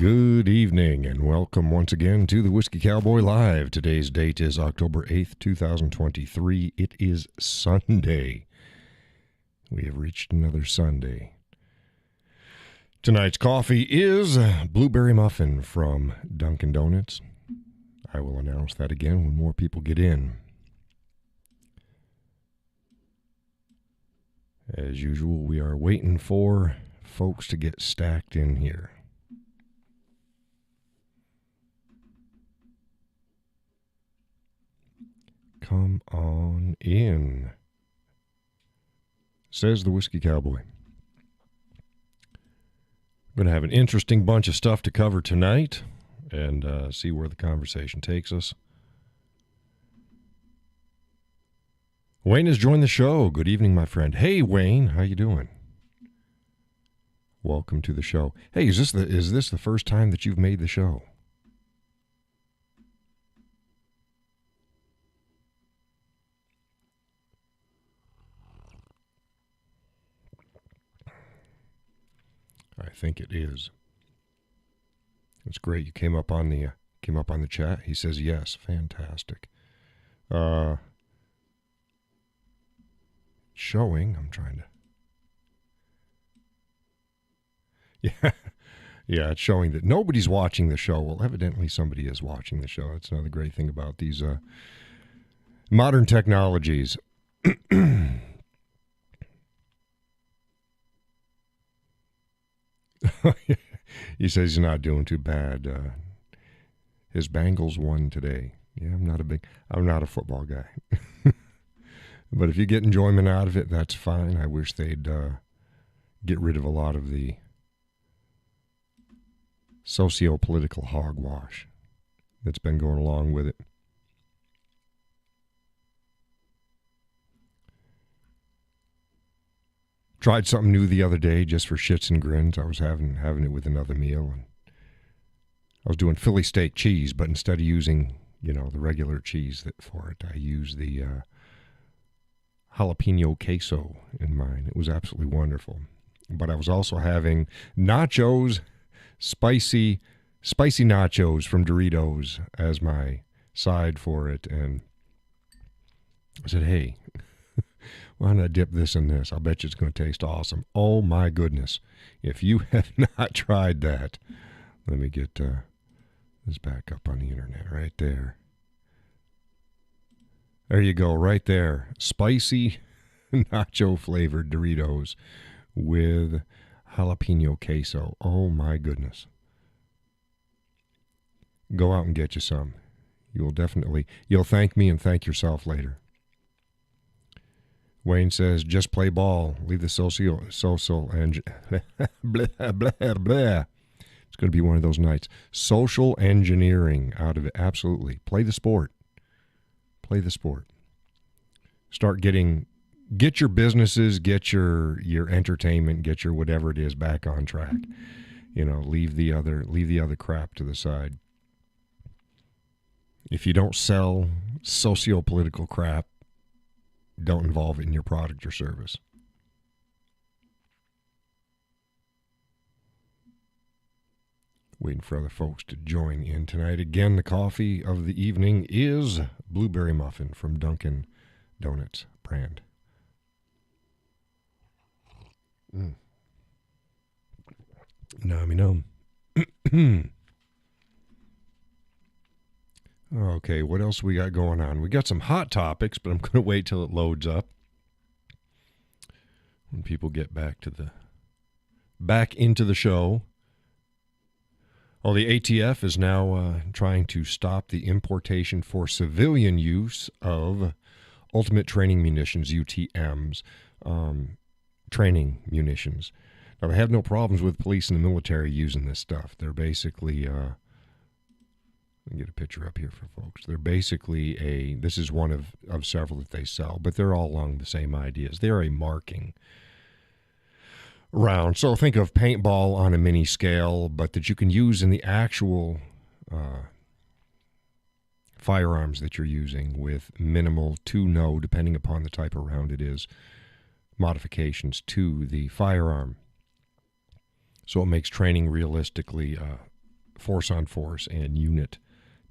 Good evening and welcome once again to the Whiskey Cowboy Live. Today's date is October 8th, 2023. It is Sunday. We have reached another Sunday. Tonight's coffee is blueberry muffin from Dunkin' Donuts. I will announce that again when more people get in. As usual, we are waiting for folks to get stacked in here. Come on in, says the Whiskey Cowboy. We're going to have an interesting bunch of stuff to cover tonight and see where the conversation takes us. Wayne has joined the show. Good evening, my friend. Hey, Wayne, how you doing? Welcome to the show. Hey, is this the first time that you've made the show? I think it is. It's great. You came up on the chat. He says yes. Fantastic. Showing. I'm trying to. Yeah. It's showing that nobody's watching the show. Well, evidently somebody is watching the show. That's another great thing about these modern technologies. He says he's not doing too bad. His Bengals won today. Yeah, I'm not a football guy. But if you get enjoyment out of it, that's fine. I wish they'd get rid of a lot of the socio-political hogwash that's been going along with it. Tried something new the other day just for shits and grins. I was having it with another meal, and I was doing Philly steak cheese, but instead of using, the regular cheese for it, I used the jalapeno queso in mine. It was absolutely wonderful. But I was also having nachos, spicy nachos from Doritos as my side for it, and I said, hey, why don't I dip this in this? I'll bet you it's going to taste awesome. Oh, my goodness. If you have not tried that, let me get this back up on the internet right there. There you go, right there. Spicy nacho-flavored Doritos with jalapeno queso. Oh, my goodness. Go out and get you some. You'll thank me and thank yourself later. Wayne says, just play ball. Leave the social and blah, blah, blah. It's going to be one of those nights. Social engineering out of it. Absolutely. Play the sport. Play the sport. Get your businesses, get your entertainment, get your whatever it is back on track. Leave the other crap to the side. If you don't sell socio-political crap, don't involve it in your product or service. Waiting for other folks to join in tonight. Again, the coffee of the evening is blueberry muffin from Dunkin' Donuts brand. Nummy num. Okay, what else we got going on? We got some hot topics, but I'm going to wait till it loads up. When people get back into the show. The ATF is now trying to stop the importation for civilian use of ultimate training munitions, UTMs, training munitions. Now, they have no problems with police and the military using this stuff. They're basically... Let me get a picture up here for folks. They're basically this is one of several that they sell, but they're all along the same ideas. They're a marking round. So think of paintball on a mini scale, but that you can use in the actual firearms that you're using with minimal to no, depending upon the type of round it is, modifications to the firearm. So it makes training realistically force on force and unit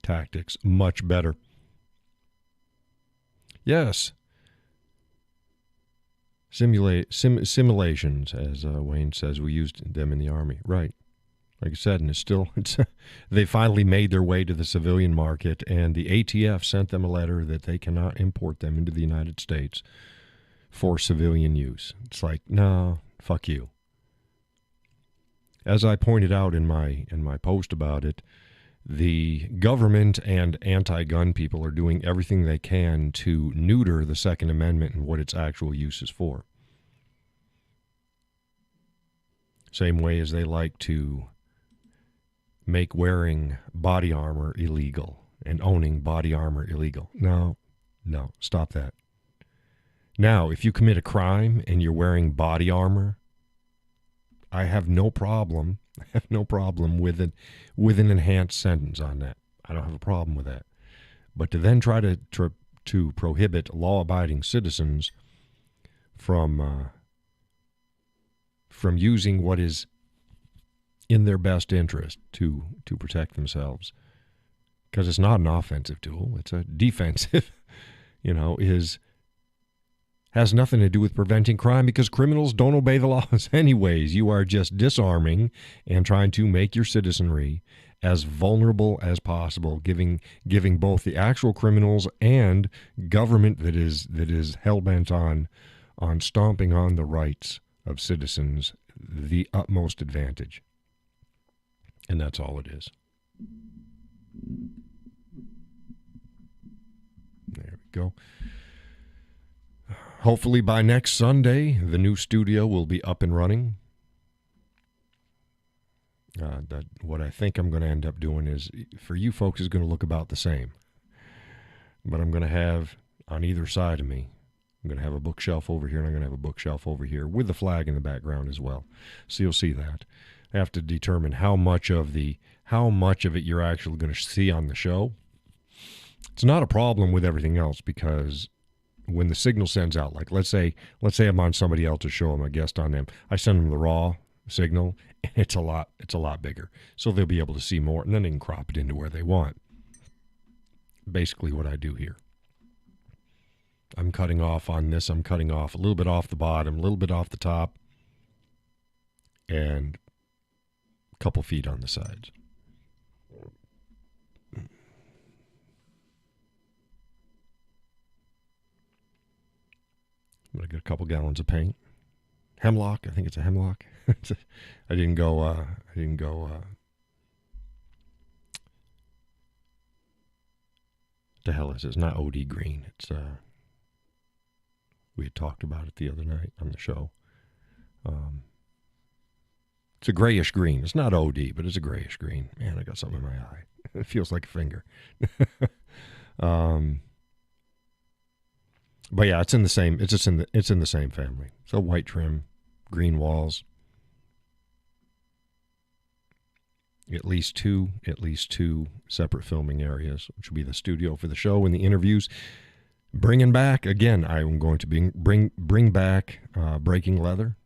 tactics much better. Yes. Simulations, as Wayne says, we used them in the Army. Right. Like I said, and they finally made their way to the civilian market, and the ATF sent them a letter that they cannot import them into the United States for civilian use. It's like, no, fuck you. As I pointed out in my post about it, the government and anti-gun people are doing everything they can to neuter the Second Amendment and what its actual use is for. Same way as they like to make wearing body armor illegal and owning body armor illegal. No, stop that. Now, if you commit a crime and you're wearing body armor, I have no problem with an enhanced sentence on that. I don't have a problem with that. But to then try to prohibit law-abiding citizens from using what is in their best interest to protect themselves, because it's not an offensive tool, it's a defensive, has nothing to do with preventing crime, because criminals don't obey the laws anyways. You are just disarming and trying to make your citizenry as vulnerable as possible, giving both the actual criminals and government that is hell-bent on stomping on the rights of citizens the utmost advantage. And that's all it is. There we go. Hopefully by next Sunday, the new studio will be up and running. What I think I'm going to end up doing is, for you folks, is going to look about the same. But I'm going to have, on either side of me, I'm going to have a bookshelf over here, and I'm going to have a bookshelf over here with the flag in the background as well. So you'll see that. I have to determine how much of it you're actually going to see on the show. It's not a problem with everything else, because when the signal sends out, like let's say I'm on somebody else's show, I'm a guest on them, I send them the raw signal, and it's a lot bigger, so they'll be able to see more, and then they can crop it into where they want. Basically what I do here. I'm cutting off on this, I'm cutting off a little bit off the bottom, a little bit off the top, and a couple feet on the sides. I got a couple gallons of paint. Hemlock, I think it's a hemlock. I didn't go the hell is it? It's not OD green. It's we had talked about it the other night on the show. It's a grayish green. It's not OD, but it's a grayish green. Man, I got something in my eye. It feels like a finger. But yeah, it's in the same. It's in the same family. So white trim, green walls. At least two separate filming areas, which will be the studio for the show and the interviews. Bringing back again, I'm going to bring back Breaking Leather.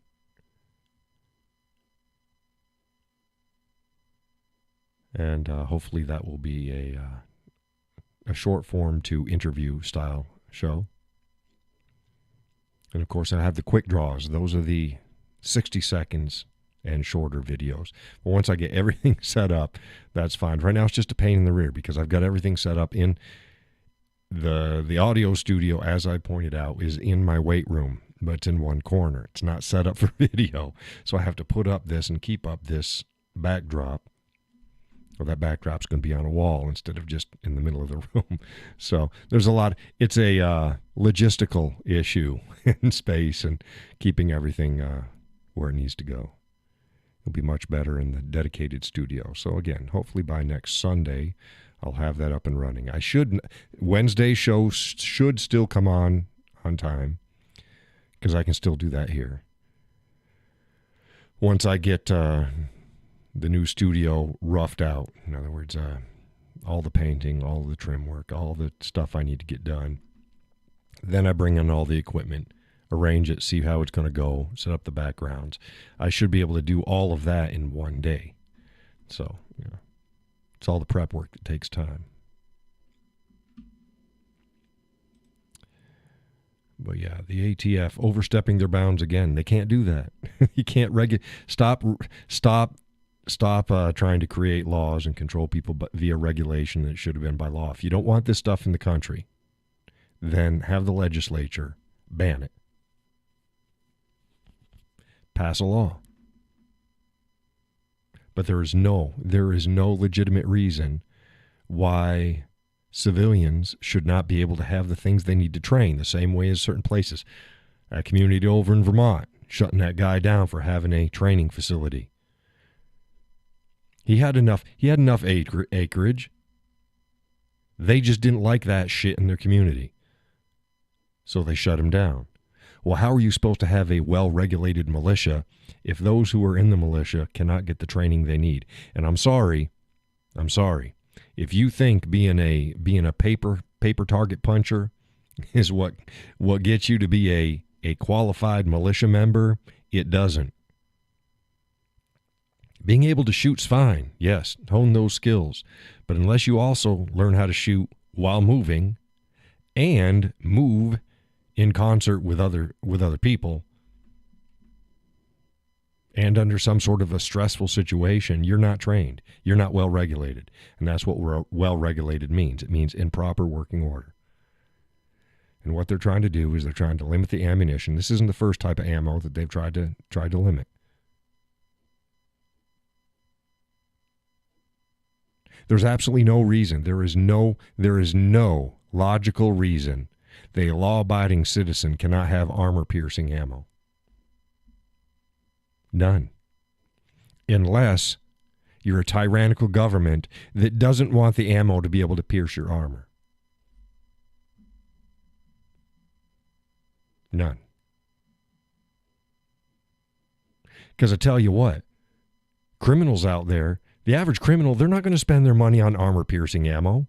And hopefully that will be a short form to interview style show. And of course, I have the quick draws. Those are the 60 seconds and shorter videos. But once I get everything set up, that's fine. Right now, it's just a pain in the rear because I've got everything set up in the audio studio, as I pointed out, is in my weight room, but it's in one corner. It's not set up for video. So I have to put up this and keep up this backdrop. Well, that backdrop's going to be on a wall instead of just in the middle of the room. So there's a lot. It's a logistical issue in space and keeping everything where it needs to go. It'll be much better in the dedicated studio. So again, hopefully by next Sunday, I'll have that up and running. Wednesday show should still come on time because I can still do that here. Once I get the new studio roughed out. In other words, all the painting, all the trim work, all the stuff I need to get done. Then I bring in all the equipment, arrange it, see how it's going to go, set up the backgrounds. I should be able to do all of that in one day. So, yeah. It's all the prep work that takes time. But yeah, the ATF overstepping their bounds again. They can't do that. You can't stop trying to create laws and control people via regulation that should have been by law. If you don't want this stuff in the country, then have the legislature ban it. Pass a law. But there is no legitimate reason why civilians should not be able to have the things they need to train the same way as certain places. That community over in Vermont, shutting that guy down for having a training facility. He had enough acreage. They just didn't like that shit in their community. So they shut him down. Well, how are you supposed to have a well-regulated militia if those who are in the militia cannot get the training they need? And I'm sorry. If you think being a paper target puncher is what gets you to be a qualified militia member, it doesn't. Being able to shoot's fine, yes, hone those skills. But unless you also learn how to shoot while moving and move in concert with other people and under some sort of a stressful situation, you're not trained. You're not well regulated. And that's what well regulated means. It means in proper working order. And what they're trying to do is they're trying to limit the ammunition. This isn't the first type of ammo that they've tried to limit. There's absolutely no reason. There is no logical reason that a law-abiding citizen cannot have armor-piercing ammo. None. Unless you're a tyrannical government that doesn't want the ammo to be able to pierce your armor. None. Because I tell you what, criminals out there, the average criminal, they're not going to spend their money on armor-piercing ammo.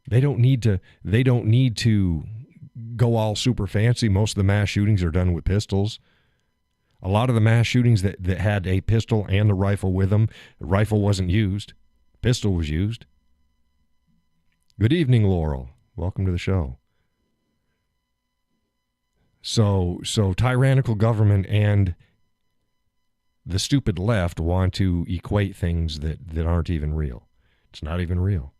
They don't need to go all super fancy. Most of the mass shootings are done with pistols. A lot of the mass shootings that had a pistol and a rifle with them, the rifle wasn't used. Pistol was used. Good evening, Laurel. Welcome to the show. So tyrannical government and the stupid left want to equate things that aren't even real. It's not even real.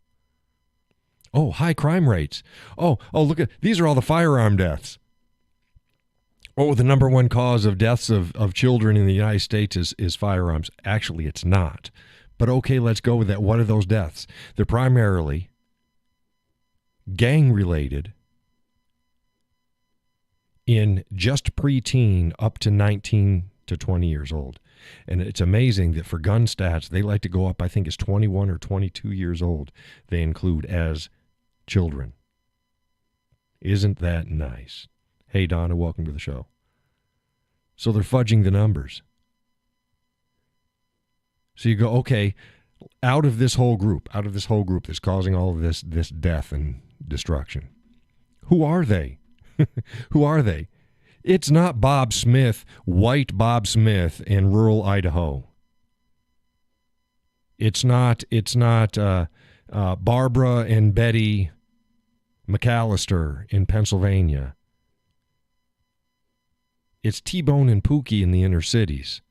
Oh, high crime rates. Oh, look at these are all the firearm deaths. Oh, the number one cause of deaths of children in the United States is firearms. Actually, it's not. But okay, let's go with that. What are those deaths? They're primarily gang-related in just preteen up to 19 to 20 years old. And it's amazing that for gun stats, they like to go up, I think it's 21 or 22 years old, they include as children. Isn't that nice? Hey, Donna, welcome to the show. So they're fudging the numbers. So you go, okay, out of this whole group that's causing all of this death and destruction, who are they? Who are they? It's not Bob Smith, white Bob Smith in rural Idaho. It's not Barbara and Betty McAllister in Pennsylvania. It's T-Bone and Pookie in the inner cities.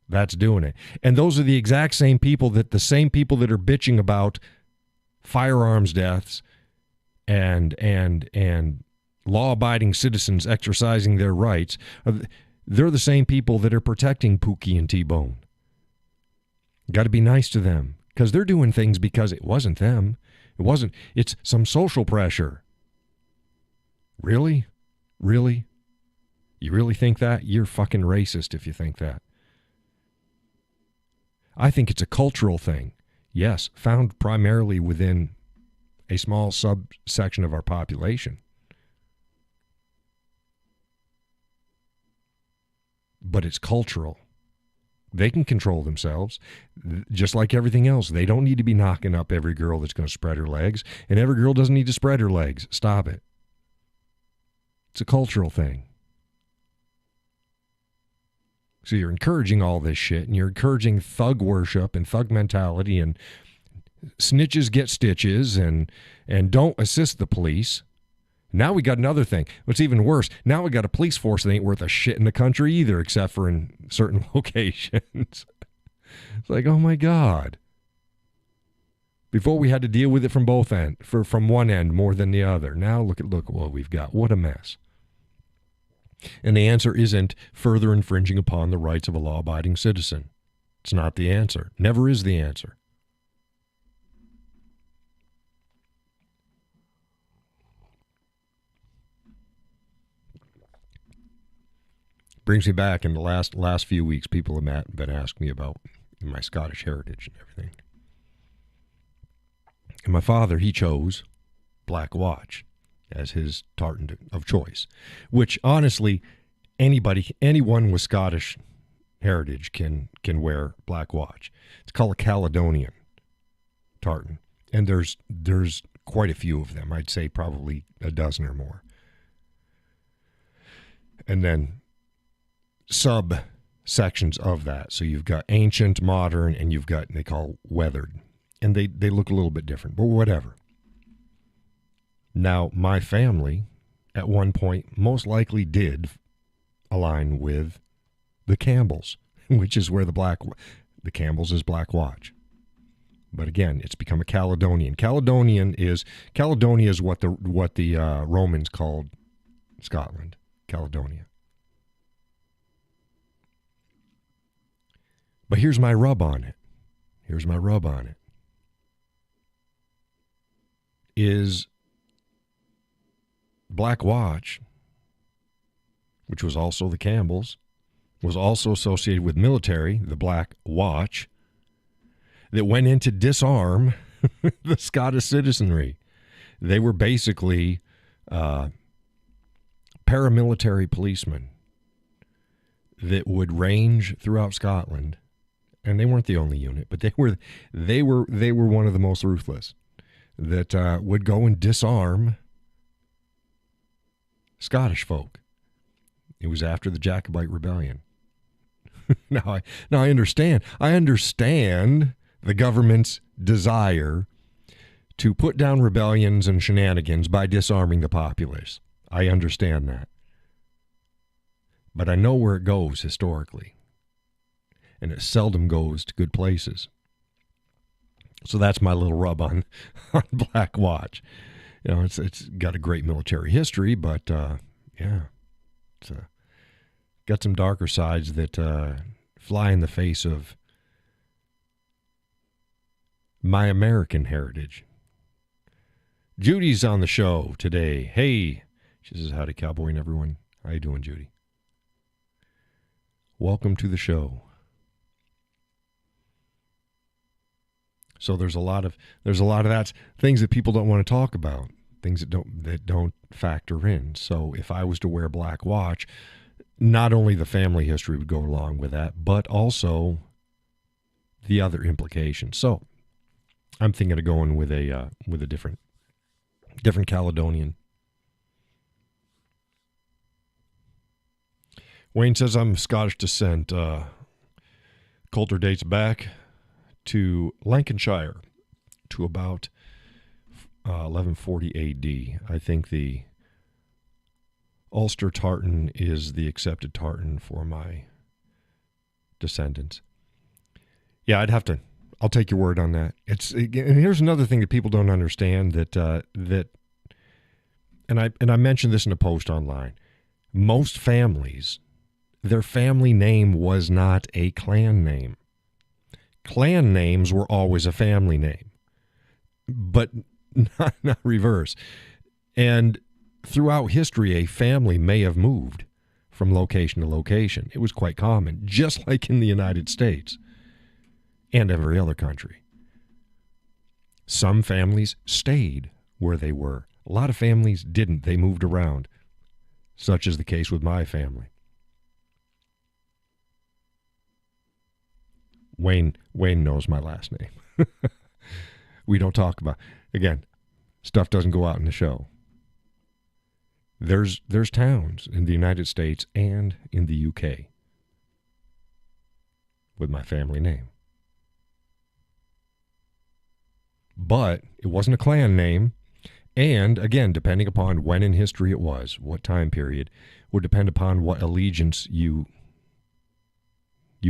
That's doing it. And those are the exact same people that are bitching about firearms deaths and law-abiding citizens exercising their rights. They're the same people that are protecting Pookie and T-Bone. Got to be nice to them because they're doing things because it wasn't them. It's some social pressure. Really? Really? You really think that? You're fucking racist if you think that. I think it's a cultural thing. Yes, found primarily within a small subsection of our population. But it's cultural. They can control themselves, just like everything else. They don't need to be knocking up every girl that's going to spread her legs, and every girl doesn't need to spread her legs. Stop it. It's a cultural thing. So you're encouraging all this shit, and you're encouraging thug worship and thug mentality, and snitches get stitches, and don't assist the police. Now we got another thing. What's even worse, now we got a police force that ain't worth a shit in the country either, except for in certain locations. It's like, oh my God. Before we had to deal with it from both ends, from one end more than the other. Now look at what we've got. What a mess. And the answer isn't further infringing upon the rights of a law-abiding citizen. It's not the answer. Never is the answer. Brings me back in the last few weeks, people have been asking me about my Scottish heritage and everything. And my father, he chose Black Watch as his tartan of choice, which honestly, anyone with Scottish heritage can wear Black Watch. It's called a Caledonian tartan, and there's quite a few of them. I'd say probably a dozen or more. And then sub-sections of that. So you've got ancient, modern, and you've got, they call weathered. And they look a little bit different, but whatever. Now, my family, at one point, most likely did align with the Campbells, which is where the Campbells is Black Watch. But again, it's become a Caledonian. Caledonia is what the Romans called Scotland, Caledonia. But here's my rub on it. Is Black Watch, which was also the Campbells, was also associated with military, the Black Watch, that went in to disarm the Scottish citizenry. They were basically paramilitary policemen that would range throughout Scotland. And they weren't the only unit, but they were one of the most ruthless that would go and disarm Scottish folk. It was after the Jacobite Rebellion. Now I understand. I understand the government's desire to put down rebellions and shenanigans by disarming the populace. I understand that. But I know where it goes historically. And it seldom goes to good places. So that's my little rub on Black Watch. You know, it's got a great military history, but it's got some darker sides that fly in the face of my American heritage. Judy's on the show today. Hey, she says, howdy, Cowboy and everyone. How you doing, Judy? Welcome to the show. So there's a lot of that, things that people don't want to talk about, things that don't factor in. So if I was to wear Black Watch, not only the family history would go along with that, but also the other implications. So I'm thinking of going with a different Caledonian. Wayne says I'm of Scottish descent. Coulter dates back to Lancashire to about 1140 A.D. I think the Ulster tartan is the accepted tartan for my descendants. Yeah, I'll take your word on that. And here's another thing that people don't understand and I mentioned this in a post online. Most families, their family name was not a clan name. Clan names were always a family name, but not reverse. And throughout history, a family may have moved from location to location. It was quite common, just like in the United States and every other country. Some families stayed where they were. A lot of families didn't. They moved around, such is the case with my family. Wayne knows my last name. We don't talk about, again, stuff doesn't go out in the show. There's towns in the United States and in the UK with my family name. But it wasn't a clan name. And again, depending upon when in history it was, what time period, would depend upon what allegiance you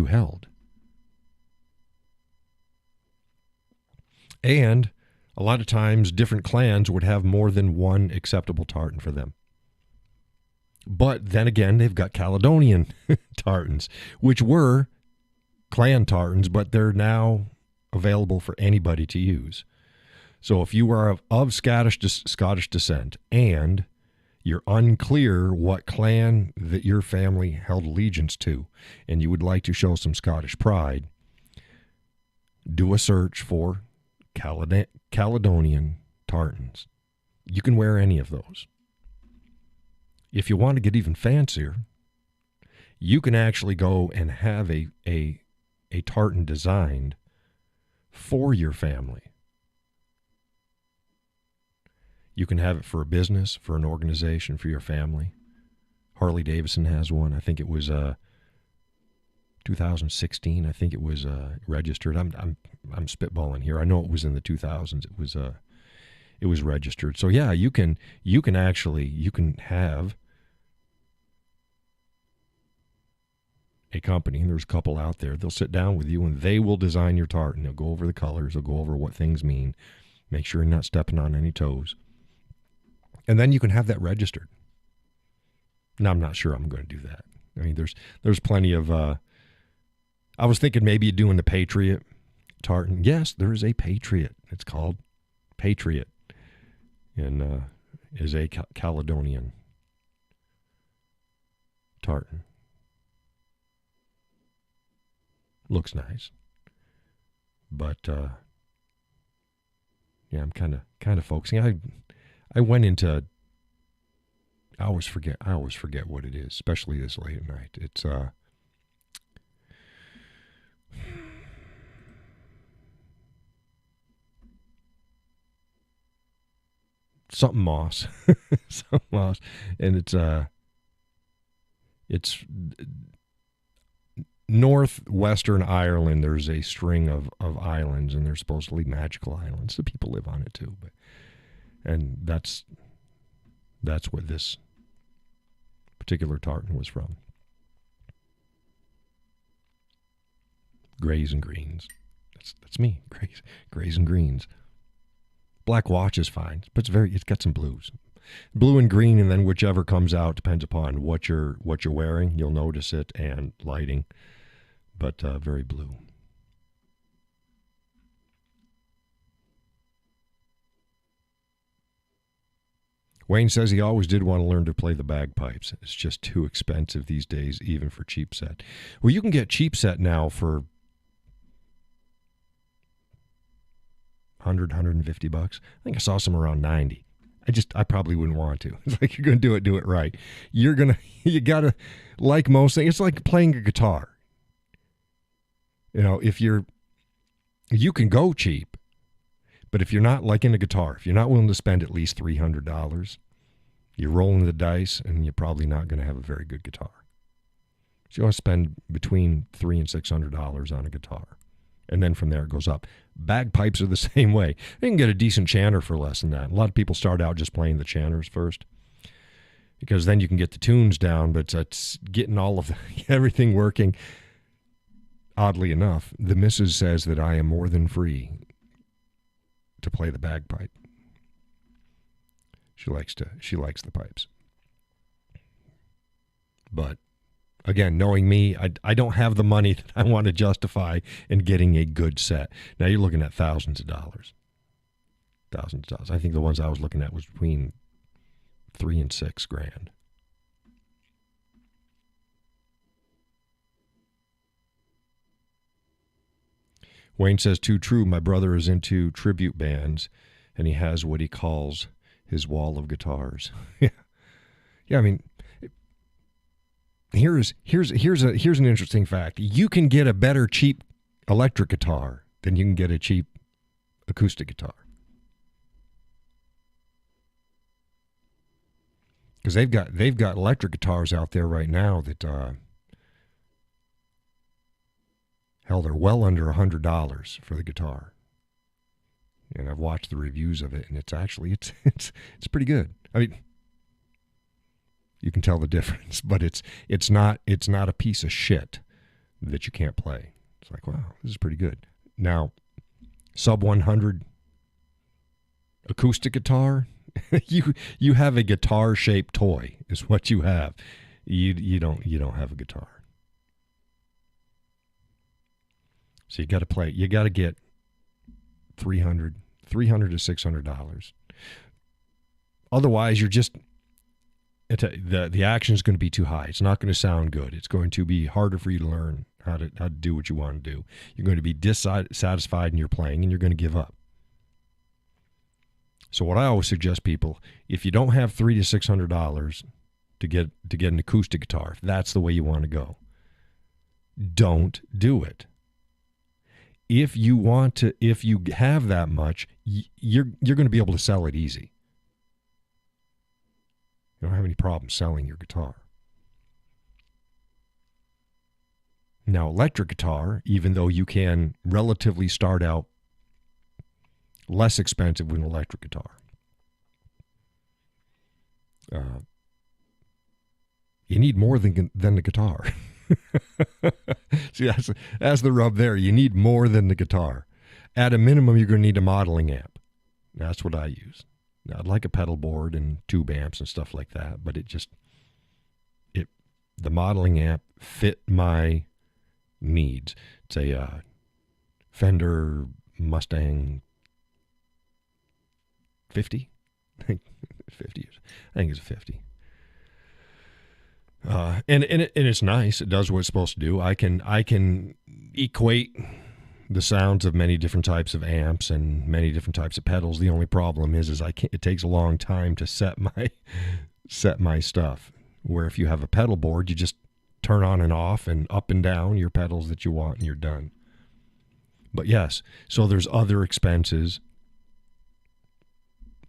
held. And a lot of times different clans would have more than one acceptable tartan for them. But then again, they've got Caledonian tartans, which were clan tartans, but they're now available for anybody to use. So if you are of Scottish descent and you're unclear what clan that your family held allegiance to, and you would like to show some Scottish pride, do a search for Caledonian tartans. You can wear any of those. If you want to get even fancier, you can actually go and have a tartan designed for your family. You can have it for a business, for an organization, for your family. Harley Davidson has one. I think it was 2016. I think it was registered. I'm spitballing here. I know it was in the 2000s. It was registered. So yeah, you can have a company, and there's a couple out there. They'll sit down with you and they will design your tartan. They'll go over the colors. They'll go over what things mean. Make sure you're not stepping on any toes. And then you can have that registered. Now, I'm not sure I'm going to do that. I mean, there's plenty of, I was thinking maybe doing the Patriot tartan. Yes, there is a Patriot. It's called Patriot and is a Caledonian tartan. Looks nice. But, yeah, I'm kind of focusing. I went into, I always forget what it is, especially this late at night. It's something moss, something moss, and it's northwestern Ireland. There's a string of islands, and they're supposedly magical islands. The people live on it too, and that's what this particular tartan was from. Grays and greens. That's me. Grays and greens. Black watch is fine, but it's got some blues. Blue and green, and then whichever comes out depends upon what you're wearing. You'll notice it, and lighting, but very blue. Wayne says he always did want to learn to play the bagpipes. It's just too expensive these days, even for cheap set. Well, you can get cheap set now for $150. I think I saw some around 90. I probably wouldn't want to. It's like, you're going to do it right. You got to, like most things, it's like playing a guitar. You know, you can go cheap, but if you're not liking a guitar, if you're not willing to spend at least $300, you're rolling the dice and you're probably not going to have a very good guitar. So you want to spend between $300 and $600 on a guitar. And then from there it goes up. Bagpipes are the same way. You can get a decent chanter for less than that. A lot of people start out just playing the chanters first, because then you can get the tunes down, but it's getting all of everything working. Oddly enough, the missus says that I am more than free to play the bagpipe. She likes the pipes. But again, knowing me, I don't have the money that I want to justify in getting a good set. Now you're looking at thousands of dollars. I think the ones I was looking at was between $3,000 and $6,000. Wayne says, too true. My brother is into tribute bands, and he has what he calls his wall of guitars. Yeah. I mean, here's an interesting fact. You can get a better cheap electric guitar than you can get a cheap acoustic guitar, because they've got electric guitars out there right now that Hell, they're well under $100 for the guitar. And I've watched the reviews of it, and it's actually it's pretty good. I mean, you can tell the difference, but it's not a piece of shit that you can't play. It's like, wow, this is pretty good. Now, sub 100 acoustic guitar, you have a guitar shaped toy is what you have. You don't have a guitar. So you got to play. You got to get $300 to $600. Otherwise, you're just the action is going to be too high. It's not going to sound good. It's going to be harder for you to learn how to do what you want to do. You're going to be dissatisfied in your playing, and you're going to give up. So what I always suggest people, if you don't have $300 to $600 to get an acoustic guitar, if that's the way you want to go, don't do it. If you have that much, you're going to be able to sell it easy. You don't have any problem selling your guitar. Now, electric guitar, even though you can relatively start out less expensive with an electric guitar, you need more than the guitar. See, that's the rub there. You need more than the guitar. At a minimum, you're going to need a modeling amp. That's what I use. Now, I'd like a pedal board and tube amps and stuff like that, but the modeling amp fit my needs. It's a Fender Mustang 50. I think 50. I think it's a 50. And it's nice. It does what it's supposed to do. I can equate the sounds of many different types of amps and many different types of pedals. The only problem is it takes a long time to set my stuff. Where if you have a pedal board, you just turn on and off and up and down your pedals that you want, and you're done. But yes, so there's other expenses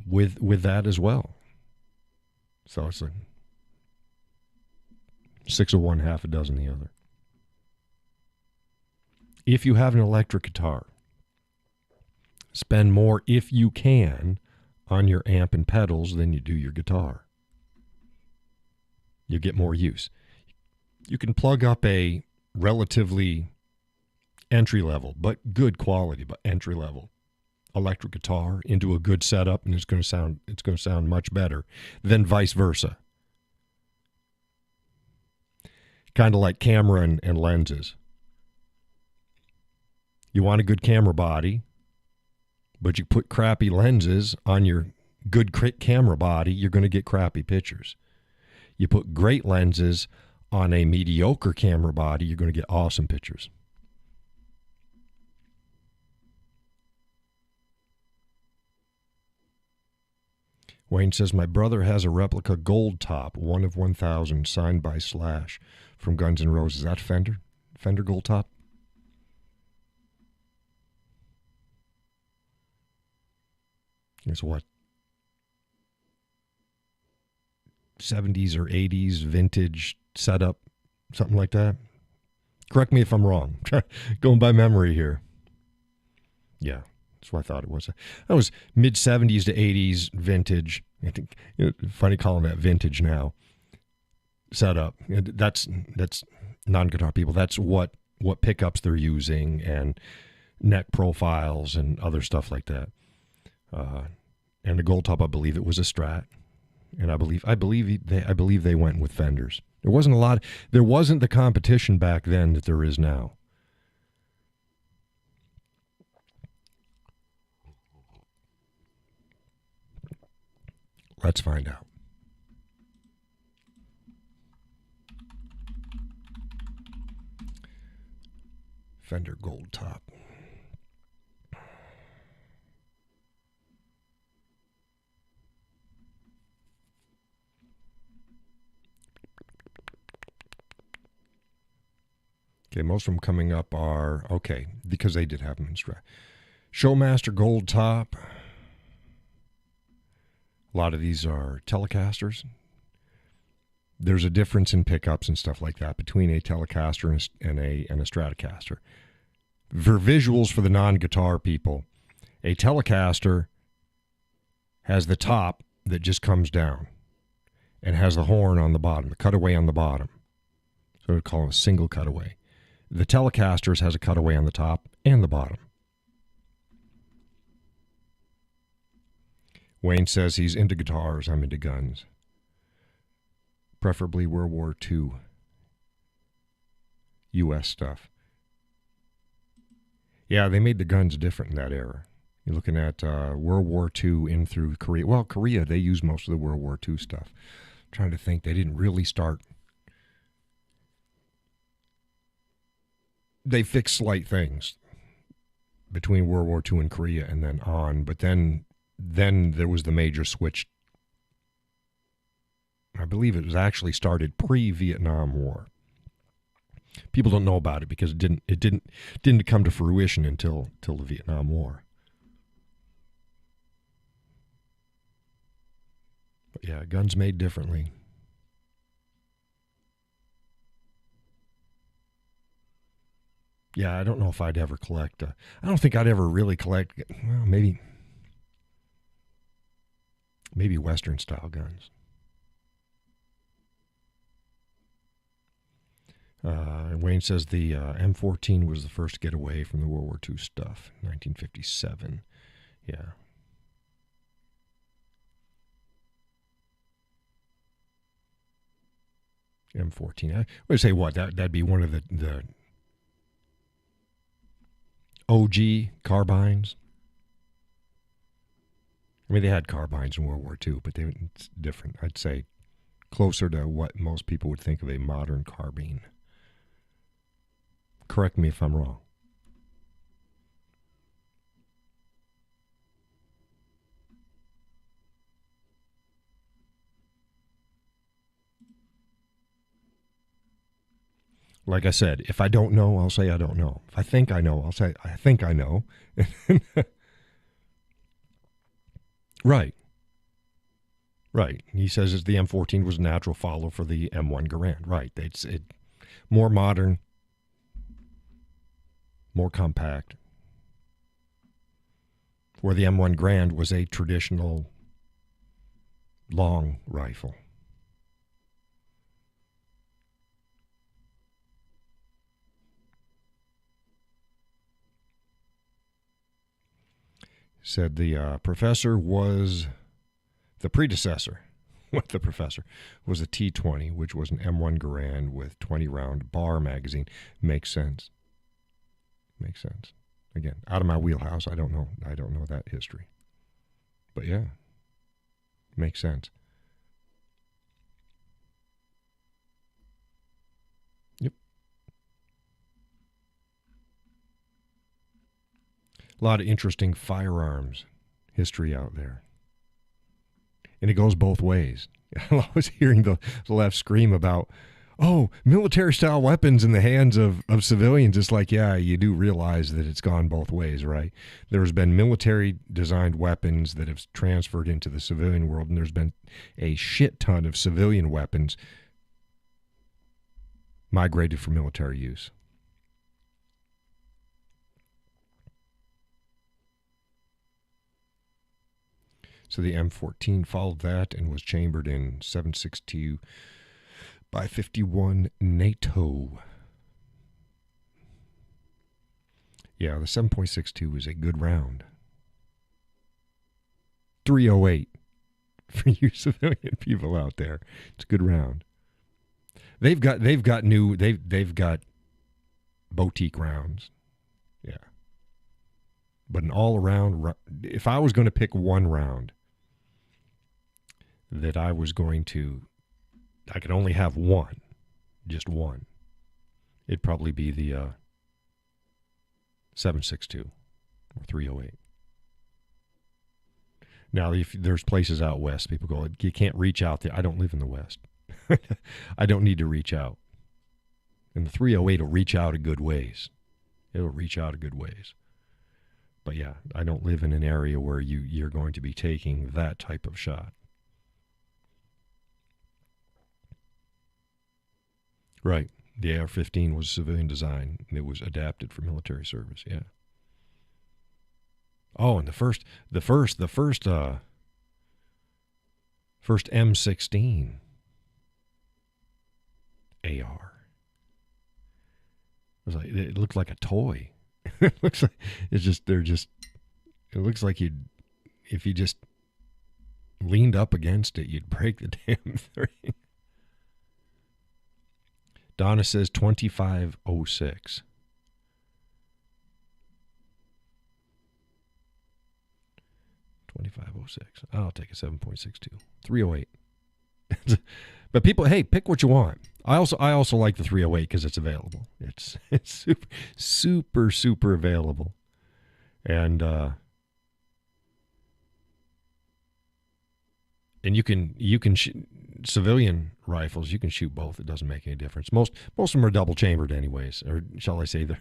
with that as well. So it's like 6 of one, half a dozen the other. If you have an electric guitar, spend more, if you can, on your amp and pedals than you do your guitar. You get more use. You can plug up a relatively entry-level, but good quality, but entry-level electric guitar into a good setup, and it's going to sound much better than vice versa. Kind of like camera and lenses. You want a good camera body, but you put crappy lenses on your good camera body, you're going to get crappy pictures. You put great lenses on a mediocre camera body, you're going to get awesome pictures. Wayne says, my brother has a replica gold top, 1 of 1,000, signed by Slash from Guns N' Roses. Is that Fender gold top? It's what? 70s or 80s vintage setup, something like that. Correct me if I'm wrong. Going by memory here. Yeah, that's what I thought it was. That was mid 70s to 80s vintage. I think funny calling that vintage now. Setup. That's non-guitar people. That's what pickups they're using and neck profiles and other stuff like that. And the gold top, I believe it was a Strat. And I believe they went with Fenders. There wasn't the competition back then that there is now. Let's find out. Fender gold top. Okay, most of them coming up are, okay, because they did have them in Strat. Showmaster gold top. A lot of these are Telecasters. There's a difference in pickups and stuff like that between a Telecaster and a Stratocaster. For visuals for the non-guitar people, a Telecaster has the top that just comes down and has the horn on the bottom, the cutaway on the bottom. So we call it a single cutaway. The Telecasters has a cutaway on the top and the bottom. Wayne says he's into guitars. I'm into guns. Preferably World War II U.S. stuff. Yeah, they made the guns different in that era. You're looking at World War II in through Korea. Well, Korea, they used most of the World War II stuff. I'm trying to think. They didn't really start. They fixed slight things between World War II and Korea and then on. But then there was the major switch. I believe it was actually started pre-Vietnam War. People don't know about it because it didn't come to fruition until the Vietnam War. But yeah, guns made differently. Yeah, I don't know if I'd ever collect. I don't think I'd ever really collect. Well, maybe Western style guns. Wayne says the M14 was the first to get away from the World War II stuff, 1957. Yeah. M14. I would say what? That'd be one of the OG carbines. I mean, they had carbines in World War II, but it's different. I'd say closer to what most people would think of a modern carbine. Correct me if I'm wrong. Like I said, if I don't know, I'll say I don't know. If I think I know, I'll say I think I know. Right. Right. He says the M14 was a natural follow for the M1 Garand. Right. It's more modern, more compact. Where the M1 Garand was a traditional long rifle. Said the professor was the predecessor. What the professor was a T20, which was an M1 Garand with 20-round bar magazine. Makes sense. Makes sense. Again, out of my wheelhouse. I don't know that history. But yeah, makes sense. Yep. A lot of interesting firearms history out there. And it goes both ways. I was hearing the left scream about, military-style weapons in the hands of civilians. It's like, yeah, you do realize that it's gone both ways, right? There's been military-designed weapons that have transferred into the civilian world, and there's been a shit ton of civilian weapons migrated for military use. So the M14 followed that and was chambered in 7.62 by 51 NATO. Yeah, the 7.62 is a good round. 308 for you civilian people out there. It's a good round. They've got boutique rounds. Yeah. But an all-around, if I was going to pick one round that I could only have one, just one, it'd probably be the 7.62 or 308. Now, if there's places out west, people go, you can't reach out there. I don't live in the West. I don't need to reach out. And the 308 will reach out a good ways. It'll reach out a good ways. But yeah, I don't live in an area where you're going to be taking that type of shot. Right. The AR-15 was civilian design. It was adapted for military service. Yeah. Oh, and the first M16 AR. It looked like a toy. It looks like it looks like if you just leaned up against it, you'd break the damn thing. Donna says 2506. 2506. I'll take a 7.62. 308. But people, hey, pick what you want. I also like the 308 because it's available. It's super available, and you can civilian rifles. You can shoot both. It doesn't make any difference. Most of them are double chambered, anyways, or shall I say they're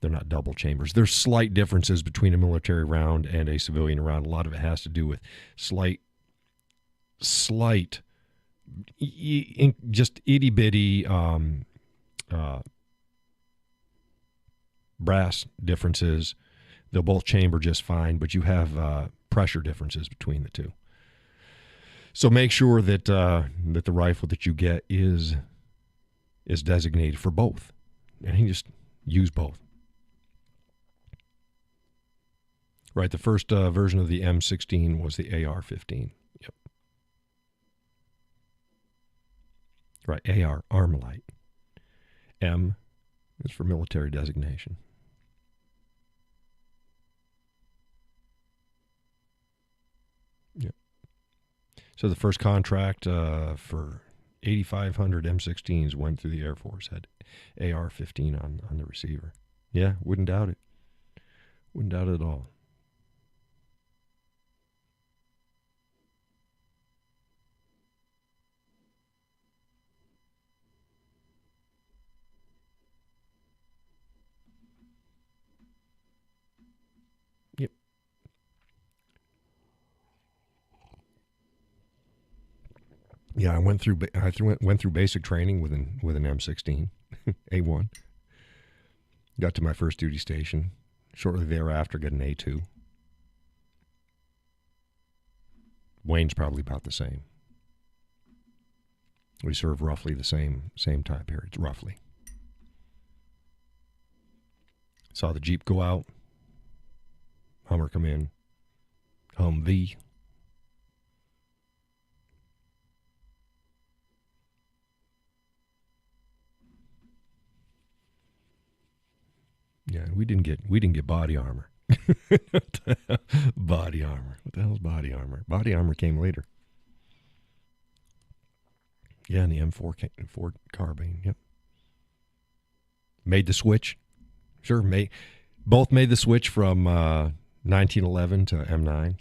not double chambers. There's slight differences between a military round and a civilian round. A lot of it has to do with slight. Just itty bitty brass differences. They'll both chamber just fine, but you have pressure differences between the two. So make sure that that the rifle that you get is designated for both, and you just use both. Right, the first version of the M16 was the AR-15. Yep. Right, AR, Armalite. M is for military designation. Yep. So the first contract for 8,500 M16s went through the Air Force, had AR-15 on the receiver. Yeah, wouldn't doubt it. Wouldn't doubt it at all. Yep. Yeah, I went through basic training with an M16, A1. Got to my first duty station. Shortly thereafter, got an A2. Wayne's probably about the same. We serve roughly the same time periods, roughly. Saw the Jeep go out. Hummer come in. Humvee. Yeah, we didn't get body armor. Body armor. What the hell's body armor? Body armor came later. Yeah, and the M4 Ford carbine. Yep. Made the switch. Sure, both made the switch from 1911 to M9.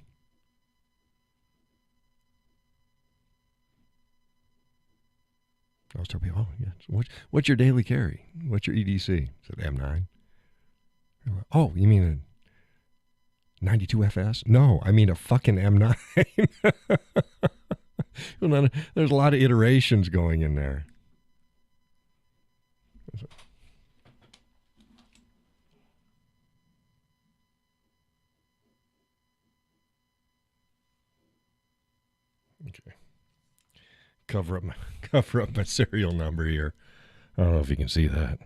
I was telling people, oh yeah, what's your daily carry? What's your EDC? I said M9. Oh, you mean a 92 FS? No, I mean a fucking M9. There's a lot of iterations going in there. Okay. Cover up my serial number here. I don't know if you can see that.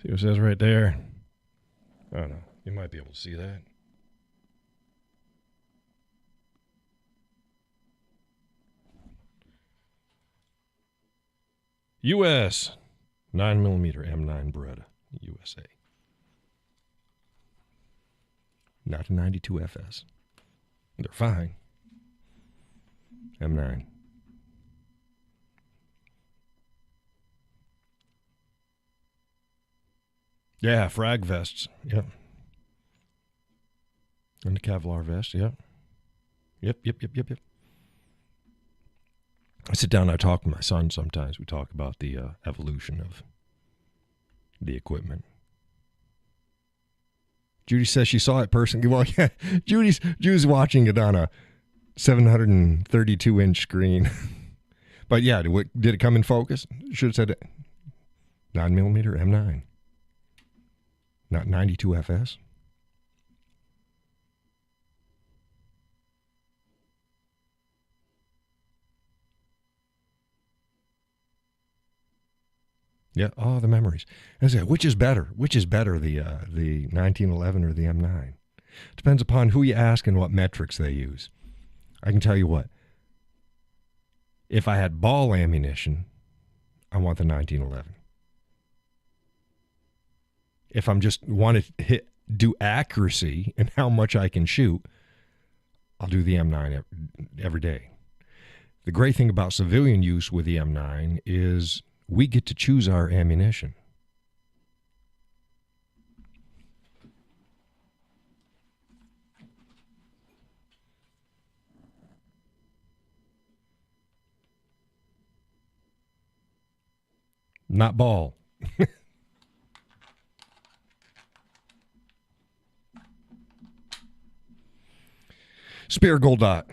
See what it says right there? I don't know. You might be able to see that. U.S. 9mm M9 Beretta, USA. Not a 92 FS. They're fine. M9. Yeah, frag vests. Yep. And the Kevlar vest. Yep. Yep. I sit down and I talk with my son sometimes. We talk about the evolution of the equipment. Judy says she saw it personally. Well, yeah, Judy's watching it on a 732-inch screen. But yeah, did it come in focus? Should have said 9mm M9. Not 92 FS. Yeah. Oh, the memories. I say, which is better? Which is better, the 1911 or the M9? Depends upon who you ask and what metrics they use. I can tell you what. If I had ball ammunition, I want the 1911. If I'm just want to do accuracy and how much I can shoot, I'll do the M9 every day. The great thing about civilian use with the M9 is we get to choose our ammunition. Not ball. Spear Gold Dot.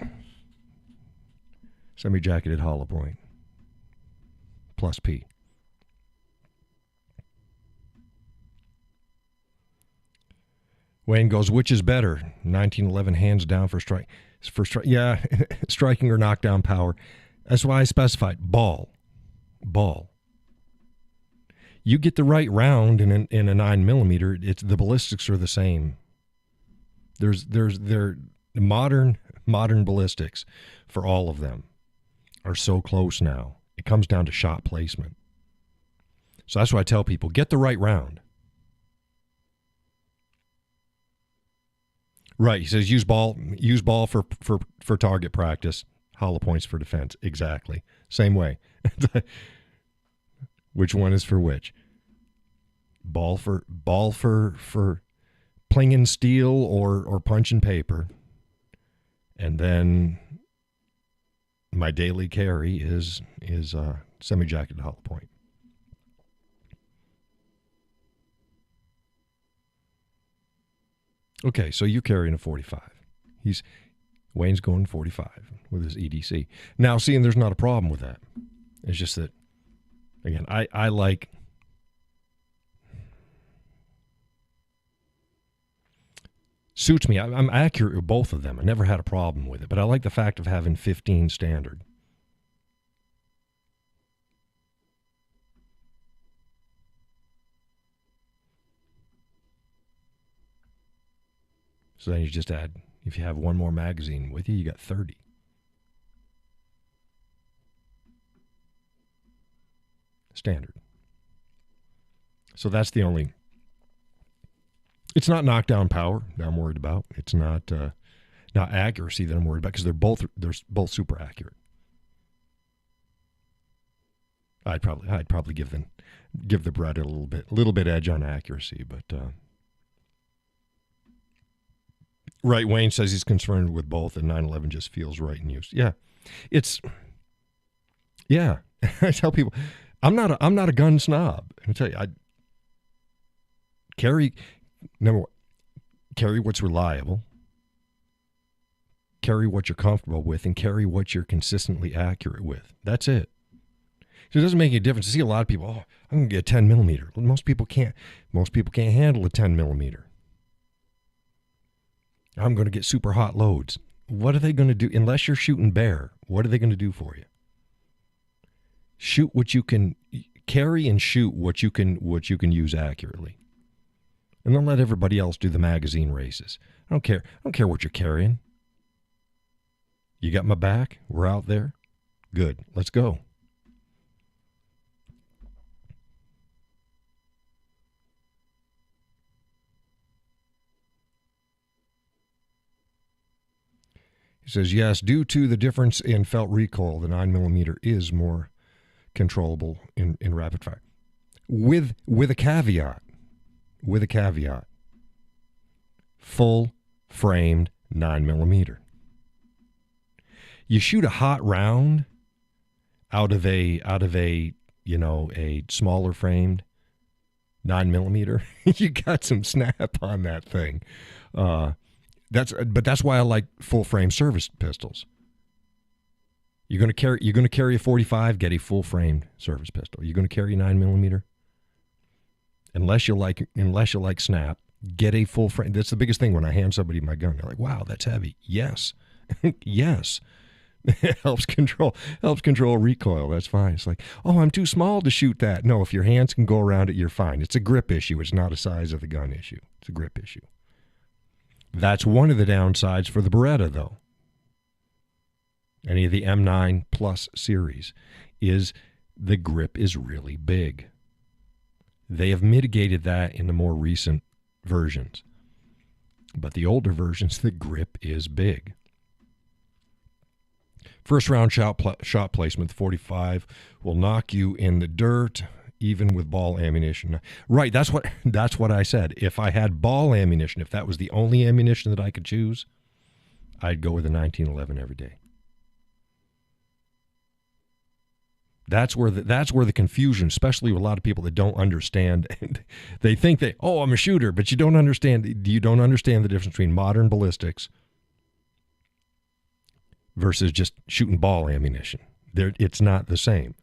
Semi-jacketed hollow point. Plus P. Wayne goes, which is better? 1911 hands down for strike. Yeah, striking or knockdown power. That's why I specified ball. Ball. You get the right round in a 9mm, it's the ballistics are the same. They're modern ballistics for all of them are so close now. It comes down to shot placement. So that's why I tell people, get the right round. Right. He says use ball for target practice, hollow points for defense. Exactly. Same way. Which one is for which? Ball for plinging steel or punching paper. And then my daily carry is semi-jacketed hollow point. Okay, so you're carrying a 45. Wayne's going 45 with his EDC. Now, seeing there's not a problem with that. It's just that, again, I like suits me. I'm accurate with both of them. I never had a problem with it, but I like the fact of having 15 standard. So then you just add, if you have one more magazine with you, you got 30. Standard. So that's the only. It's not knockdown power that I'm worried about. It's not accuracy that I'm worried about because they're both super accurate. I'd probably give the Brett a little bit edge on accuracy, but right. Wayne says he's concerned with both, and 911 just feels right in use. Yeah, I tell people, I'm not a gun snob. I tell you, carry what's reliable, carry what you're comfortable with, and carry what you're consistently accurate with. That's it. So it doesn't make any difference. I see a lot of people, oh, I'm going to get a 10mm. Well, most people can't handle a 10mm. I'm going to get super hot loads. What are they going to do? Unless you're shooting bear, what are they going to do for you? Shoot what you can carry and shoot what you can use accurately. And don't let everybody else do the magazine races. I don't care what you're carrying. You got my back? We're out there? Good. Let's go. He says, yes, due to the difference in felt recoil, the 9mm is more controllable in rapid fire. With a caveat. Full framed 9mm. You shoot a hot round out of a a smaller framed 9mm, you got some snap on that thing. That's why I like full frame service pistols. You're gonna carry a 45, get a full framed service pistol. You're gonna carry a 9mm, Unless you like snap, get a full frame. That's the biggest thing when I hand somebody my gun. They're like, "Wow, that's heavy." Yes. Yes. It helps control recoil. That's fine. It's like, "Oh, I'm too small to shoot that." No, if your hands can go around it, you're fine. It's a grip issue. It's not a size of the gun issue. It's a grip issue. That's one of the downsides for the Beretta, though. Any of the M9 Plus series is the grip is really big. They have mitigated that in the more recent versions. But the older versions, the grip is big. First round shot placement, the 45 will knock you in the dirt, even with ball ammunition. Right, that's what I said. If I had ball ammunition, if that was the only ammunition that I could choose, I'd go with a 1911 every day. That's where the confusion, especially with a lot of people that don't understand. They think I'm a shooter, but you don't understand the difference between modern ballistics versus just shooting ball ammunition. It's not the same.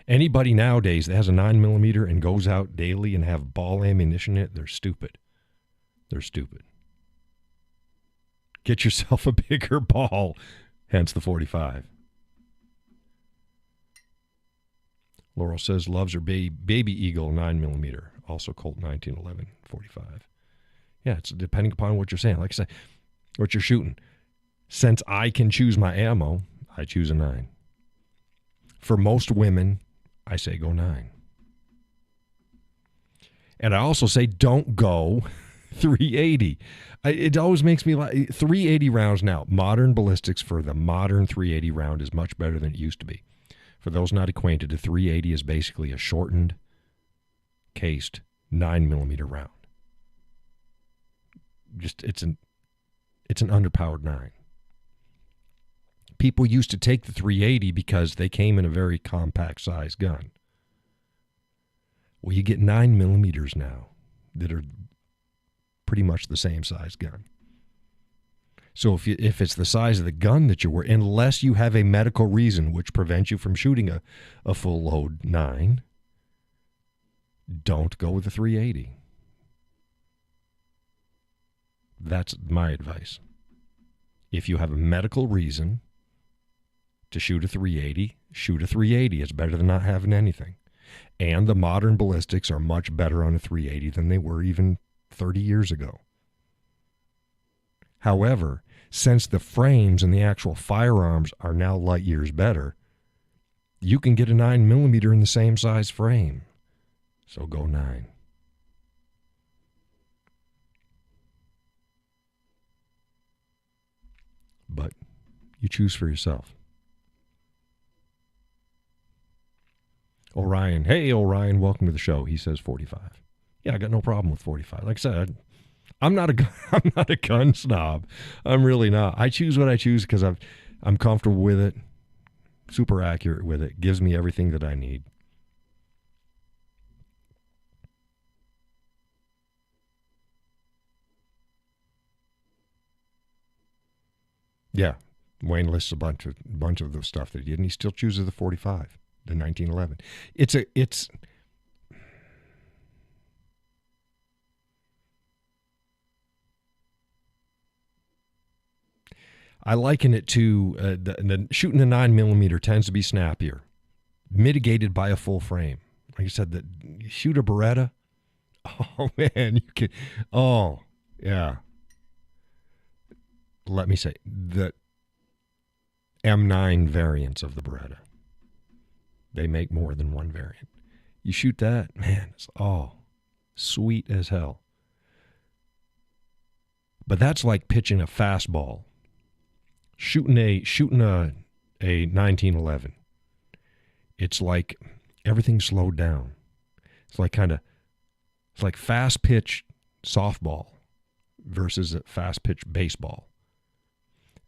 Anybody nowadays that has a 9mm and goes out daily and have ball ammunition in it, they're stupid. They're stupid. Get yourself a bigger ball, hence the 45. Laurel says loves her baby Eagle 9mm, also Colt 1911 45. Yeah, it's depending upon what you're saying. Like I said, what you're shooting. Since I can choose my ammo, I choose a 9. For most women, I say go 9. And I also say don't go 380. It always makes me like 380 rounds now. Modern ballistics for the modern 380 round is much better than it used to be. For those not acquainted, a 380 is basically a shortened, cased 9mm round. Just it's an underpowered 9. People used to take the 380 because they came in a very compact size gun. Well, you get 9mm now that are pretty much the same size gun. So if it's the size of the gun that you're wearing, unless you have a medical reason which prevents you from shooting a full load 9, don't go with a 380. That's my advice. If you have a medical reason to shoot a 380, shoot a 380. It's better than not having anything. And the modern ballistics are much better on a 380 than they were even 30 years ago. However, since the frames and the actual firearms are now light years better, you can get a 9mm in the same size frame. So go 9. But you choose for yourself. Orion. Hey, Orion, welcome to the show. He says 45. Yeah, I got no problem with 45. Like I said, I'm not a gun snob. I'm really not. I choose what I choose because I'm comfortable with it, super accurate with it, gives me everything that I need. Yeah, Wayne lists a bunch of the stuff that he did, and he still chooses the 45, the 1911. It's. I liken it to the shooting the 9mm tends to be snappier, mitigated by a full frame. Like you said, you shoot a Beretta. Oh man, you can. Oh yeah. Let me say the M9 variants of the Beretta. They make more than one variant. You shoot that, man. It's sweet as hell. But that's like pitching a fastball. Shooting a 1911. It's like everything's slowed down. It's like fast pitch softball versus a fast pitch baseball.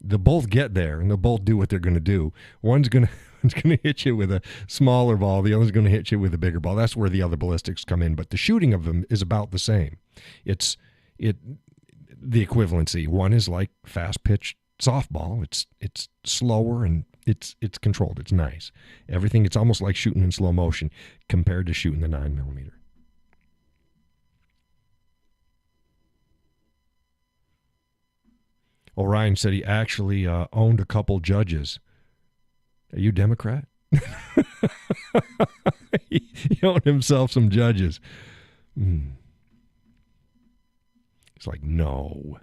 They'll both get there and they'll both do what they're going to do. One's going to hit you with a smaller ball. The other's going to hit you with a bigger ball. That's where the other ballistics come in. But the shooting of them is about the same. The equivalency. One is like fast pitch softball. It's slower and it's controlled. It's nice. Everything. It's almost like shooting in slow motion compared to shooting the 9mm. Orion said he actually owned a couple judges. Are you Democrat? He owned himself some judges. It's like, no.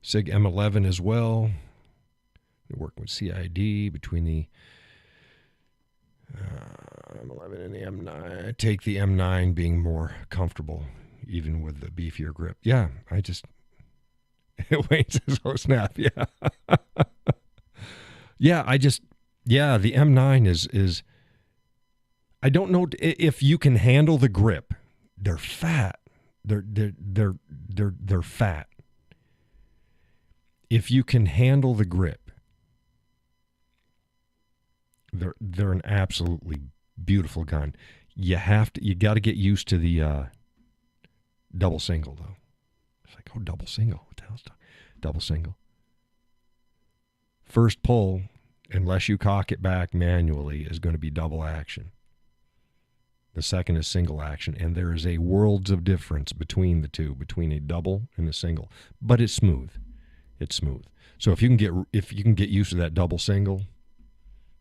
SIG M11 as well. They work with CID between the M11 and the M9. I take the M9 being more comfortable, even with the beefier grip. Yeah, I just... Wayne says, oh, snap, yeah. Yeah, the M9 is... I don't know if you can handle the grip. They're fat. They're fat. If you can handle the grip, they're an absolutely beautiful gun. You got to get used to the double single though. It's like, oh, double single. What the hell's double single? First pull, unless you cock it back manually, is going to be double action. The second is single action, and there is a worlds of difference between the two, between a double and a single. But it's smooth. It's smooth. So if you can get used to that double single,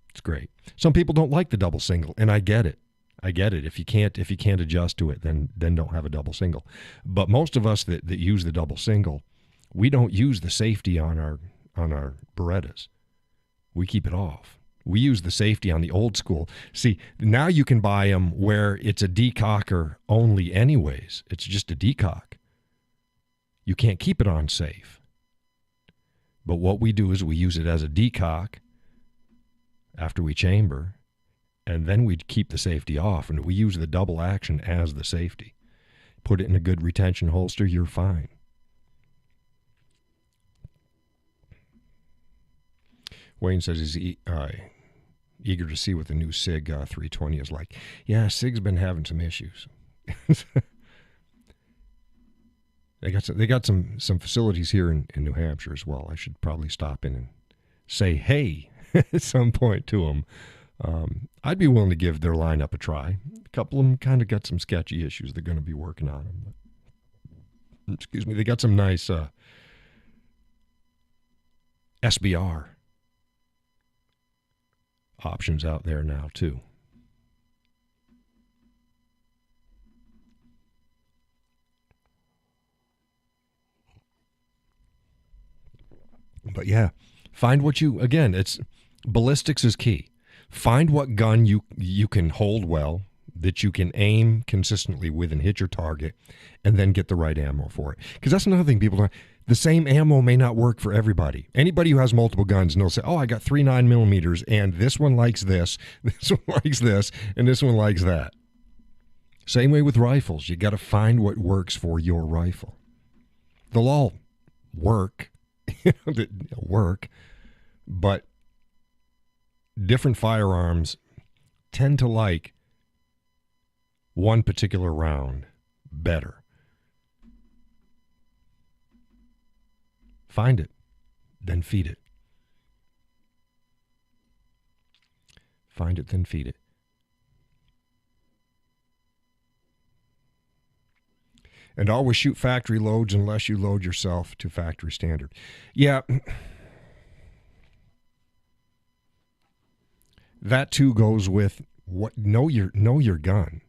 it's great. Some people don't like the double single, and I get it. I get it. If you can't adjust to it, then don't have a double single. But most of us that use the double single, we don't use the safety on our Berettas. We keep it off. We use the safety on the old school. See, now you can buy them where it's a decocker only anyways. It's just a decock. You can't keep it on safe. But what we do is we use it as a decock after we chamber, and then we keep the safety off, and we use the double action as the safety. Put it in a good retention holster, you're fine. Wayne says he's eager to see what the new SIG 320 is like. Yeah, SIG's been having some issues. They got some facilities here in New Hampshire as well. I should probably stop in and say hey at some point to them. I'd be willing to give their lineup a try. A couple of them kind of got some sketchy issues. They're going to be working on them. But, excuse me. They got some nice SBR options out there now too. But yeah, find what it's ballistics is key. Find what gun you can hold well, that you can aim consistently with and hit your target, and then get the right ammo for it. Because that's another thing people don't. The same ammo may not work for everybody. Anybody who has multiple guns, and they'll say, oh, I got 3 9mm, and this one likes this one likes this, and this one likes that. Same way with rifles. You got to find what works for your rifle. They'll all work, but different firearms tend to like one particular round better. Find it, then feed it. Find it, then feed it. And always shoot factory loads unless you load yourself to factory standard. Yeah. That too goes with know your gun.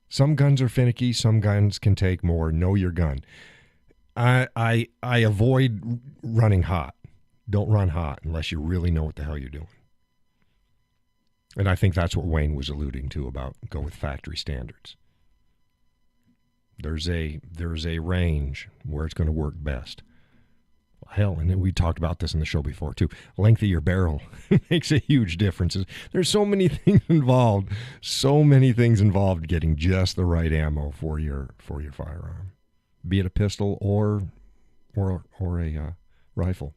Some guns are finicky, some guns can take more. Know your gun. I avoid running hot. Don't run hot unless you really know what the hell you're doing. And I think that's what Wayne was alluding to about go with factory standards. There's a range where it's going to work best. Hell, and then we talked about this in the show before too. Length of your barrel makes a huge difference. There's so many things involved. Getting just the right ammo for your firearm, be it a pistol or a rifle.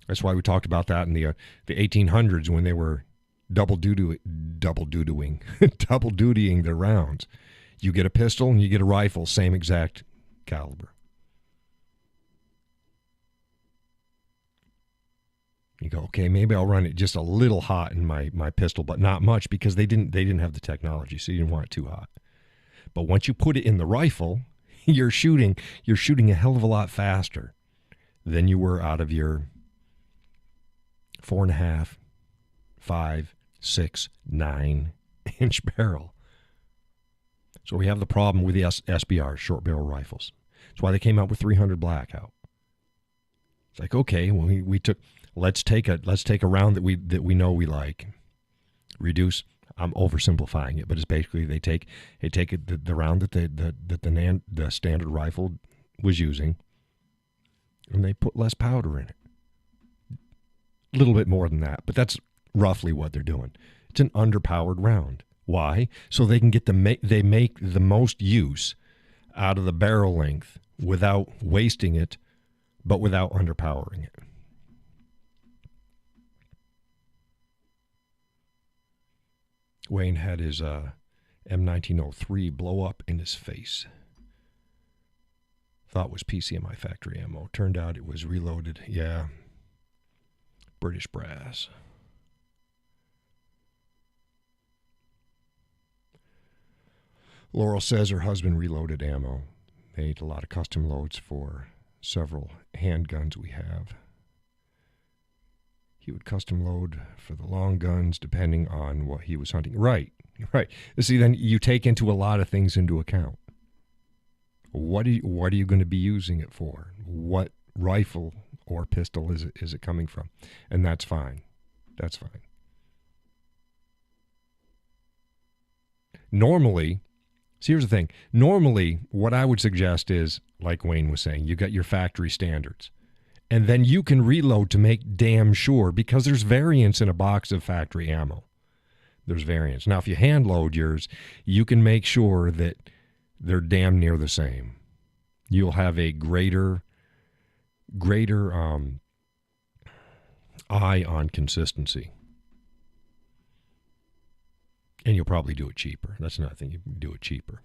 That's why we talked about that in the 1800s when they were double dutying their rounds. You get a pistol and you get a rifle, same exact caliber. You go, okay, maybe I'll run it just a little hot in my pistol, but not much because they didn't have the technology, so you didn't want it too hot. But once you put it in the rifle, you're shooting a hell of a lot faster than you were out of your 4.5, 5, 6, 9-inch barrel. So we have the problem with the SBRs, short barrel rifles. That's why they came out with 300 Blackout. It's like, okay, well, let's take a round that we know we like. Reduce. I'm oversimplifying it, but it's basically they take the round that the standard rifle was using, and they put less powder in it. A little bit more than that, but that's roughly what they're doing. It's an underpowered round. Why? So they can get they make the most use out of the barrel length without wasting it, but without underpowering it. Wayne had his M1903 blow up in his face. Thought it was PCMI factory ammo. Turned out it was reloaded. Yeah. British brass. Laurel says her husband reloaded ammo. Made a lot of custom loads for several handguns we have. He would custom load for the long guns depending on what he was hunting. Right. See, then you take a lot of things into account. What are you going to be using it for? What rifle or pistol is it coming from? And that's fine. That's fine. Normally, see, here's the thing. Normally, what I would suggest is, like Wayne was saying, you got your factory standards. And then you can reload to make damn sure, because there's variance in a box of factory ammo. There's variance. Now, if you hand load yours, you can make sure that they're damn near the same. You'll have a greater eye on consistency. And you'll probably do it cheaper. That's another thing. You can do it cheaper.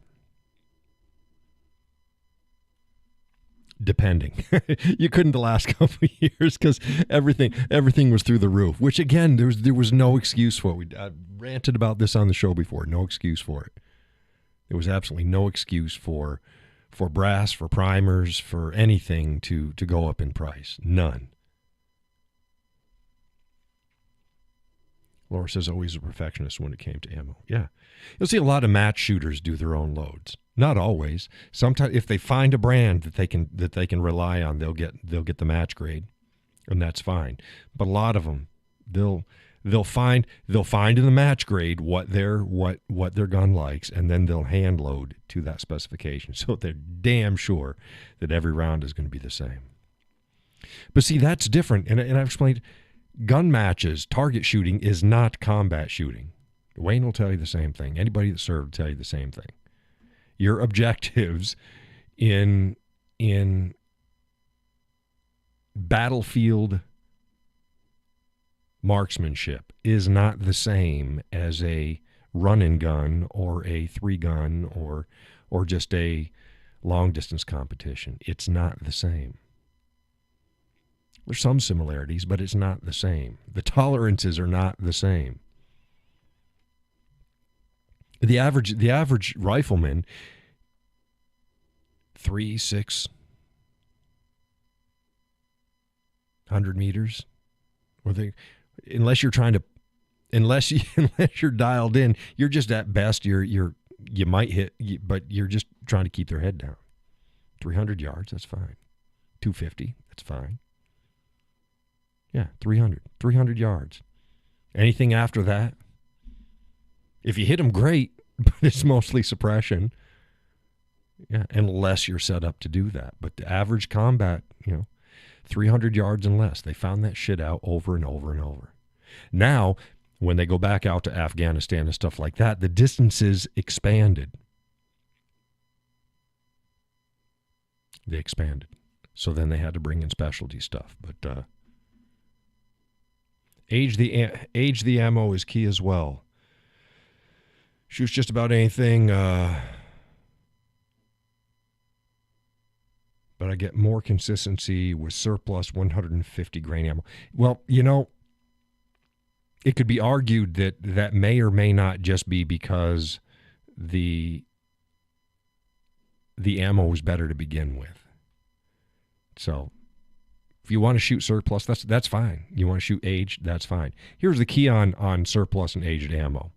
Depending. You couldn't the last couple of years because everything was through the roof, which again, there was no excuse for it. I ranted about this on the show before. No excuse for it. There was absolutely no excuse for brass, for primers, for anything to go up in price. None. Laura says always a perfectionist when it came to ammo. Yeah. You'll see a lot of match shooters do their own loads. Not always. Sometimes if they find a brand that they can rely on, they'll get the match grade, and that's fine. But a lot of them, they'll find in the match grade what their gun likes, and then they'll hand load to that specification, so they're damn sure that every round is going to be the same. But see, that's different, and I've explained. Gun matches, target shooting is not combat shooting. Wayne will tell you the same thing. Anybody that served will tell you the same thing. Your objectives in battlefield marksmanship is not the same as a run-and gun or a 3-gun or just a long-distance competition. It's not the same. There's some similarities, but it's not the same. The tolerances are not the same. The average rifleman, 300-600 meters, unless you're dialed in, you're just at best you might hit, but you're just trying to keep their head down. 300 yards, that's fine. 250, that's fine. Yeah, 300 yards. Anything after that, if you hit them, great, but it's mostly suppression. Yeah, unless you're set up to do that. But the average combat, 300 yards and less. They found that shit out over and over and over. Now, when they go back out to Afghanistan and stuff like that, the distances expanded. They expanded. So then they had to bring in specialty stuff. But age the ammo is key as well. Shoots just about anything, but I get more consistency with surplus 150 grain ammo. Well, it could be argued that may or may not just be because the the ammo was better to begin with. So if you want to shoot surplus, that's fine. You want to shoot aged, that's fine. Here's the key on surplus and aged ammo.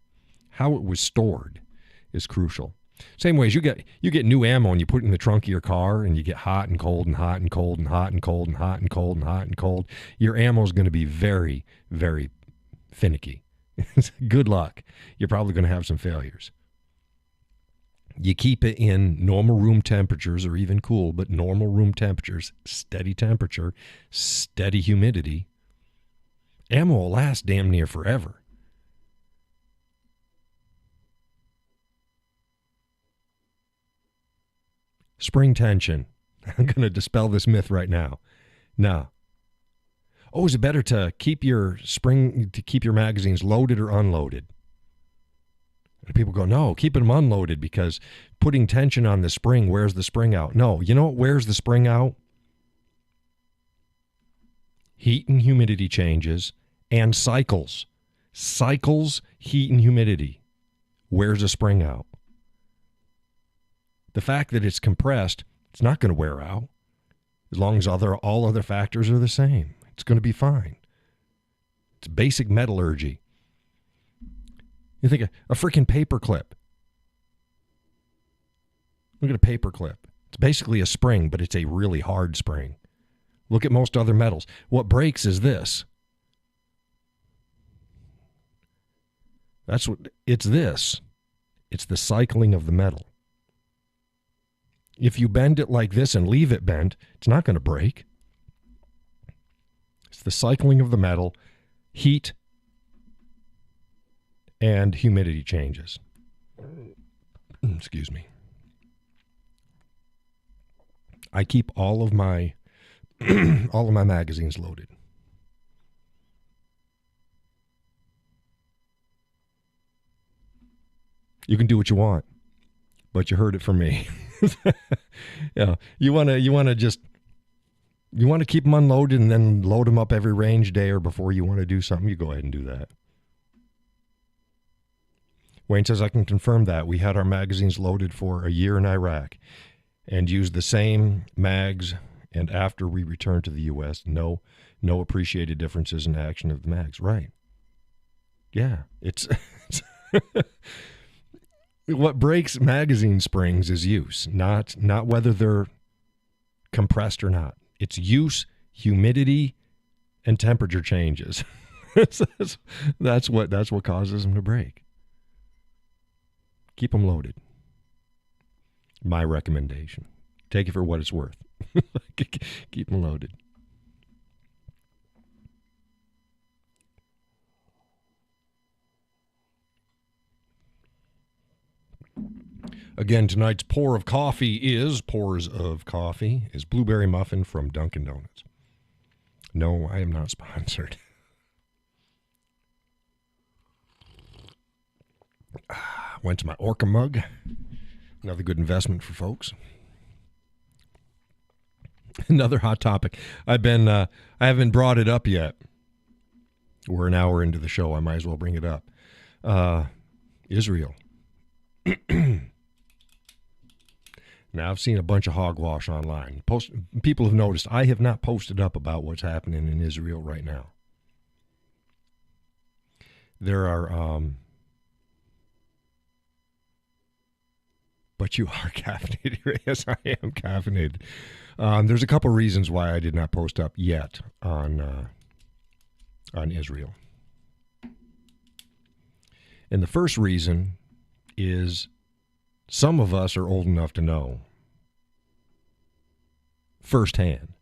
How it was stored is crucial. Same way as you get new ammo and you put it in the trunk of your car and you get hot and cold and hot and cold and hot and cold and hot and cold and hot and cold. Your ammo is going to be very, very finicky. Good luck. You're probably going to have some failures. You keep it in normal room temperatures or even cool, but normal room temperatures, steady temperature, steady humidity. Ammo will last damn near forever. Spring tension. I'm going to dispel this myth right now. No. Oh, is it better to keep your magazines loaded or unloaded? And people go, no, keep them unloaded because putting tension on the spring wears the spring out. No, you know what wears the spring out? Heat and humidity changes and cycles. Cycles, heat and humidity wears a spring out. The fact that it's compressed, it's not going to wear out. As long as all other factors are the same, it's going to be fine. It's basic metallurgy. You think a freaking paper clip. Look at a paper clip. It's basically a spring, but it's a really hard spring. Look at most other metals. What breaks is this. It's this. It's the cycling of the metal. If you bend it like this and leave it bent, it's not going to break. It's the cycling of the metal, heat, and humidity changes. Excuse me. I keep all of my magazines loaded. You can do what you want, but you heard it from me. Yeah, you want to keep them unloaded and then load them up every range day or before you want to do something, you go ahead and do that. Wayne says, I can confirm that. We had our magazines loaded for a year in Iraq and used the same mags, and after we returned to the U.S., no appreciated differences in action of the mags. Right. Yeah, it's what breaks magazine springs is use, not whether they're compressed or not. It's use, humidity, and temperature changes. That's what causes them to break. Keep them loaded. My recommendation. Take it for what it's worth. Keep them loaded. Again, tonight's Pores of Coffee is blueberry muffin from Dunkin' Donuts. No, I am not sponsored. Went to my Orca mug. Another good investment for folks. Another hot topic. I haven't brought it up yet. We're an hour into the show. I might as well bring it up. Israel. Now, I've seen a bunch of hogwash online. People have noticed I have not posted up about what's happening in Israel right now. There are, but you are caffeinated. Yes, I am caffeinated. There's a couple reasons why I did not post up yet on Israel. And the first reason is some of us are old enough to know firsthand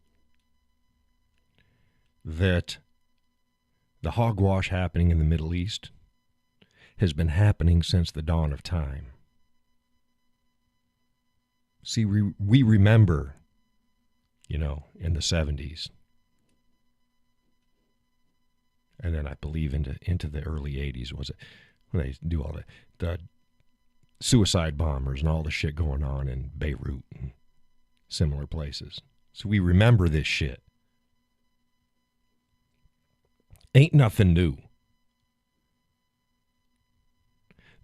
that the hogwash happening in the Middle East has been happening since the dawn of time. See, we remember, in the 70s. And then I believe into the early 80s, was it? When they do all the suicide bombers and all the shit going on in Beirut and similar places. So we remember this shit. Ain't nothing new.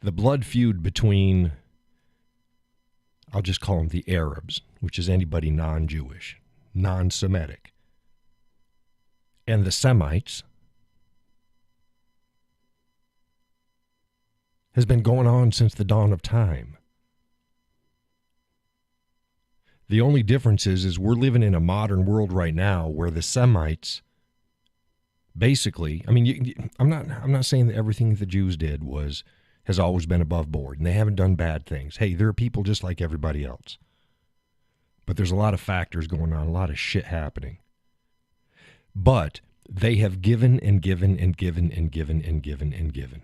The blood feud between I'll just call them the Arabs, which is anybody non-Jewish, non-Semitic. And the Semites has been going on since the dawn of time. The only difference is we're living in a modern world right now where the Semites basically, I mean, I'm not saying that everything the Jews did has always been above board, and they haven't done bad things. Hey, they're people just like everybody else. But there's a lot of factors going on, a lot of shit happening. But they have given and given and given and given and given and given.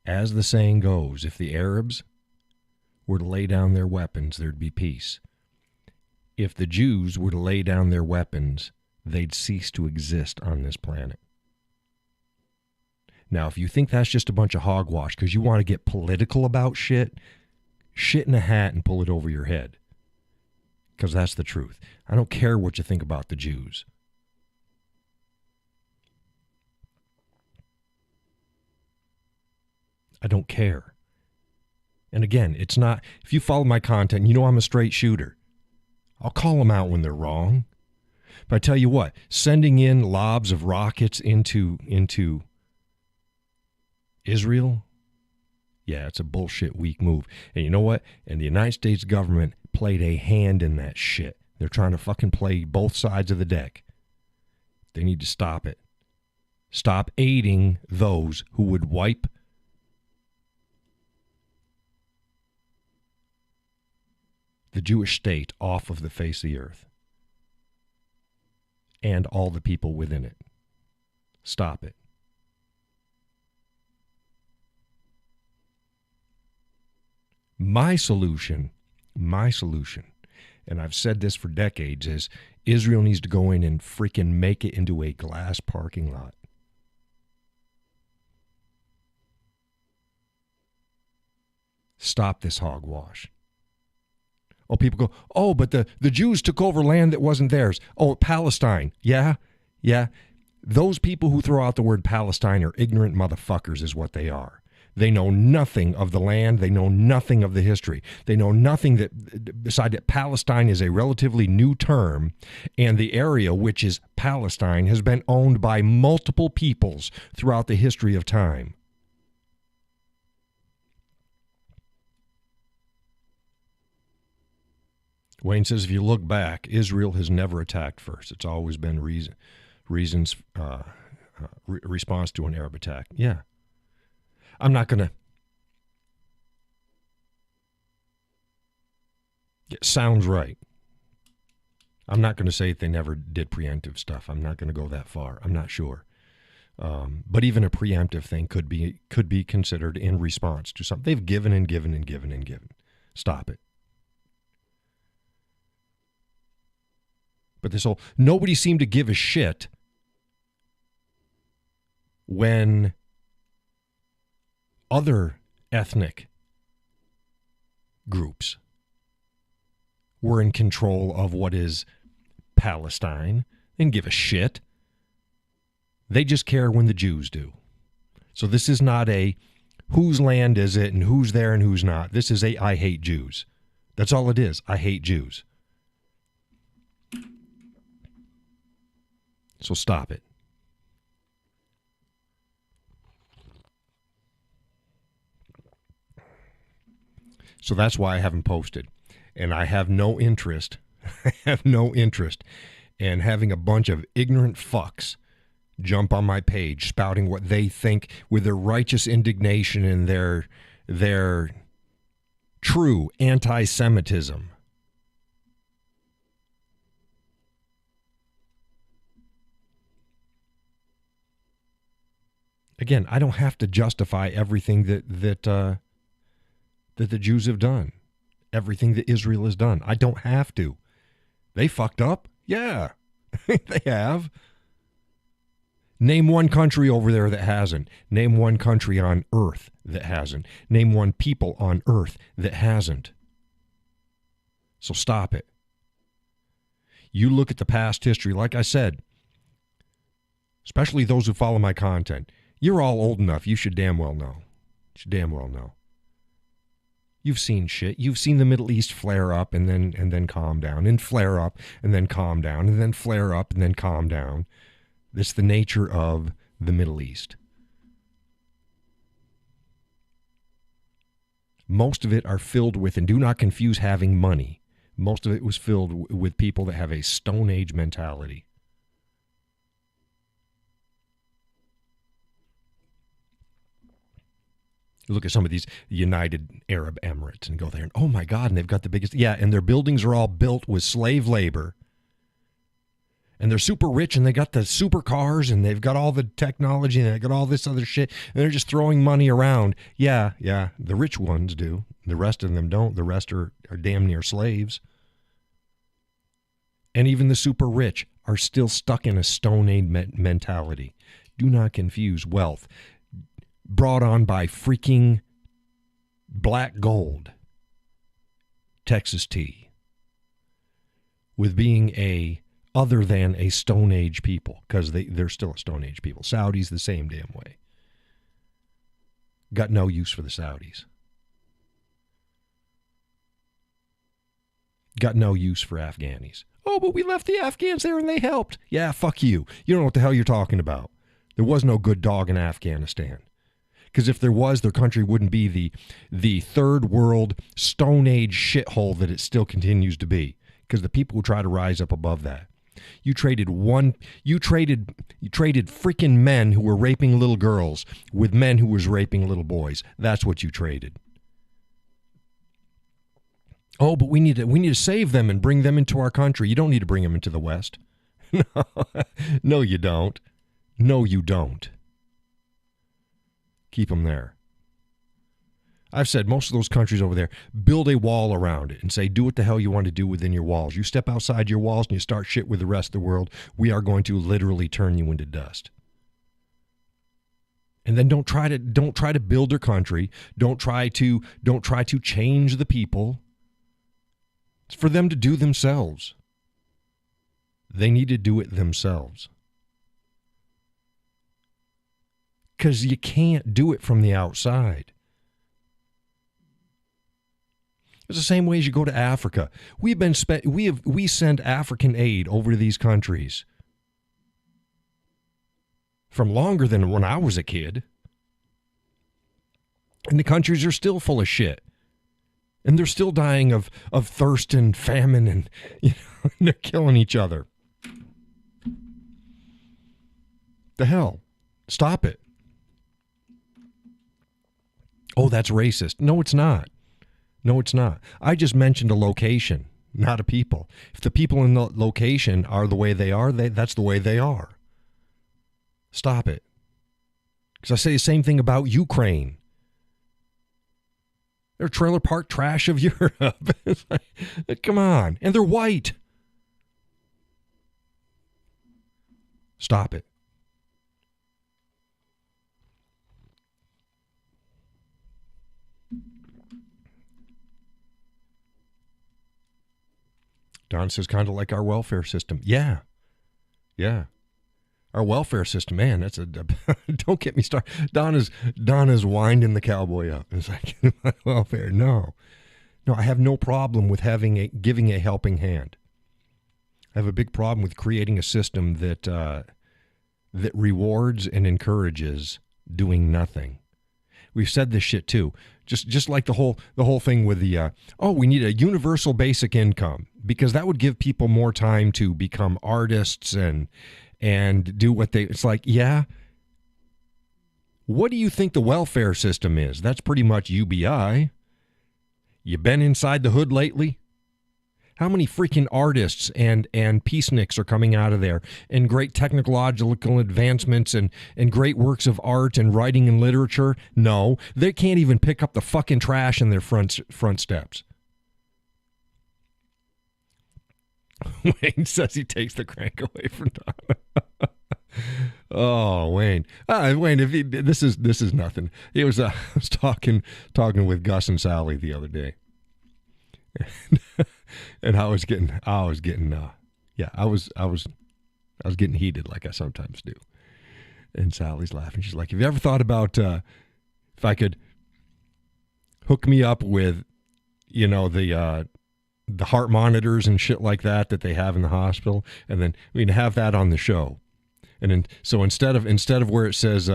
As the saying goes, if the Arabs were to lay down their weapons, there'd be peace. If the Jews were to lay down their weapons, they'd cease to exist on this planet. Now, if you think that's just a bunch of hogwash because you want to get political about shit in a hat and pull it over your head. Because that's the truth. I don't care what you think about the Jews. I don't care. And again, it's not, if you follow my content, you know I'm a straight shooter. I'll call them out when they're wrong. But I tell you what, sending in lobs of rockets into Israel, yeah, it's a bullshit weak move. And you know what? And the United States government played a hand in that shit. They're trying to fucking play both sides of the deck. They need to stop it. Stop aiding those who would wipe the Jewish state off of the face of the earth and all the people within it. Stop it. My solution, and I've said this for decades, is Israel needs to go in and freaking make it into a glass parking lot. Stop this hogwash. Oh, people go, oh, but the Jews took over land that wasn't theirs. Oh, Palestine. Yeah. Those people who throw out the word Palestine are ignorant motherfuckers is what they are. They know nothing of the land. They know nothing of the history. They know nothing beside that Palestine is a relatively new term, and the area, which is Palestine, has been owned by multiple peoples throughout the history of time. Wayne says, if you look back, Israel has never attacked first. It's always been response to an Arab attack. Yeah. I'm not going to... It sounds right. I'm not going to say they never did preemptive stuff. I'm not going to go that far. I'm not sure. But even a preemptive thing could be considered in response to something. They've given and given and given and given. Stop it. But this whole... Nobody seemed to give a shit when other ethnic groups were in control of what is Palestine. They didn't give a shit. They just care when the Jews do. So this is not a whose land is it and who's there and who's not. This is a I hate Jews. That's all it is. I hate Jews. So stop it. So that's why I haven't posted. And I have no interest, in having a bunch of ignorant fucks jump on my page spouting what they think with their righteous indignation and their true anti-Semitism. Again, I don't have to justify everything that the Jews have done, everything that Israel has done. I don't have to. They fucked up? Yeah, they have. Name one country over there that hasn't. Name one country on earth that hasn't. Name one people on earth that hasn't. So stop it. You look at the past history, like I said, especially those who follow my content. You're all old enough. You should damn well know. You've seen shit. You've seen the Middle East flare up and then calm down, and flare up and then calm down, and then flare up and then calm down. That's the nature of the Middle East. Most of it are filled with, and do not confuse having money. Most of it was filled with people that have a Stone Age mentality. Look at some of these United Arab Emirates and go there and, oh my God, and they've got the biggest, yeah, and their buildings are all built with slave labor. And they're super rich and they got the super cars and they've got all the technology and they got all this other shit and they're just throwing money around. Yeah, the rich ones do. The rest of them don't. The rest are damn near slaves. And even the super rich are still stuck in a Stone Age mentality. Do not confuse wealth brought on by freaking black gold, Texas tea, with being other than a Stone Age people, because they're still a Stone Age people. Saudis the same damn way. Got no use for the Saudis. Got no use for Afghanis. Oh, but we left the Afghans there and they helped. Yeah, fuck you. You don't know what the hell you're talking about. There was no good dog in Afghanistan. Because if there was, their country wouldn't be the third world Stone Age shithole that it still continues to be. Because the people who try to rise up above that. You traded freaking men who were raping little girls with men who was raping little boys. That's what you traded. Oh, but we need to save them and bring them into our country. You don't need to bring them into the West. No, you don't. No, you don't. Keep them there. I've said most of those countries over there, build a wall around it and say, do what the hell you want to do within your walls. You step outside your walls and you start shit with the rest of the world, we are going to literally turn you into dust. And then don't try to build their country. Don't try to change the people. It's for them to do themselves. They need to do it themselves. Because you can't do it from the outside. It's the same way as you go to Africa. We send African aid over to these countries from longer than when I was a kid. And the countries are still full of shit. And they're still dying of thirst and famine and they're killing each other. The hell? Stop it. Oh, that's racist. No, it's not. No, it's not. I just mentioned a location, not a people. If the people in the location are the way they are, that's the way they are. Stop it. Because I say the same thing about Ukraine. They're trailer park trash of Europe. It's like, come on. And they're white. Stop it. Don says kind of like our welfare system. Yeah. Our welfare system, man, that's don't get me started. Don is winding the cowboy up. It's like, welfare, no, I have no problem with giving a helping hand. I have a big problem with creating a system that rewards and encourages doing nothing. We've said this shit too. Just like the whole thing with the we need a universal basic income, because that would give people more time to become artists and do what it's like, yeah. What do you think the welfare system is? That's pretty much UBI. You been inside the hood lately? How many freaking artists and peaceniks are coming out of there, and great technological advancements and great works of art and writing and literature? No, they can't even pick up the fucking trash in their front steps. Wayne says he takes the crank away from Donna. Oh, Wayne. Wayne, this is nothing. It was I was talking with Gus and Sally the other day. And I was getting heated like I sometimes do. And Sally's laughing. She's like, "Have you ever thought about if I could hook me up with the heart monitors and shit like that they have in the hospital, and then we can have that on the show. And then, so instead of where it says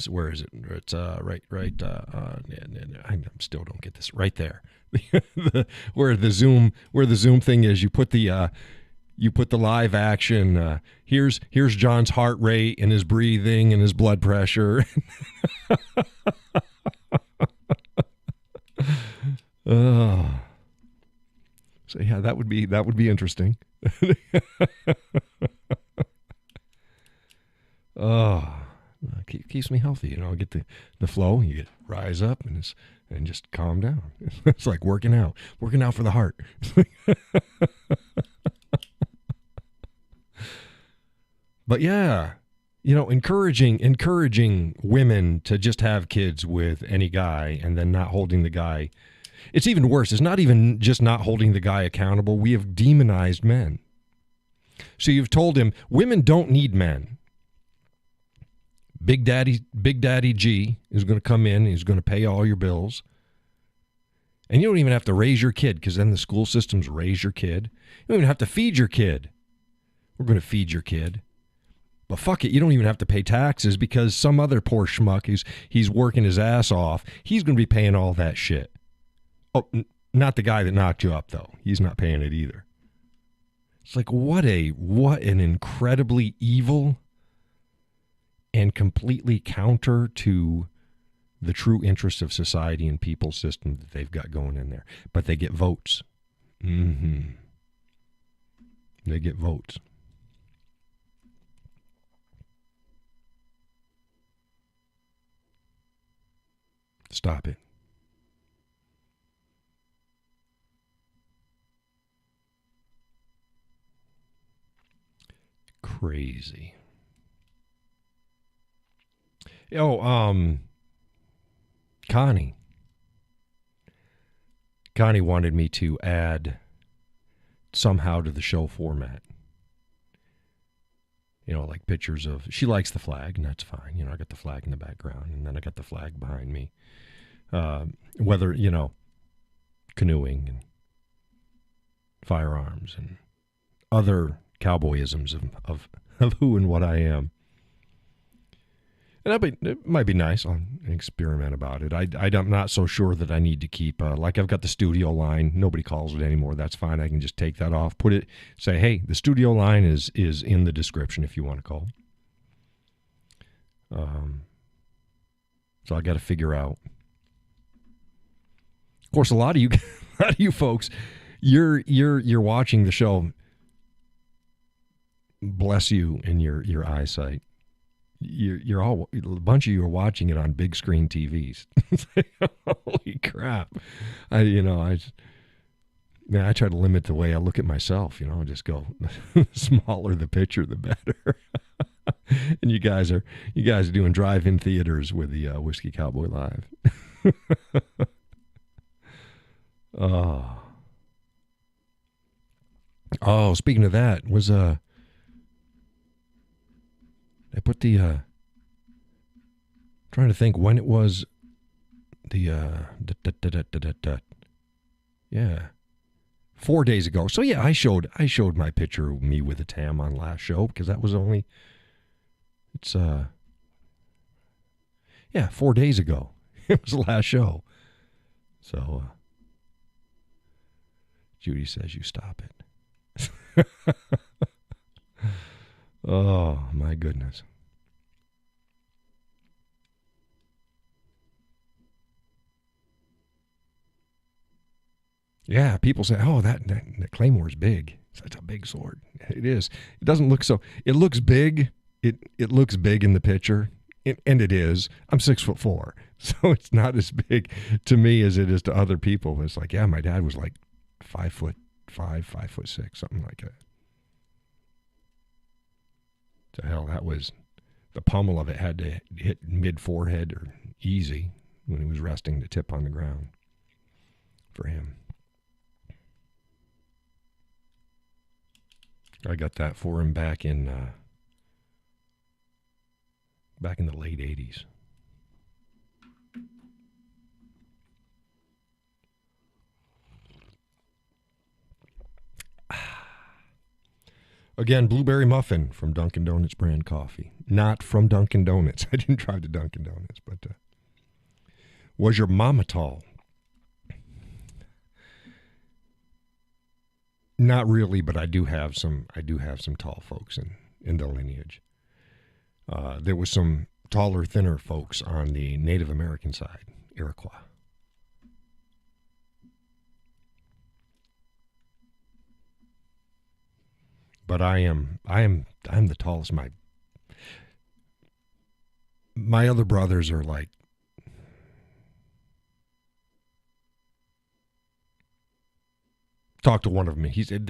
where is it? It's right. I still don't get this right there. Where the Zoom thing is, you put the live action. Here's John's heart rate and his breathing and his blood pressure. So yeah, that would be interesting. Keeps me healthy. Get the flow. You get rise up and just calm down. It's like working out for the heart. But yeah, encouraging women to just have kids with any guy and then not holding the guy. It's even worse. It's not even just not holding the guy accountable. We have demonized men. So you've told him women don't need men. Big Daddy G is going to come in. He's going to pay all your bills. And you don't even have to raise your kid, because then the school systems raise your kid. You don't even have to feed your kid. We're going to feed your kid. But fuck it, you don't even have to pay taxes, because some other poor schmuck he's working his ass off, he's going to be paying all that shit. Oh, not the guy that knocked you up, though. He's not paying it either. It's like, what an incredibly evil and completely counter to the true interests of society and people's system that they've got going in there. But they get votes. They get votes. Stop it. Crazy. Connie wanted me to add somehow to the show format. Like pictures of, she likes the flag, and that's fine. I got the flag in the background, and then I got the flag behind me. Whether, canoeing and firearms and other cowboyisms of who and what I am. And it might be nice. I'll experiment about it. I'm not so sure that I need to keep, like I've got the studio line. Nobody calls it anymore. That's fine. I can just take that off, say, hey, the studio line is in the description if you want to call. So I got to figure out. Of course, a lot of you folks, you're watching the show. Bless you in your eyesight. You're all, a bunch of you are watching it on big screen TVs. Holy crap! I try to limit the way I look at myself. Just go smaller the picture, the better. And you guys are doing drive-in theaters with the Whiskey Cowboy Live. Oh, speaking of that, was I put the trying to think when it was the 4 days ago. So yeah, I showed my picture of me with a tam on last show, because that was only 4 days ago. It was the last show. So Judy says you stop it. Oh, my goodness. Yeah, people say, oh, that Claymore's big. Such a big sword. It is. It doesn't look so. It looks big. It looks big in the picture, and it is. I'm 6'4", so it's not as big to me as it is to other people. It's like, yeah, my dad was like 5'5", 5'6", something like that. To hell, that was, the pommel of it had to hit mid-forehead or easy when he was resting the tip on the ground for him. I got that for him back in the late 80s. Again, blueberry muffin from Dunkin' Donuts brand coffee. Not from Dunkin' Donuts. I didn't drive to Dunkin' Donuts, but was your mama tall? Not really, but I do have some tall folks in the lineage. There was some taller, thinner folks on the Native American side, Iroquois. But I'm the tallest. My other brothers are like, talked to one of them. He said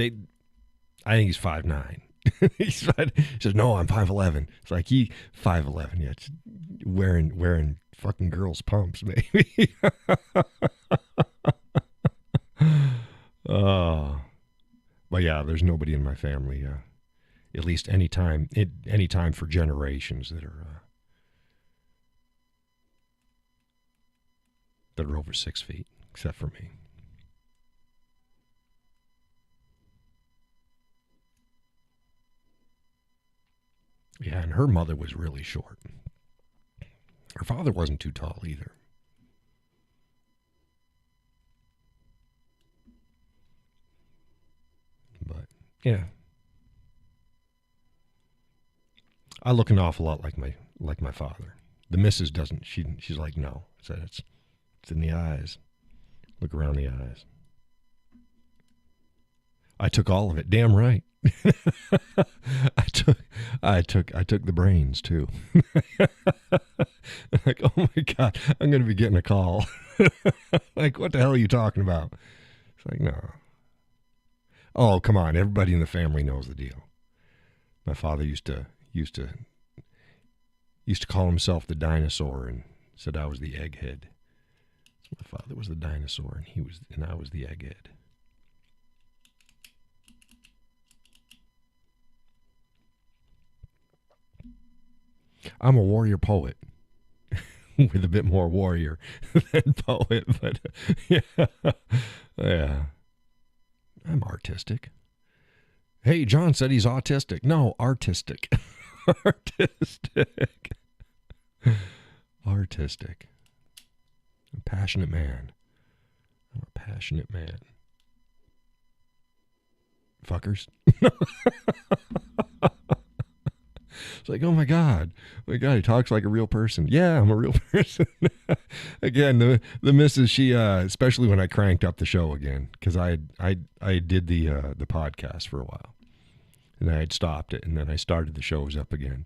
I think he's 5'9". He says, no, I'm 5'11". It's like, he 5'11". Yeah, it's wearing fucking girls' pumps, maybe. But yeah, there's nobody in my family, at least any time for generations that are over 6 feet, except for me. Yeah, and her mother was really short. Her father wasn't too tall either. But yeah, I look an awful lot like my father. The missus doesn't. She's like, no. It's in the eyes. Look around the eyes. I took all of it. Damn right. I took the brains too. Like, oh my God, I'm going to be getting a call. Like, what the hell are you talking about? It's like, no. Oh, come on. Everybody in the family knows the deal. My father used to call himself the dinosaur and said I was the egghead. So my father was the dinosaur and I was the egghead. I'm a warrior poet with a bit more warrior than poet, but yeah. I'm artistic. Hey, John said he's autistic. No, artistic. Artistic. Artistic. I'm a passionate man. I'm a passionate man. Fuckers. It's like, oh my God, he talks like a real person. Yeah, I'm a real person. Again, the missus, she, especially when I cranked up the show again, because I did the podcast for a while, and I had stopped it, and then I started the shows up again,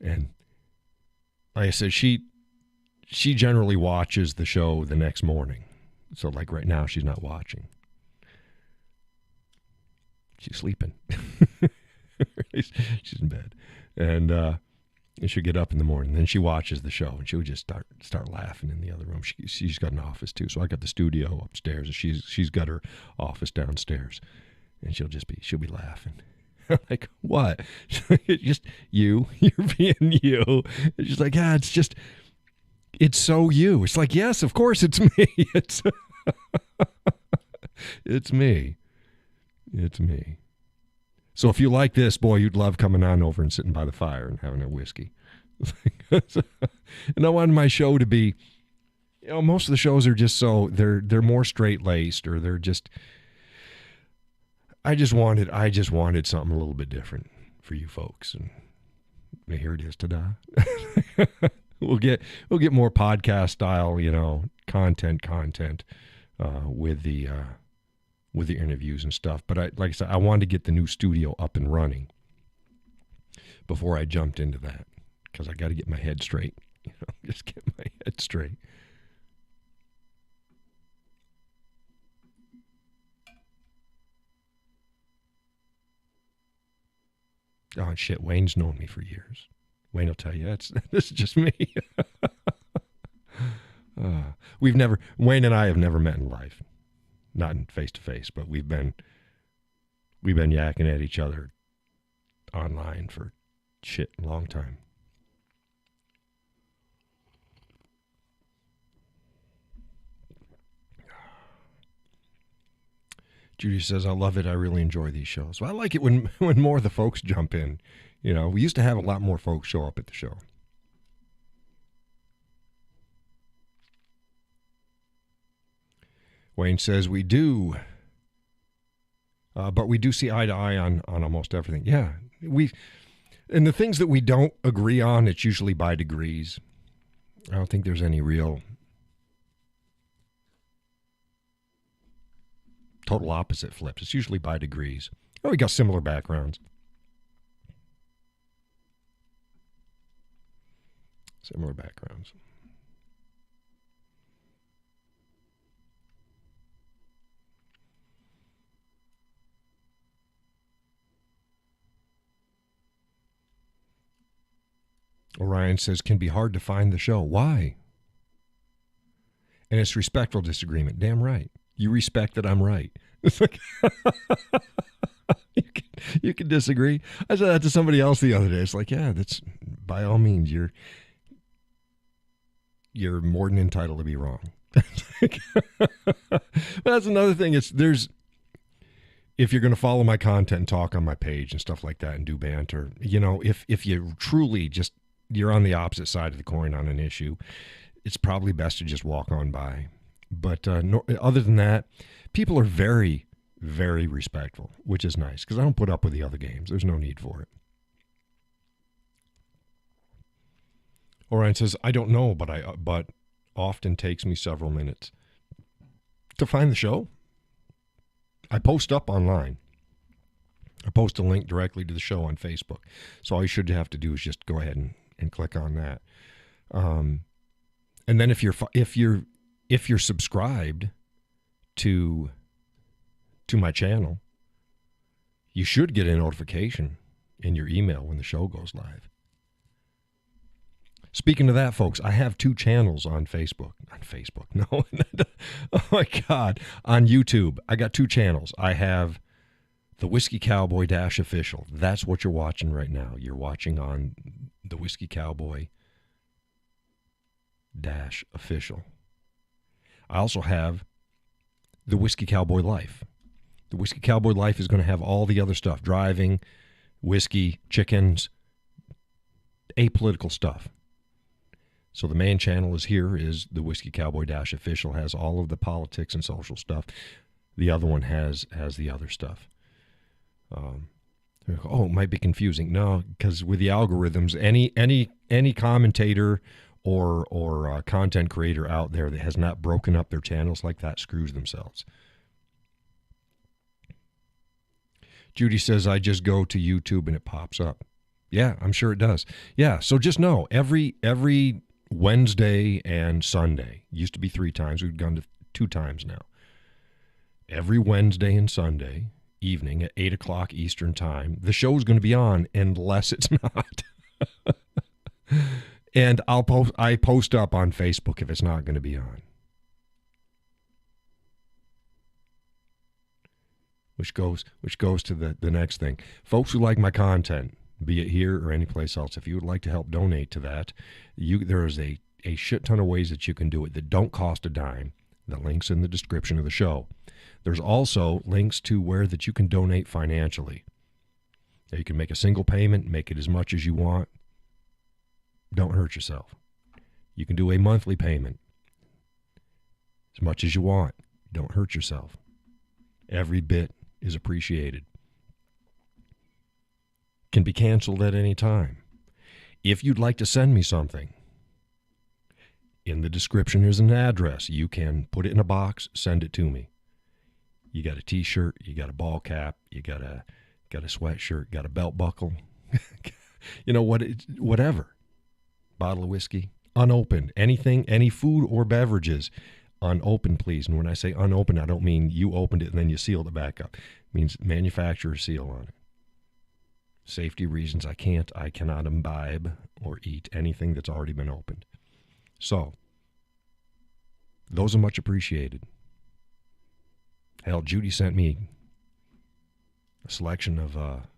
and like I said, she generally watches the show the next morning, so like right now she's not watching, she's sleeping. She's in bed. And she'll get up in the morning. Then she watches the show, and she would just start laughing in the other room. She's got an office too, so I got the studio upstairs, and she's got her office downstairs, and she'll be laughing. Like, what? Just you're being you. It's just like, it's so you. It's like, yes, of course, it's me. It's me. It's me. So if you like this, boy, you'd love coming on over and sitting by the fire and having a whiskey. And I wanted my show to be, most of the shows are just so, they're more straight-laced, or they're just, I just wanted something a little bit different for you folks. And here it is, ta-da. We'll get more podcast style, content with the interviews and stuff. But like I said, I wanted to get the new studio up and running before I jumped into that, because I got to get my head straight. Just get my head straight. Oh, shit, Wayne's known me for years. Wayne will tell you, this is just me. Wayne and I have never met in life. Not in face to face, but we've been yakking at each other online for a long time. Judy says, I love it. I really enjoy these shows. Well, I like it when more of the folks jump in. You know, we used to have a lot more folks show up at the show. Wayne says, we do. But we do see eye to eye on almost everything. Yeah. And the things that we don't agree on, it's usually by degrees. I don't think there's any real total opposite flips. It's usually by degrees. Oh, we got similar backgrounds. Similar backgrounds. Orion says, can be hard to find the show. Why? And it's respectful disagreement. Damn right. You respect that I'm right. It's like, you can disagree. I said that to somebody else the other day. It's like, yeah, that's by all means, you're more than entitled to be wrong. That's another thing. If you're going to follow my content and talk on my page and stuff like that and do banter, you know, if you truly just, you're on the opposite side of the coin on an issue, it's probably best to just walk on by. But other than that, people are very, very respectful, which is nice because I don't put up with the other games. There's no need for it. Orion says, I don't know, but often takes me several minutes to find the show. I post up online. I post a link directly to the show on Facebook. So all you should have to do is just go ahead and click on that. And then if you're subscribed to my channel, you should get a notification in your email when the show goes live. Speaking of that, folks, I have 2 channels on Facebook. On Facebook, no. Oh, my God. On YouTube, I got 2 channels. I have the Whiskey Cowboy -official. That's what you're watching right now. You're watching on the Whiskey Cowboy -official. I also have the Whiskey Cowboy Life. The Whiskey Cowboy Life is going to have all the other stuff. Driving, whiskey, chickens, apolitical stuff. So the main channel is the Whiskey Cowboy -official, has all of the politics and social stuff. The other one has the other stuff. It might be confusing. No, because with the algorithms, any commentator or content creator out there that has not broken up their channels like that screws themselves. Judy says, I just go to YouTube and it pops up. Yeah, I'm sure it does. Yeah, so just know, every Wednesday and Sunday, used to be 3 times, we've gone to 2 times now. Every Wednesday and Sunday evening at 8 o'clock Eastern time, the show's going to be on unless it's not. And I post up on Facebook if it's not going to be on. Which goes to the next thing. Folks who like my content, be it here or anyplace else, if you would like to help donate to that, there is a shit ton of ways that you can do it that don't cost a dime. The link's in the description of the show. There's also links to where that you can donate financially. Now, you can make a single payment, make it as much as you want. Don't hurt yourself. You can do a monthly payment as much as you want. Don't hurt yourself. Every bit is appreciated. Can be canceled at any time. If you'd like to send me something, in the description is an address. You can put it in a box, send it to me. You got a t-shirt, you got a ball cap, you got a sweatshirt, got a belt buckle. You know what? Whatever. Bottle of whiskey, unopened. Anything, any food or beverages, unopened, please. And when I say unopened, I don't mean you opened it and then you sealed it back up. It means manufacturer seal on it. Safety reasons, I cannot imbibe or eat anything that's already been opened. So, those are much appreciated. Hell, Judy sent me a selection of a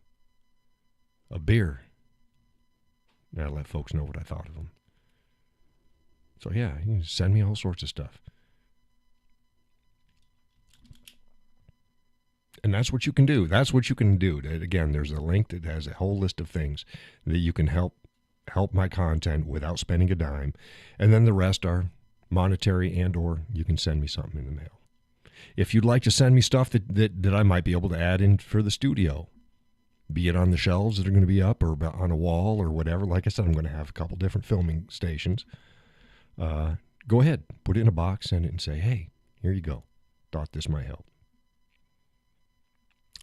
beer. And I let folks know what I thought of them. So yeah, you can send me all sorts of stuff. And that's what you can do. That's what you can do. Again, there's a link that has a whole list of things that you can help my content without spending a dime. And then the rest are monetary, and or you can send me something in the mail. If you'd like to send me stuff that I might be able to add in for the studio, be it on the shelves that are going to be up or on a wall or whatever. Like I said, I'm going to have a couple different filming stations. Go ahead, put it in a box, send it, and say, hey, here you go. Thought this might help.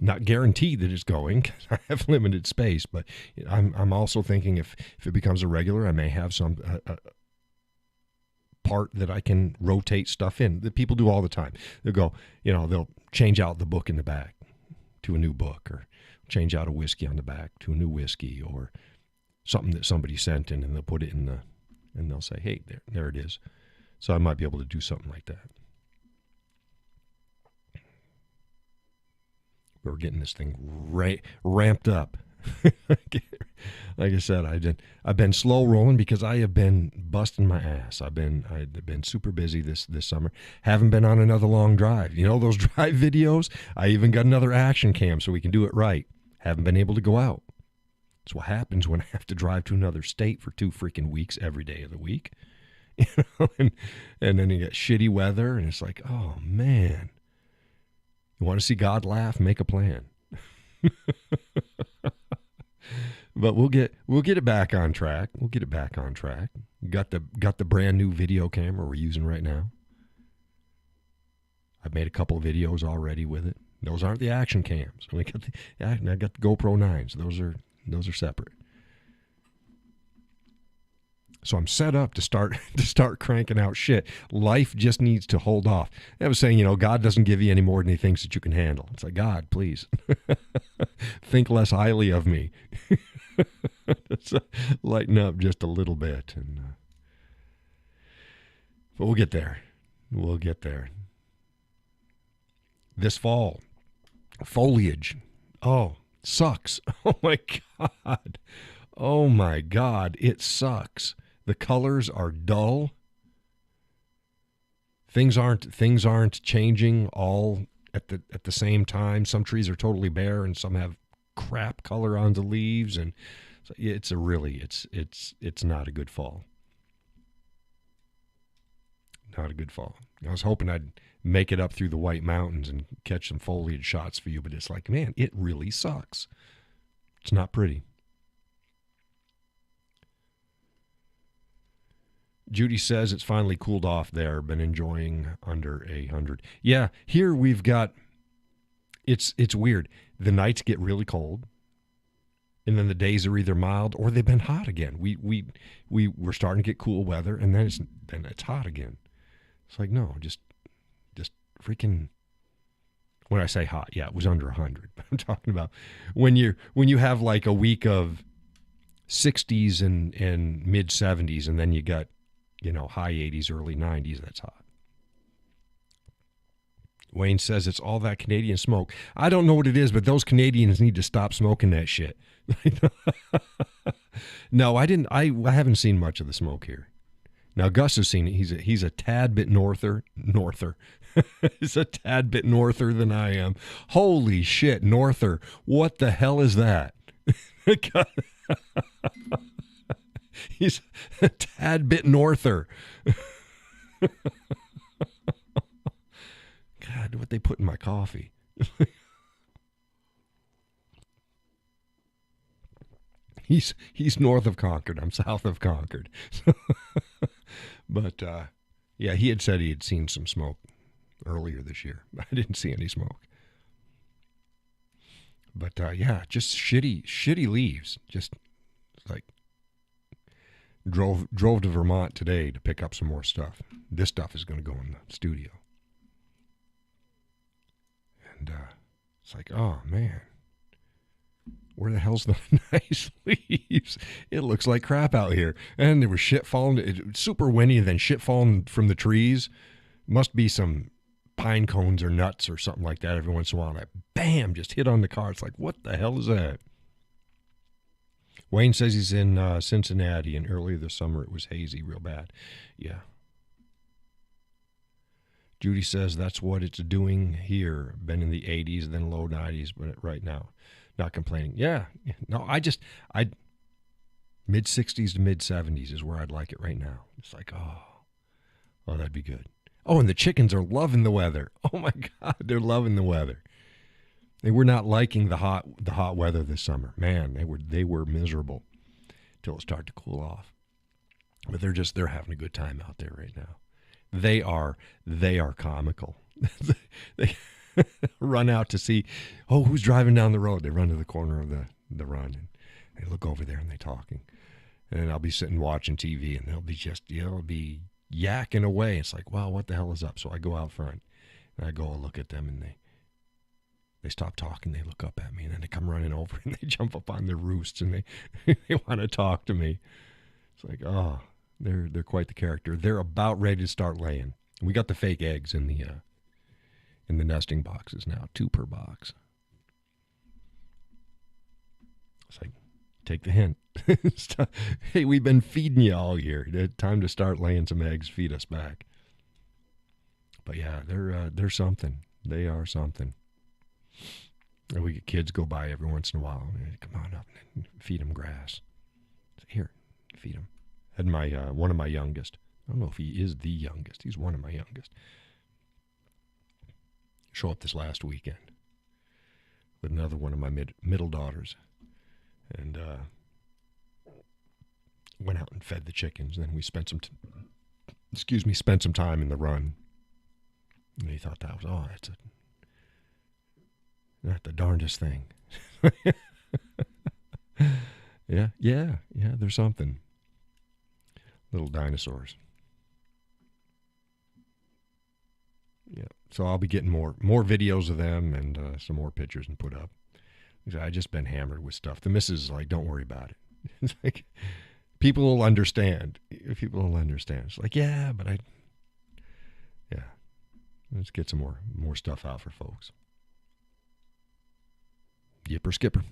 Not guaranteed that it's going, because I have limited space, but I'm also thinking if it becomes a regular, I may have some part that I can rotate stuff in that people do all the time. They'll go, they'll change out the book in the back to a new book, or change out a whiskey on the back to a new whiskey, or something that somebody sent in, and they'll put it in and they'll say, hey, there it is. So I might be able to do something like that. We're getting this thing ramped up. Like I said, I've been slow rolling because I have been busting my ass. I've been super busy this summer. Haven't been on another long drive. Those drive videos? I even got another action cam so we can do it right. Haven't been able to go out. That's what happens when I have to drive to another state for 2 freaking weeks every day of the week. And then you get shitty weather, and it's like, oh man. You want to see God laugh? Make a plan. But we'll get it back on track. We'll get it back on track. Got the brand new video camera we're using right now. I've made a couple of videos already with it. Those aren't the action cams. I got the GoPro 9s. Those are separate. So I'm set up to start cranking out shit. Life just needs to hold off. I was saying, God doesn't give you any more than he thinks that you can handle. It's like, God, please, think less highly of me. Lighten up just a little bit, but we'll get there. We'll get there. This fall, foliage. Oh, sucks. Oh my God. Oh my God. It sucks. The colors are dull. Things aren't changing all at the same time. Some trees are totally bare, and some have crap color on the leaves, and it's not a good fall. Not a good fall. I was hoping I'd make it up through the White Mountains and catch some foliage shots for you, but it's like, man, it really sucks. It's not pretty. Judy says it's finally cooled off there. Been enjoying under 100. Yeah, here we've got, it's weird. The nights get really cold, and then the days are either mild or they've been hot again. We're starting to get cool weather, and then it's hot again. It's like, no, just freaking. When I say hot, yeah, it was under 100. But I'm talking about when you have like a week of 60s and mid 70s, and then you got high 80s, early 90s. That's hot. Wayne says it's all that Canadian smoke. I don't know what it is, but those Canadians need to stop smoking that shit. No, I didn't. I haven't seen much of the smoke here. Now Gus has seen it. He's a tad bit norther. He's a tad bit norther than I am. Holy shit, norther! What the hell is that? He's a tad bit norther. God, what they put in my coffee. He's north of Concord. I'm south of Concord. But yeah, he had said he had seen some smoke earlier this year. I didn't see any smoke. But yeah, just shitty leaves. Just like drove to Vermont today to pick up some more stuff. This stuff is going to go in the studio. And it's like, oh man, where the hell's the nice leaves? It looks like crap out here. And there was shit falling, super windy, and then shit falling from the trees. Must be some pine cones or nuts or something like that every once in a while. Like, bam, just hit on the car. It's like, what the hell is that? Wayne says he's in Cincinnati, and earlier this summer it was hazy real bad. Yeah. Judy says that's what it's doing here. Been in the 80s, then low 90s, but right now, not complaining. Yeah, no, I mid 60s to mid 70s is where I'd like it right now. It's like, oh, that'd be good. Oh, and the chickens are loving the weather. Oh my God, they're loving the weather. They were not liking the hot weather this summer. Man, they were miserable till it started to cool off. But they're having a good time out there right now. They are comical. They run out to see, who's driving down the road. They run to the corner of the run and they look over there and they're talking. And I'll be sitting watching TV and they'll be yakking away. It's like, wow, what the hell is up? So I go out front and I go and look at them and they stop talking. They look up at me and then they come running over and they jump up on their roosts and they want to talk to me. It's like, they're quite the character. They're about ready to start laying. We got the fake eggs in the nesting boxes now, 2 per box. It's like, take the hint. Hey, we've been feeding you all year. Time to start laying some eggs. Feed us back. But yeah, they're something. They are something. And we get kids go by every once in a while. Come on up and feed them grass. Here, feed them. Had one of my youngest. I don't know if he is the youngest. He's one of my youngest. Show up this last weekend with another one of my middle daughters, and went out and fed the chickens. Then we spent some time in the run. And he thought that was that's not the darndest thing. Yeah. There's something. Little dinosaurs. Yeah. So I'll be getting more videos of them and some more pictures and put up. I just been hammered with stuff. The missus is like, don't worry about it. It's like, people will understand. People will understand. It's like, yeah, but let's get some more stuff out for folks. Yipper skipper.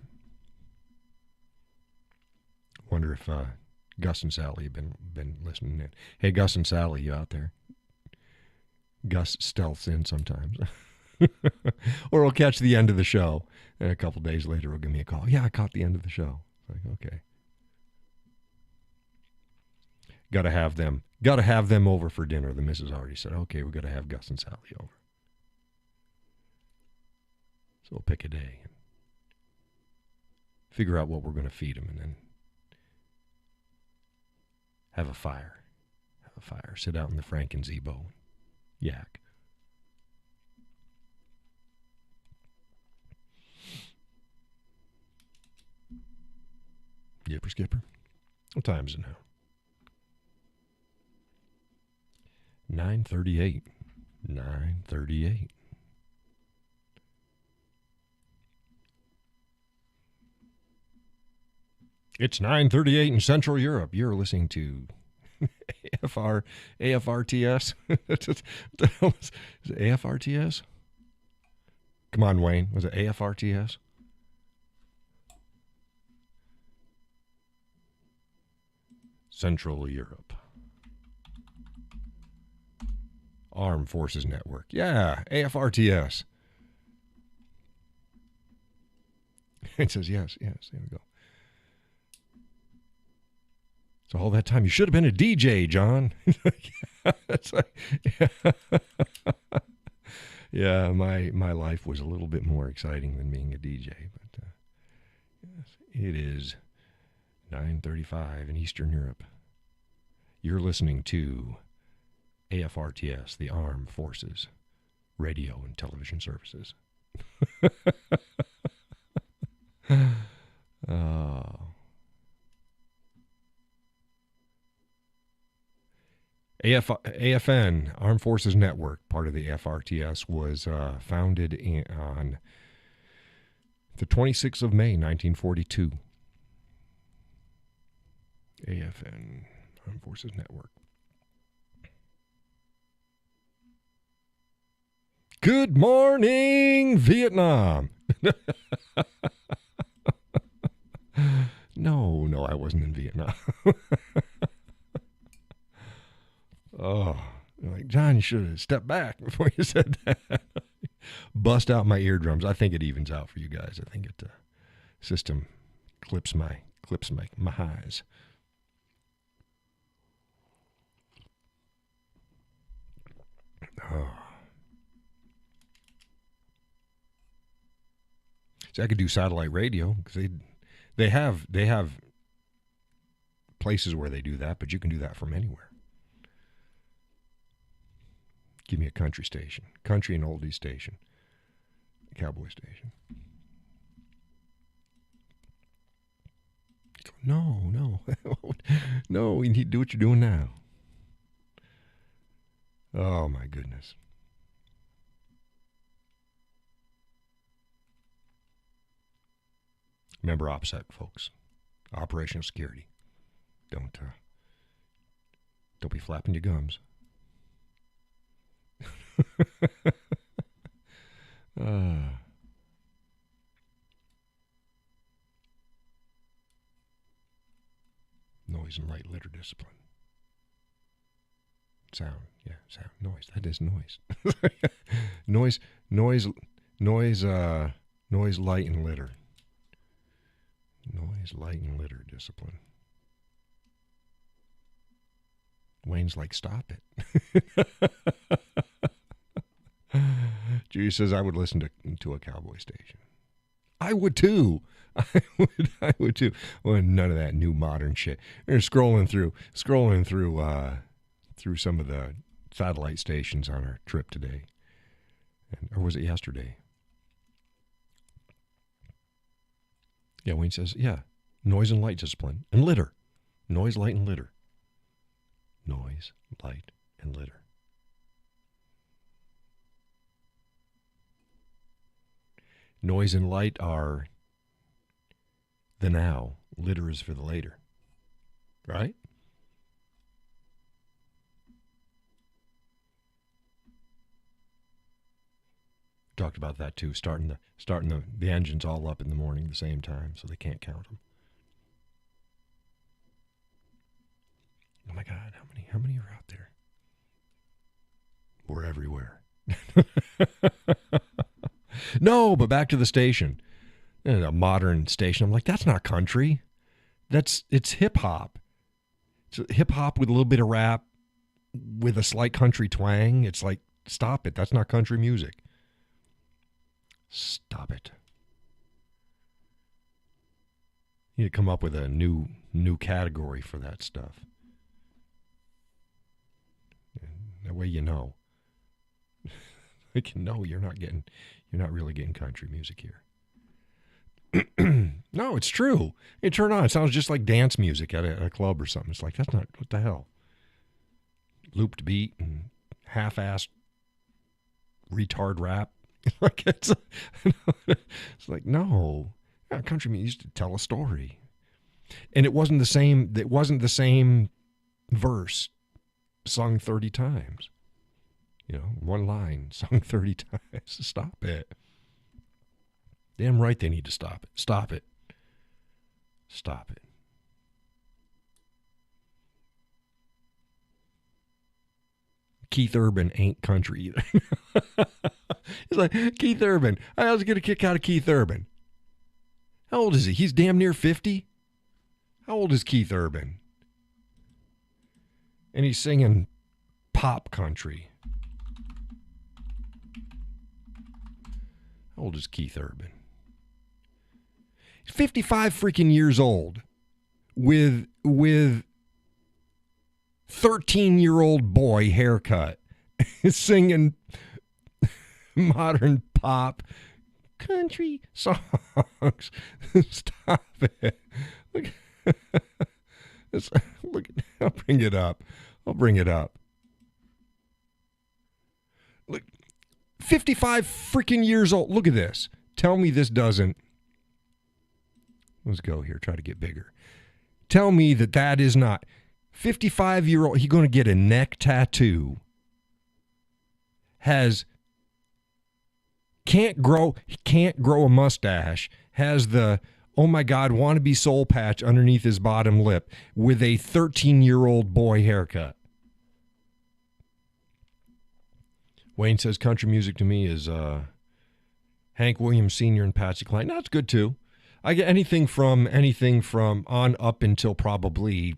Wonder if Gus and Sally have been listening in. Hey, Gus and Sally, you out there? Gus stealths in sometimes. Or he'll catch the end of the show, and a couple days later he'll give me a call. Yeah, I caught the end of the show. It's like, okay. Got to have them over for dinner. The missus already said, okay, we got to have Gus and Sally over. So we'll pick a day and figure out what we're going to feed them, and then have a fire. Sit out in the Frankenzebo and yak. Yipper skipper. What time is it now? 9:38. 9:38. It's 9:38 in Central Europe. You're listening to AFRTS. Is it AFRTS? Come on, Wayne. Was it AFRTS? Central Europe. Armed Forces Network. Yeah, AFRTS. It says yes. There we go. So all that time, you should have been a DJ, John. Yeah, my life was a little bit more exciting than being a DJ. But yes, it is 9:35 in Eastern Europe. You're listening to AFRTS, the Armed Forces Radio and Television Services. AFN, Armed Forces Network, part of the FRTS, was founded on the 26th of May, 1942. AFN, Armed Forces Network. Good morning, Vietnam. No, I wasn't in Vietnam. Oh, like John, you should have stepped back before you said that. Bust out my eardrums. I think it evens out for you guys. I think it system clips my highs. Oh. See, I could do satellite radio because they have places where they do that, but you can do that from anywhere. Give me a country station, country and oldies station, cowboy station. No, no, we need to do what you're doing now. Oh my goodness. Remember OPSEC, folks. Operational security. Don't be flapping your gums. Noise and light litter discipline. Sound, yeah, sound, noise. That is noise. noise, light, and litter. Noise, light, and litter discipline. Wayne's like, stop it. Judy says, I would listen to a cowboy station. I would too. I would too. Well, none of that new modern shit. We're scrolling through some of the satellite stations on our trip today. Or was it yesterday? Yeah, Wayne says, yeah, noise and light discipline. And litter. Noise, light, and litter. Noise, light, and litter. Noise and light are the now. Litter is for the later. Right? Talked about that too, starting the engines all up in the morning at the same time so they can't count them. Oh my God, how many are out there? We're everywhere. No, but back to the station. A modern station. I'm like, that's not country. It's hip hop. It's hip hop with a little bit of rap with a slight country twang. It's like, stop it. That's not country music. Stop it. You need to come up with a new category for that stuff. That way you know. Like, no, you're not really getting country music here. No, it's true. You turn on, it sounds just like dance music at a club or something. It's like, that's not, what the hell? Looped beat and half-assed retard rap. Like it's like, no. Yeah, country music used to tell a story. And it wasn't the same verse sung 30 times. You know, one line sung 30 times. Stop it. Damn right they need to stop it. Stop it. Stop it. Keith Urban ain't country either. He's like, Keith Urban. I was going to kick out of Keith Urban. How old is he? He's damn near 50. How old is Keith Urban? And he's singing pop country. How old is Keith Urban? He's 55 freaking years old with 13-year-old boy haircut singing modern pop country songs. Stop it. Look, I'll bring it up. Look, 55 freaking years old. Look at this. Tell me this doesn't. Let's go here. Try to get bigger. Tell me that is not. 55-year-old, he's going to get a neck tattoo. Can't grow a mustache. Has the, oh my God, wannabe soul patch underneath his bottom lip with a 13-year-old boy haircut. Wayne says country music to me is Hank Williams Sr. and Patsy Cline. No, it's good too. I get anything from on up until probably,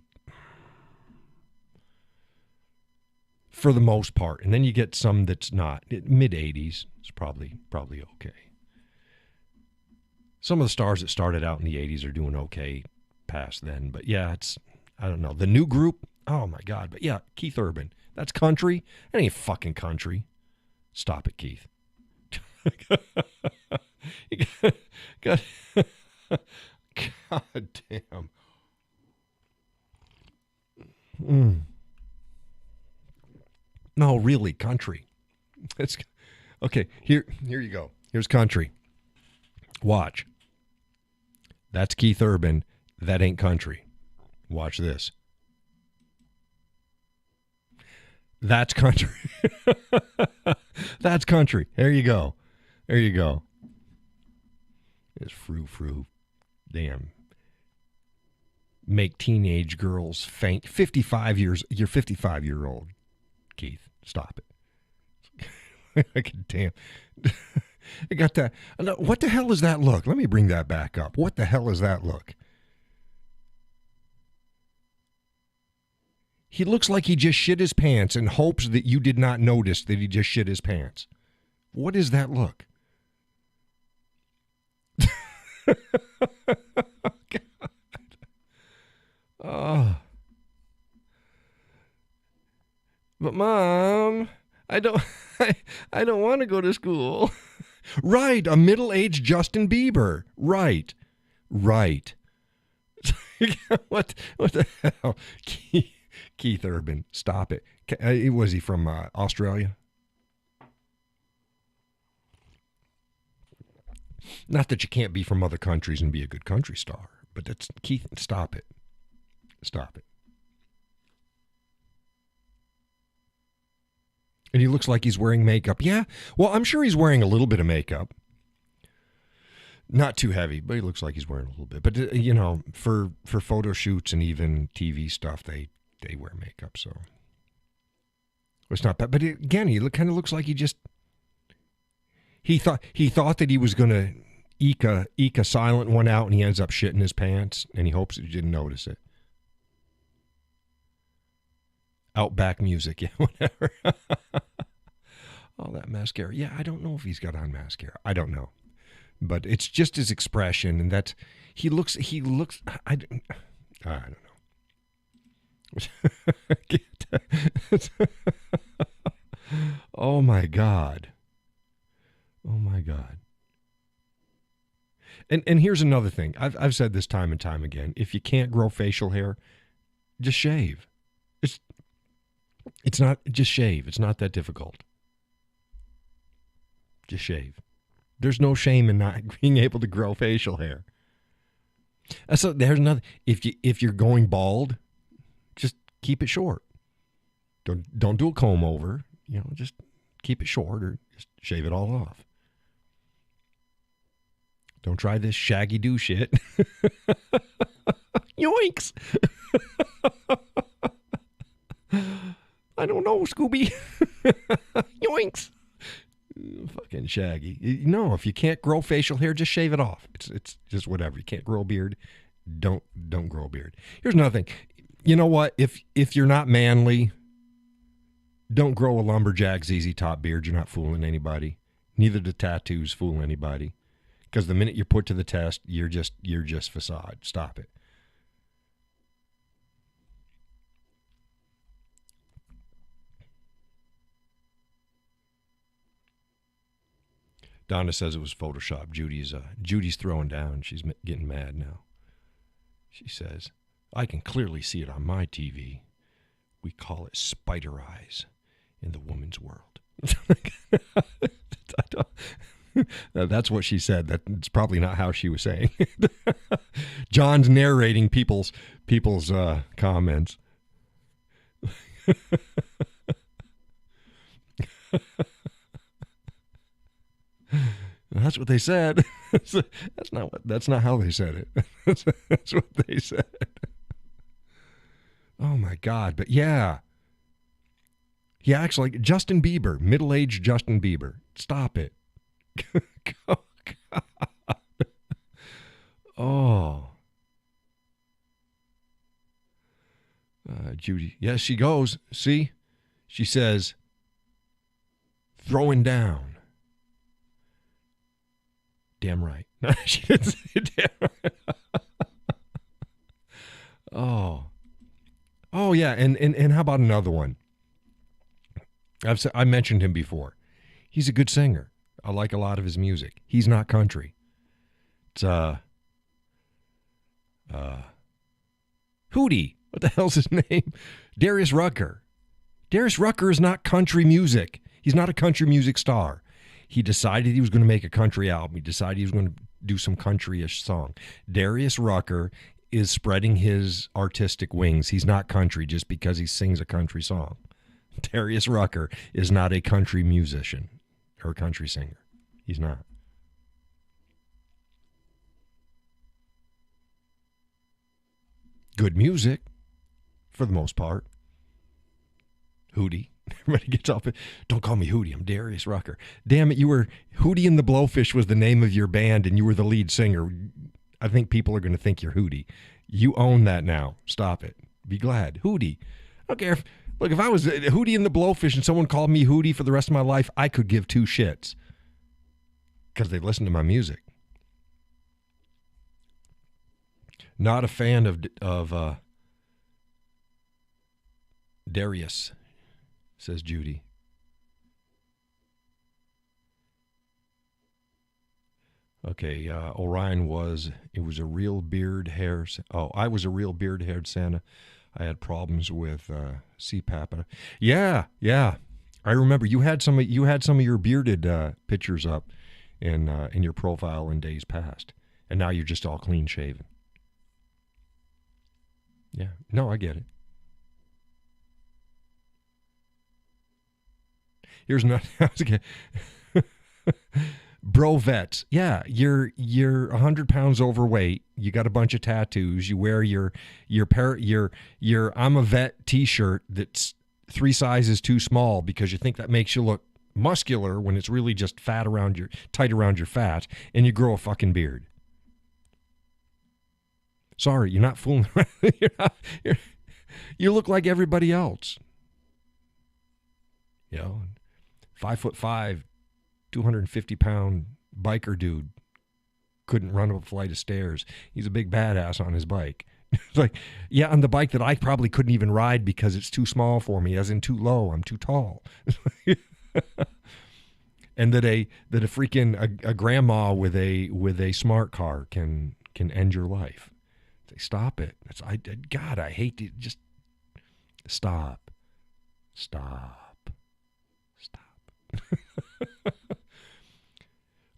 for the most part, and then you get some that's not. Mid 80s is probably okay. Some of the stars that started out in the 80s are doing okay past then, but yeah, I don't know. The new group, oh my God, but yeah, Keith Urban, that's country. That ain't fucking country. Stop it, Keith. God damn. No, really, country. It's okay. Here you go. Here's country. Watch. That's Keith Urban. That ain't country. Watch this. That's country. That's country. There you go. There you go. It's frou-frou. Damn. Make teenage girls faint. 55 years. You're 55-year-old, Keith. Stop it. Damn. I got that. What the hell is that look? Let me bring that back up. What the hell is that look? He looks like he just shit his pants and hopes that you did not notice that he just shit his pants. What is that look? God. Oh. But Mom, I don't want to go to school. Right, a middle-aged Justin Bieber. Right. What the hell? Keith Urban, stop it. Was he from Australia? Not that you can't be from other countries and be a good country star, but that's Keith. Stop it. Stop it. And he looks like he's wearing makeup. Yeah, well, I'm sure he's wearing a little bit of makeup. Not too heavy, but he looks like he's wearing a little bit. But, you know, for photo shoots and even TV stuff, they wear makeup, so it's not bad. But again, he kind of looks like he thought that he was going to eke a silent one out, and he ends up shitting his pants, and he hopes that you didn't notice it. Outback music, yeah, whatever. Oh, that mascara. Yeah, I don't know if he's got on mascara. I don't know. But it's just his expression, and that he looks, I don't know. Oh my God. Oh my God. And here's another thing. I've said this time and time again. If you can't grow facial hair, just shave. It's not, just shave. It's not that difficult. Just shave. There's no shame in not being able to grow facial hair. So there's another. If you're going bald, just keep it short. Don't do a comb over. You know, just keep it short or just shave it all off. Don't try this shaggy do shit. Yoinks. I don't know, Scooby. Yoinks. Fucking shaggy. No, if you can't grow facial hair, just shave it off. It's just whatever. You can't grow a beard, don't grow a beard. Here's another thing. You know what? If you're not manly, don't grow a lumberjack ZZ Top beard. You're not fooling anybody. Neither do tattoos fool anybody. Because the minute you're put to the test, you're just facade. Stop it. Donna says it was Photoshop. Judy's throwing down. She's getting mad now. She says, I can clearly see it on my TV. We call it spider eyes in the woman's world. That's what she said. That's probably not how she was saying. John's narrating people's comments. That's what they said. That's not how they said it. That's what they said. Oh my God. But yeah. He acts like Justin Bieber, middle-aged Justin Bieber. Stop it. Oh. Judy. Yes, she goes. See? She says, throwing down. Damn right. No, she didn't say damn right. Oh. Oh, yeah. And how about another one? I mentioned him before. He's a good singer. I like a lot of his music. He's not country. It's Hootie. What the hell's his name? Darius Rucker. Darius Rucker is not country music. He's not a country music star. He decided he was going to make a country album. He decided he was going to do some country-ish song. Darius Rucker is spreading his artistic wings. He's not country just because he sings a country song. Darius Rucker is not a country musician or a country singer. He's not. Good music, for the most part. Hootie. Everybody gets up. Don't call me Hootie. I'm Darius Rucker. Damn it, you were Hootie and the Blowfish was the name of your band, and you were the lead singer. I think people are going to think you're Hootie. You own that now. Stop it. Be glad. Hootie. I don't care if, look, if I was Hootie and the Blowfish and someone called me Hootie for the rest of my life, I could give two shits because they listen to my music. Not a fan of Darius, says Judy. Okay, Orion was a real beard hair. Oh, I was a real beard haired Santa. I had problems with CPAP. Yeah. I remember you had some of your bearded pictures up in your profile in days past, and now you're just all clean shaven. Yeah, no, I get it. Here's another. Bro vets. Yeah, you're 100 pounds overweight. You got a bunch of tattoos. You wear your I'm a vet t-shirt that's 3 sizes too small because you think that makes you look muscular when it's really just tight around your fat, and you grow a fucking beard. Sorry, you're not fooling around. You look like everybody else. You know, 5'5", 250-pound biker dude couldn't run up a flight of stairs. He's a big badass on his bike. It's like, yeah, on the bike that I probably couldn't even ride because it's too small for me, as in too low. I'm too tall. And that a freaking grandma with a smart car can end your life. Stop it. God, I hate to just stop.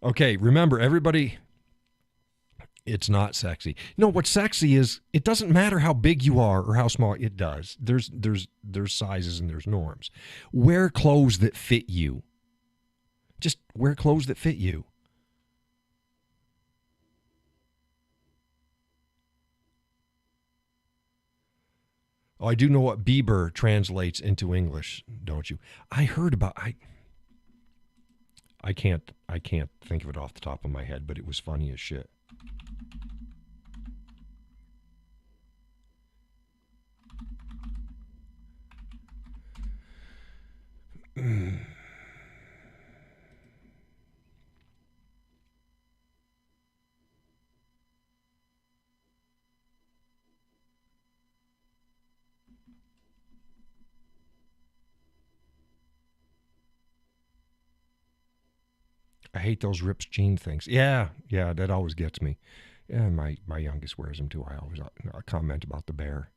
Okay, remember, everybody, it's not sexy. You know, what's sexy is it doesn't matter how big you are or how small. It does. There's sizes and there's norms. Wear clothes that fit you. Just wear clothes that fit you. Oh, I do know what Bieber translates into English, don't you? I heard about I can't think of it off the top of my head, but it was funny as shit. I hate those ripped jean things. Yeah, that always gets me. Yeah, my youngest wears them too. I always comment about the bear.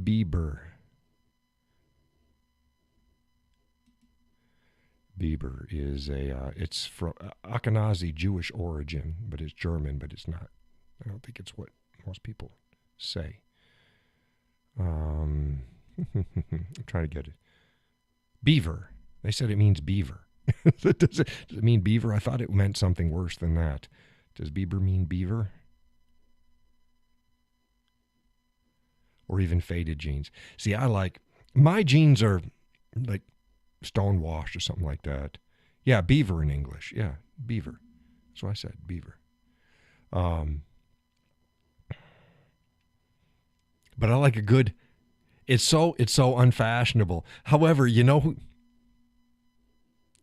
Bieber is it's from Ashkenazi Jewish origin, but it's German, but it's not. I don't think it's what most people say. I'm trying to get it. Beaver. They said it means beaver. Does it mean beaver? I thought it meant something worse than that. Does Bieber mean beaver? Or even faded jeans? See, I like My jeans are like stonewashed or something like that. Yeah, beaver in English. Yeah, beaver. That's what I said, beaver. But I like a good. It's so unfashionable. However, you know,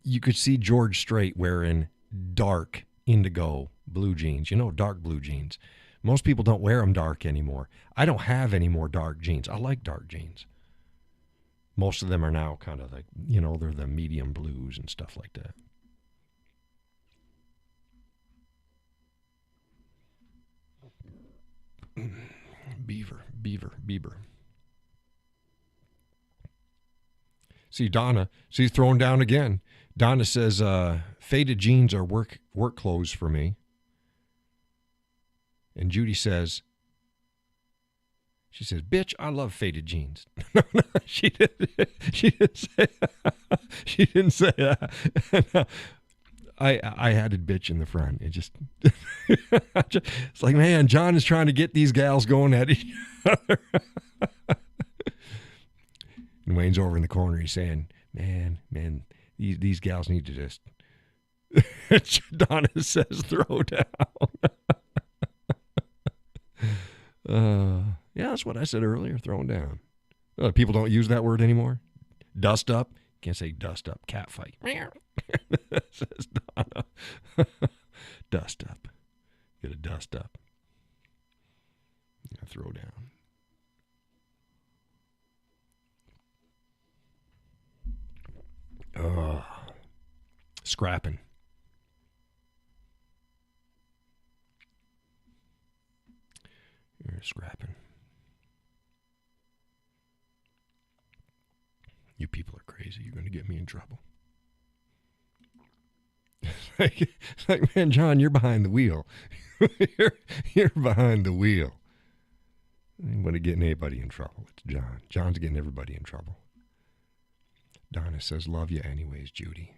you could see George Strait wearing dark indigo blue jeans. You know, dark blue jeans. Most people don't wear them dark anymore. I don't have any more dark jeans. I like dark jeans. Most of them are now kind of like, you know, they're the medium blues and stuff like that. Beaver. See, Donna, she's throwing down again. Donna says, faded jeans are work clothes for me. And Judy says, she says, bitch, I love faded jeans. No, she didn't say she didn't say that. No, I added bitch in the front. It just, it's like, man, John is trying to get these gals going at each other. And Wayne's over in the corner. He's saying, man, these gals need to just. Donna says, throw down. Yeah, that's what I said earlier, throwing down. People don't use that word anymore. Dust up. Can't say dust up. Cat fight. Says Donna. Dust up. Get a dust up. Yeah, throw down. Scrapping. You're scrapping. You people are crazy. You're going to get me in trouble. It's like, man, John, you're behind the wheel. you're behind the wheel. Anybody getting anybody in trouble? It's John. John's getting everybody in trouble. Donna says, love you anyways, Judy.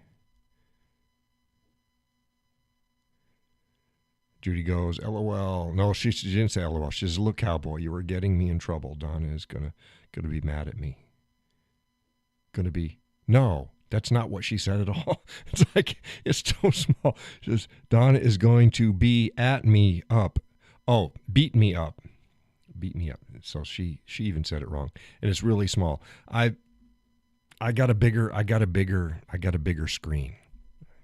Judy goes, LOL. No, she didn't say LOL. She says, look, Cowboy, you were getting me in trouble. Donna is gonna be mad at me. Gonna be. No, that's not what she said at all. It's like, it's so small. She says, Donna is going to be at me up. Oh, beat me up. Beat me up. So she even said it wrong. And it's really small. I got a bigger screen.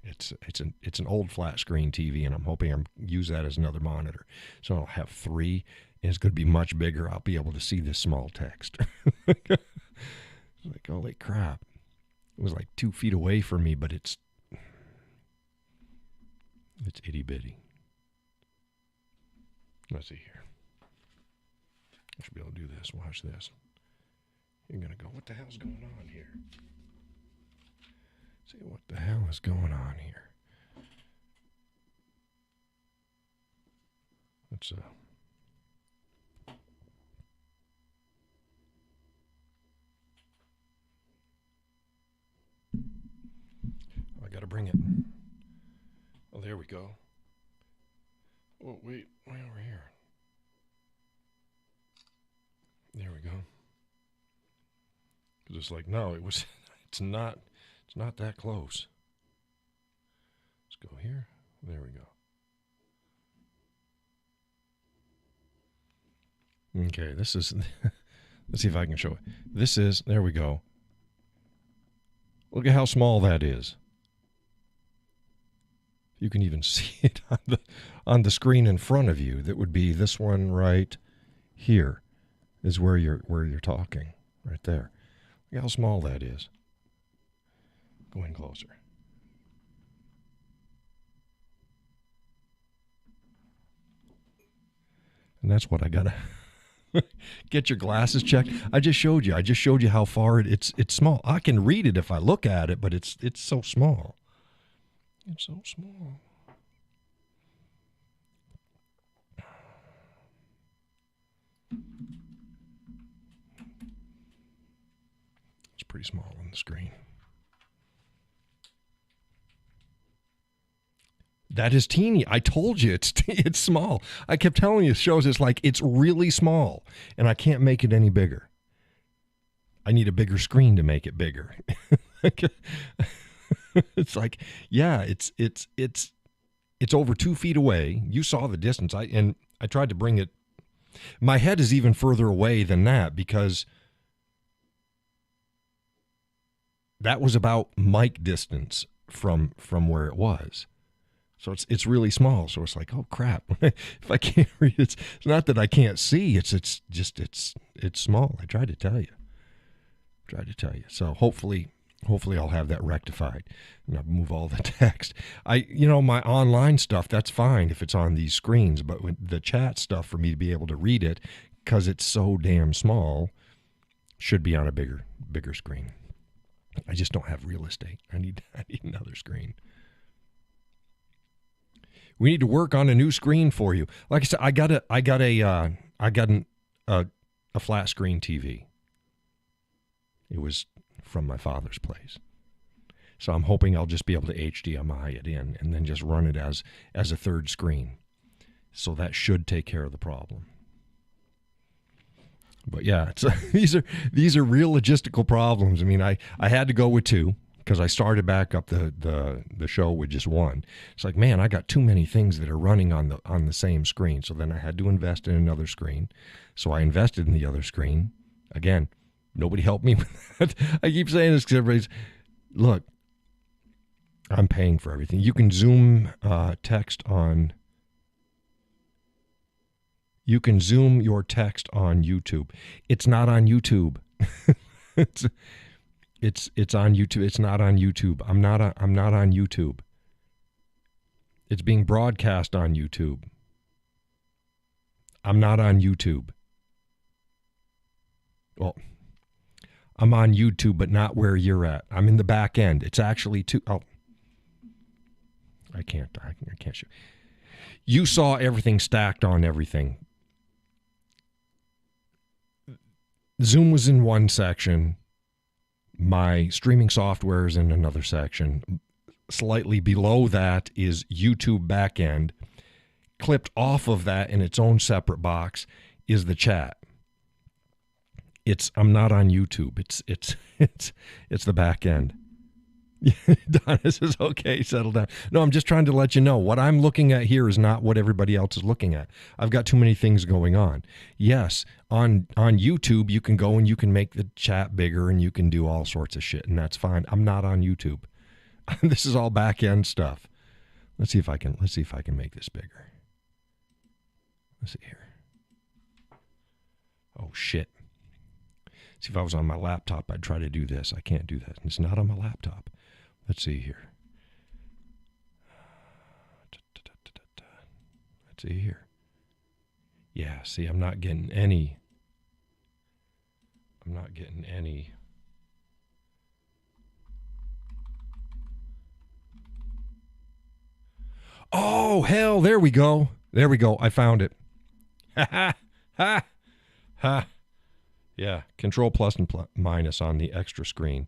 It's an old flat screen TV, and I'm hoping I'm use that as another monitor. So I'll have 3, and it's going to be much bigger. I'll be able to see this small text. It's like, holy crap. It was like 2 feet away from me, but it's itty bitty. Let's see here. I should be able to do this. Watch this. You're going to go, what the hell's going on here? See what the hell is going on here. Let's I gotta bring it. Oh, there we go. Oh, wait, way over here. There we go. Because it's like, no, it's not that close. Let's go here. There we go. Okay, this is, let's see if I can show it. This is, there we go. Look at how small that is. You can even see it on the screen in front of you. That would be this one right here is where you're talking, right there. Look how small that is. Go in closer. And that's what I gotta get your glasses checked. I just showed you how far it's small. I can read it if I look at it, but it's so small. It's so small. It's pretty small on the screen. That is teeny. I told you it's small. I kept telling you, shows it's like it's really small, and I can't make it any bigger. I need a bigger screen to make it bigger. It's like, yeah, it's over 2 feet away. You saw the distance. I tried to bring it. My head is even further away than that because that was about mic distance from where it was. So it's really small. So it's like, oh crap. If I can't read it, it's not that I can't see. It's small. I tried to tell you. So hopefully I'll have that rectified. And I'll move all the text. My online stuff, that's fine if it's on these screens, but the chat stuff for me to be able to read it, because it's so damn small, should be on a bigger screen. I just don't have real estate. I need another screen. We need to work on a new screen for you. Like I said, I got a flat screen TV. It was from my father's place. So I'm hoping I'll just be able to HDMI it in and then just run it as a third screen. So that should take care of the problem. But yeah, these are real logistical problems. I mean, I had to go with 2 because I started back up the show with just 1. It's like, man, I got too many things that are running on the same screen. So then I had to invest in another screen. So I invested in the other screen. Again, nobody helped me with that. I keep saying this because everybody's, look, I'm paying for everything. You can zoom text on. You can zoom your text on YouTube. It's not on YouTube. it's on YouTube. It's not on YouTube. I'm not on YouTube. It's being broadcast on YouTube. I'm not on YouTube. Well, I'm on YouTube, but not where you're at. I'm in the back end. It's actually I can't show. You saw everything stacked on everything. Zoom was in one section. My streaming software is in another section. Slightly below that is YouTube backend. Clipped off of that in its own separate box is the chat. I'm not on YouTube. It's the back end. Donna says, okay, settle down. No, I'm just trying to let you know what I'm looking at here is not what everybody else is looking at. I've got too many things going on. Yes, on YouTube, you can go and you can make the chat bigger and you can do all sorts of shit, and that's fine. I'm not on YouTube. This is all back end stuff. Let's see if I can make this bigger. Let's see here. Oh shit. See, if I was on my laptop, I'd try to do this. I can't do that. It's not on my laptop. Let's see here. Let's see here. Yeah, see, I'm not getting any. Oh, hell, there we go. I found it. Ha, ha, ha. Yeah, control plus and minus on the extra screen.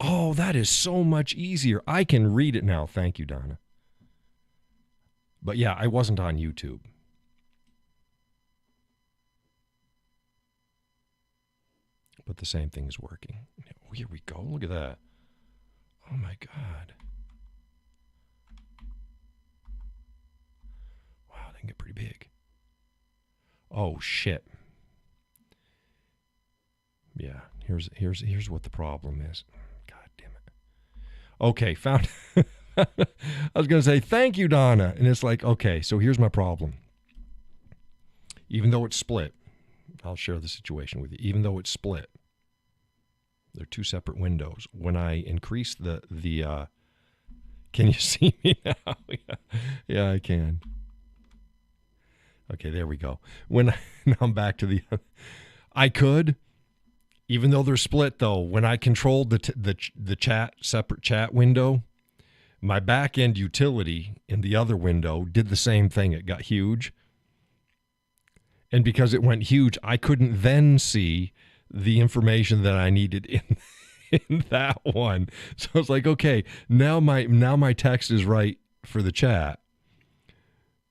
Oh, that is so much easier. I can read it now. Thank you, Donna. But yeah, I wasn't on YouTube. But the same thing is working. Oh, here we go. Look at that. Oh, my God. Wow, they can get pretty big. Oh, shit. Yeah, here's what the problem is. God damn it. Okay, found. I was going to say, thank you, Donna. And it's like, okay, so here's my problem. Even though it's split, I'll share the situation with you. Even though it's split, they're 2 separate windows. When I increase the can you see me now? Yeah, I can. Okay, there we go. Now I'm back to the, I could. Even though they're split, though, when I controlled the separate chat window, my back end utility in the other window did the same thing. It got huge. And because it went huge, I couldn't then see the information that I needed in that one. So I was like, okay, now my text is right for the chat.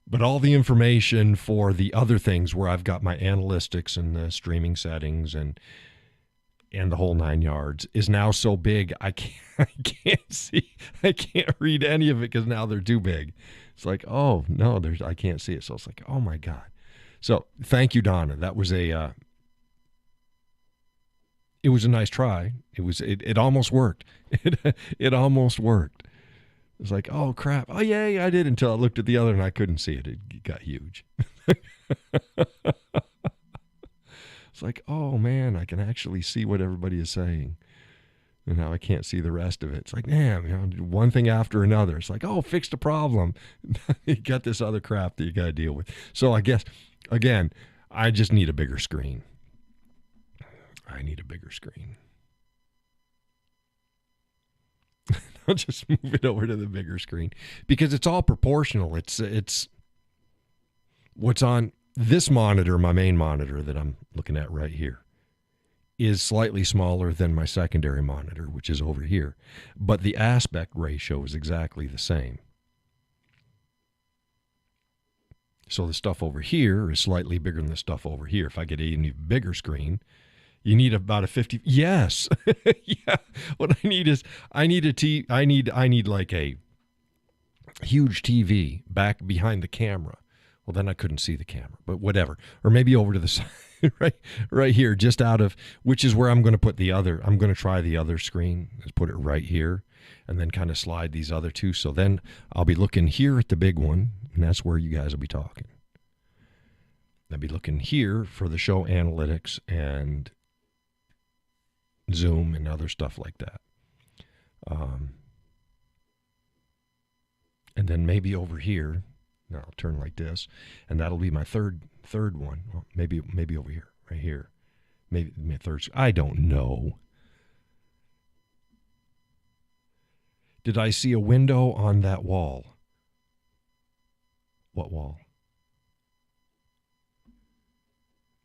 But all the information for the other things where I've got my analytics and the streaming settings and and the whole 9 yards is now so big I can't read any of it because now they're too big. It's like, oh no, I can't see it. So it's like, oh my God. So thank you, Donna. That was it was a nice try. It almost worked. It almost worked. It was like, oh crap. Oh yay, I did, until I looked at the other and I couldn't see it. It got huge. It's like, oh man, I can actually see what everybody is saying. And now I can't see the rest of it. It's like, damn, one thing after another. It's like, oh, fix the problem. You got this other crap that you got to deal with. So I guess, again, I just need a bigger screen. I need a bigger screen. I'll just move it over to the bigger screen because it's all proportional. It's what's on this monitor, my main monitor that I'm looking at right here, is slightly smaller than my secondary monitor, which is over here. But the aspect ratio is exactly the same. So the stuff over here is slightly bigger than the stuff over here. If I get an even bigger screen, you need about a 50. Yes. Yeah. What I need is I need like a huge TV back behind the camera. Well, then I couldn't see the camera, but whatever. Or maybe over to the side, right here, just out of, which is where I'm going to put I'm going to try the other screen. Just put it right here and then kind of slide these other two. So then I'll be looking here at the big one, and that's where you guys will be talking. I'll be looking here for the show analytics and Zoom and other stuff like that. And then maybe over here, now I'll turn like this, and that'll be my third one. Well, maybe over here, right here. Maybe my third. I don't know. Did I see a window on that wall? What wall?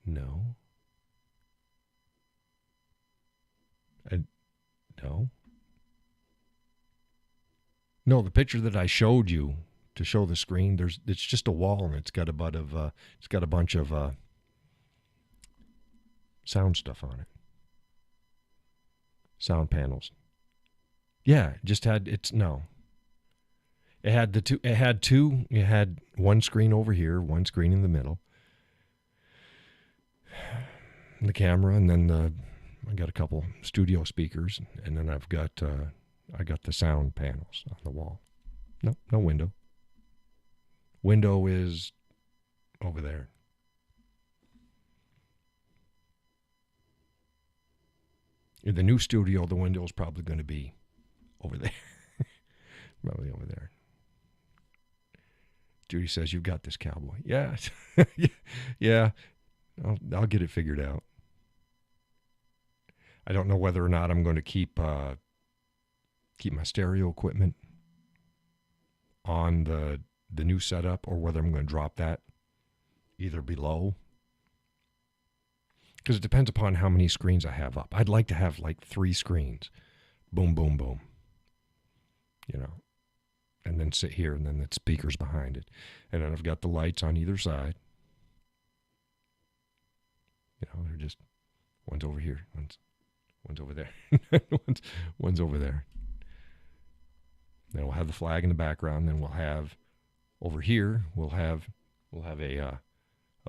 No. No. No, the picture that I showed you to show the screen, it's just a wall, and it's got a bunch of sound stuff on it. Sound panels. Yeah, it had one screen over here, one screen in the middle. The camera, and then I got a couple studio speakers, and then I got the sound panels on the wall. No window. Window is over there. In the new studio, the window is probably going to be over there. Probably over there. Judy says, "You've got this, Cowboy." Yeah. Yeah. I'll get it figured out. I don't know whether or not I'm going to keep my stereo equipment on the new setup, or whether I'm going to drop that either below. Because it depends upon how many screens I have up. I'd like to have like 3 screens. Boom, boom, boom. And then sit here, and then the speakers behind it. And then I've got the lights on either side. They're just, one's over here, one's over there. one's over there. Then we'll have the flag in the background. Then we'll have over here, we'll have a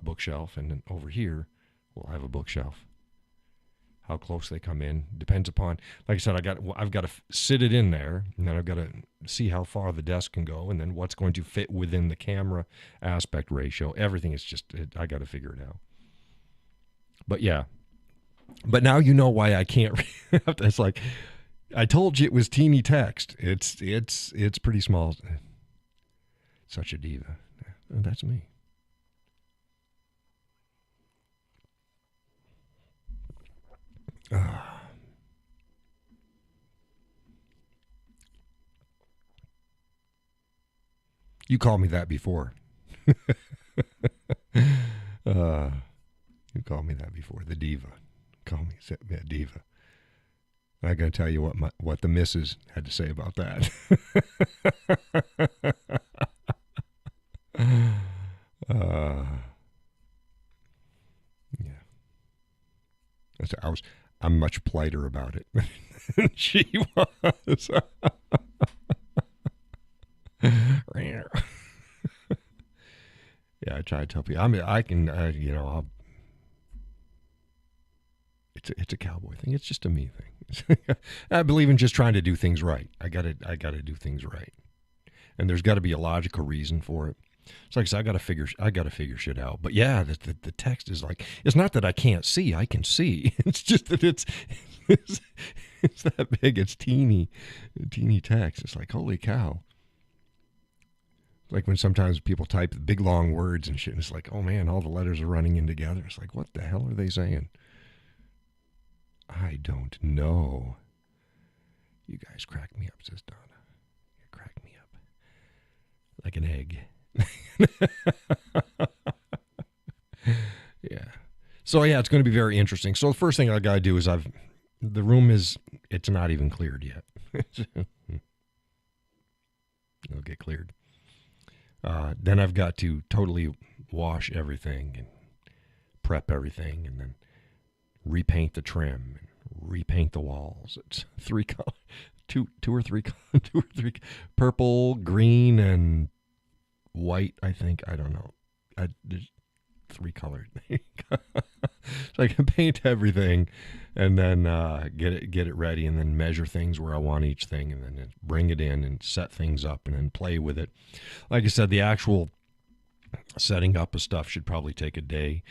bookshelf, and then over here we'll have a bookshelf. How close they come in depends upon, like I said, I've got to sit it in there, and then I've got to see how far the desk can go, and then what's going to fit within the camera aspect ratio. Everything is I got to figure it out. But yeah, but now you know why I can't. It's like, I told you it was teeny text. It's pretty small. Such a diva. That's me. You called me that before. You called me that before. The diva. Call me a diva. I got to tell you what the missus had to say about that. Yeah. I'm much lighter about it. She was. Yeah, I try to tell people. I mean, I can, it's a cowboy thing. It's just a me thing. I believe in just trying to do things right. I gotta do things right, and there's got to be a logical reason for it. It's like I said, I gotta figure shit out. But yeah, the text is like, it's not that I can't see. I can see. It's just that it's that big. It's teeny text. It's like, holy cow. Like when sometimes people type big long words and shit, and it's like, oh man, all the letters are running in together. It's like, what the hell are they saying? I don't know. You guys crack me up, says Donna. You crack me up like an egg. Yeah. So yeah, it's going to be very interesting. So the first thing I got to do is the room it's not even cleared yet. It'll get cleared. Then I've got to totally wash everything and prep everything, and then repaint the trim and repaint the walls. It's two or three purple, green, and white. I think, I don't know. There's 3 colored. So I can paint everything, and then get it ready, and then measure things where I want each thing, and then bring it in and set things up, and then play with it. Like I said, the actual setting up of stuff should probably take a day.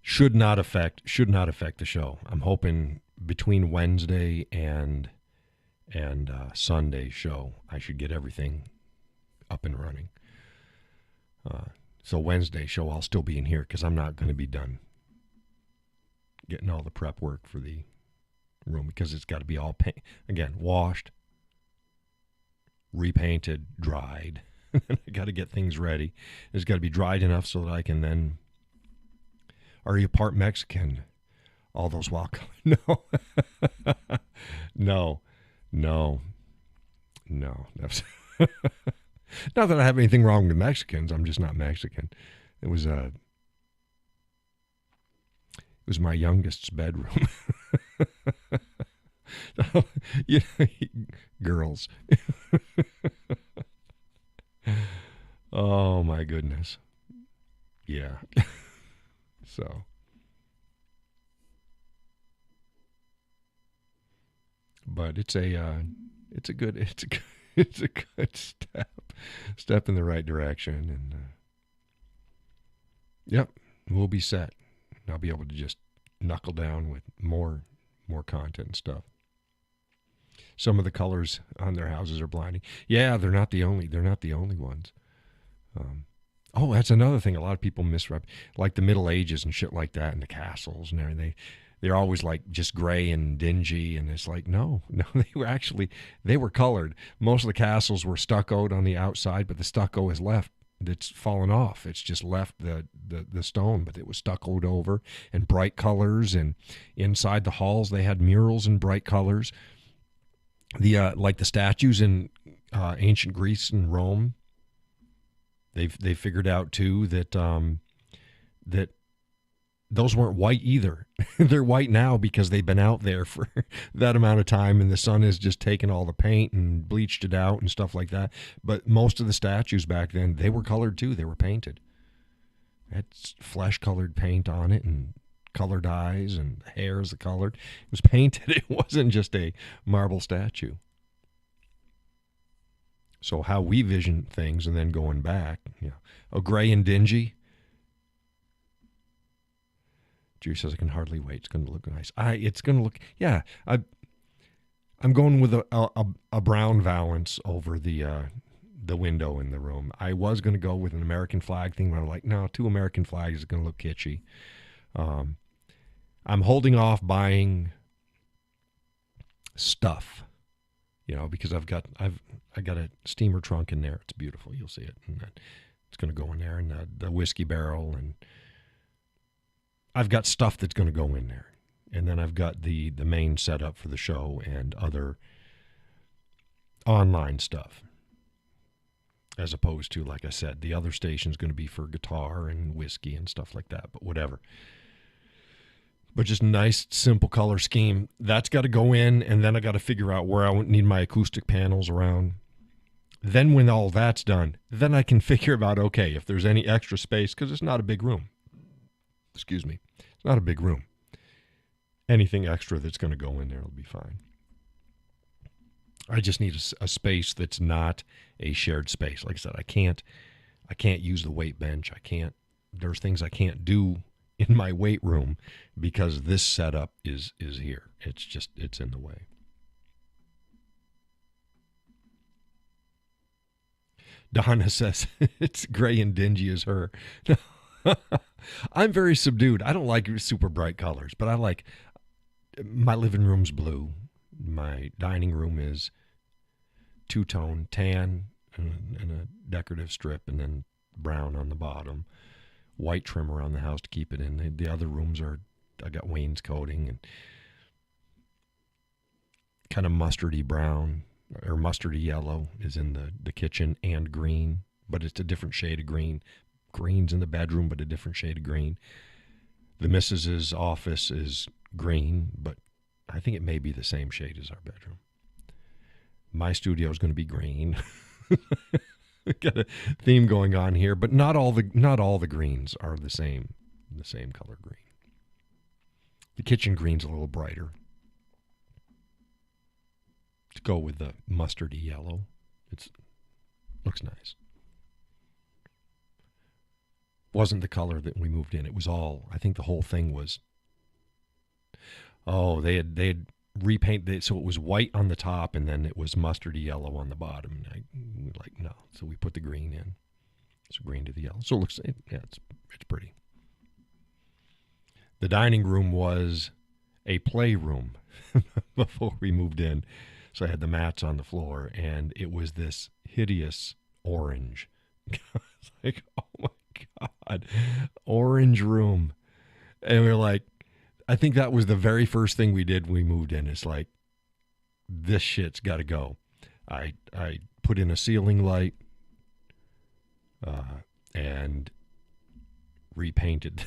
Should not affect the show. I'm hoping between Wednesday and Sunday show, I should get everything up and running. So Wednesday show, I'll still be in here because I'm not going to be done getting all the prep work for the room, because it's got to be all washed, repainted, dried. I got to get things ready. It's got to be dried enough so that I can then. Are you part Mexican? All those wild colors. No. No. Not that I have anything wrong with Mexicans. I'm just not Mexican. It was my youngest's bedroom. Girls. Oh my goodness. Yeah. So. But it's a good step in the right direction, and yep, we'll be set. I'll be able to just knuckle down with more content and stuff. Some of the colors on their houses are blinding. Yeah, they're not the only ones. That's another thing a lot of people misrep, like the Middle Ages and shit like that, and the castles and everything. They're always like just gray and dingy, and it's like, no, they were colored. Most of the castles were stuccoed on the outside, but the stucco is left. It's fallen off. It's just left the stone, but it was stuccoed over, and bright colors. And inside the halls, they had murals in bright colors. Like the statues in ancient Greece and Rome, they figured out too that those weren't white either. They're white now because they've been out there for that amount of time, and the sun has just taken all the paint and bleached it out and stuff like that. But most of the statues back then, they were colored too. They were painted. It had flesh-colored paint on it and colored eyes, and the hair is colored. It was painted. It wasn't just a marble statue. So how we vision things, and then going back, gray and dingy. Drew says, I can hardly wait. It's going to look nice. It's going to look, yeah. I'm going with a brown valance over the window in the room. I was going to go with an American flag thing, but I'm like, no, 2 American flags is going to look kitschy. I'm holding off buying stuff, because I got a steamer trunk in there. It's beautiful. You'll see it. And it's going to go in there, and the whiskey barrel, and I've got stuff that's going to go in there. And then I've got the main setup for the show and other online stuff. As opposed to, like I said, the other station's going to be for guitar and whiskey and stuff like that, but whatever. but just nice, simple color scheme. That's got to go in, and then I got to figure out where I need my acoustic panels around. Then when all that's done, then I can figure out, okay, if there's any extra space, because it's not a big room. Excuse me. It's not a big room. Anything extra that's going to go in there will be fine. I just need a space that's not a shared space. Like I said, I can't use the weight bench. There's things I can't do in my weight room because this setup is here. It's in the way. Donna says it's gray and dingy as her. I'm very subdued. I don't like super bright colors, but I like my living room's blue. My dining room is two-tone tan and a decorative strip, and then brown on the bottom. White trim around the house to keep it in. The other rooms I got wainscoting and kind of mustardy brown or mustardy yellow is in the kitchen, and green, but it's a different shade of green. Green's in the bedroom, but a different shade of green. The missus's office is green, but I think it may be the same shade as our bedroom. My studio is going to be green. Got a theme going on here, but not all the greens are the same color green. The kitchen green's a little brighter to go with the mustardy yellow. It looks nice. Wasn't the color that we moved in. It was all, I think the whole thing was, they had repainted it so it was white on the top and then it was mustardy yellow on the bottom. And we were like, no. So we put the green in. So green to the yellow. So it looks, it's pretty. The dining room was a playroom before we moved in. So I had the mats on the floor, and it was this hideous orange. It's like, oh my God, orange room. And we were like, I think that was the very first thing we did when we moved in. It's like, this shit's got to go. I put in a ceiling light and repainted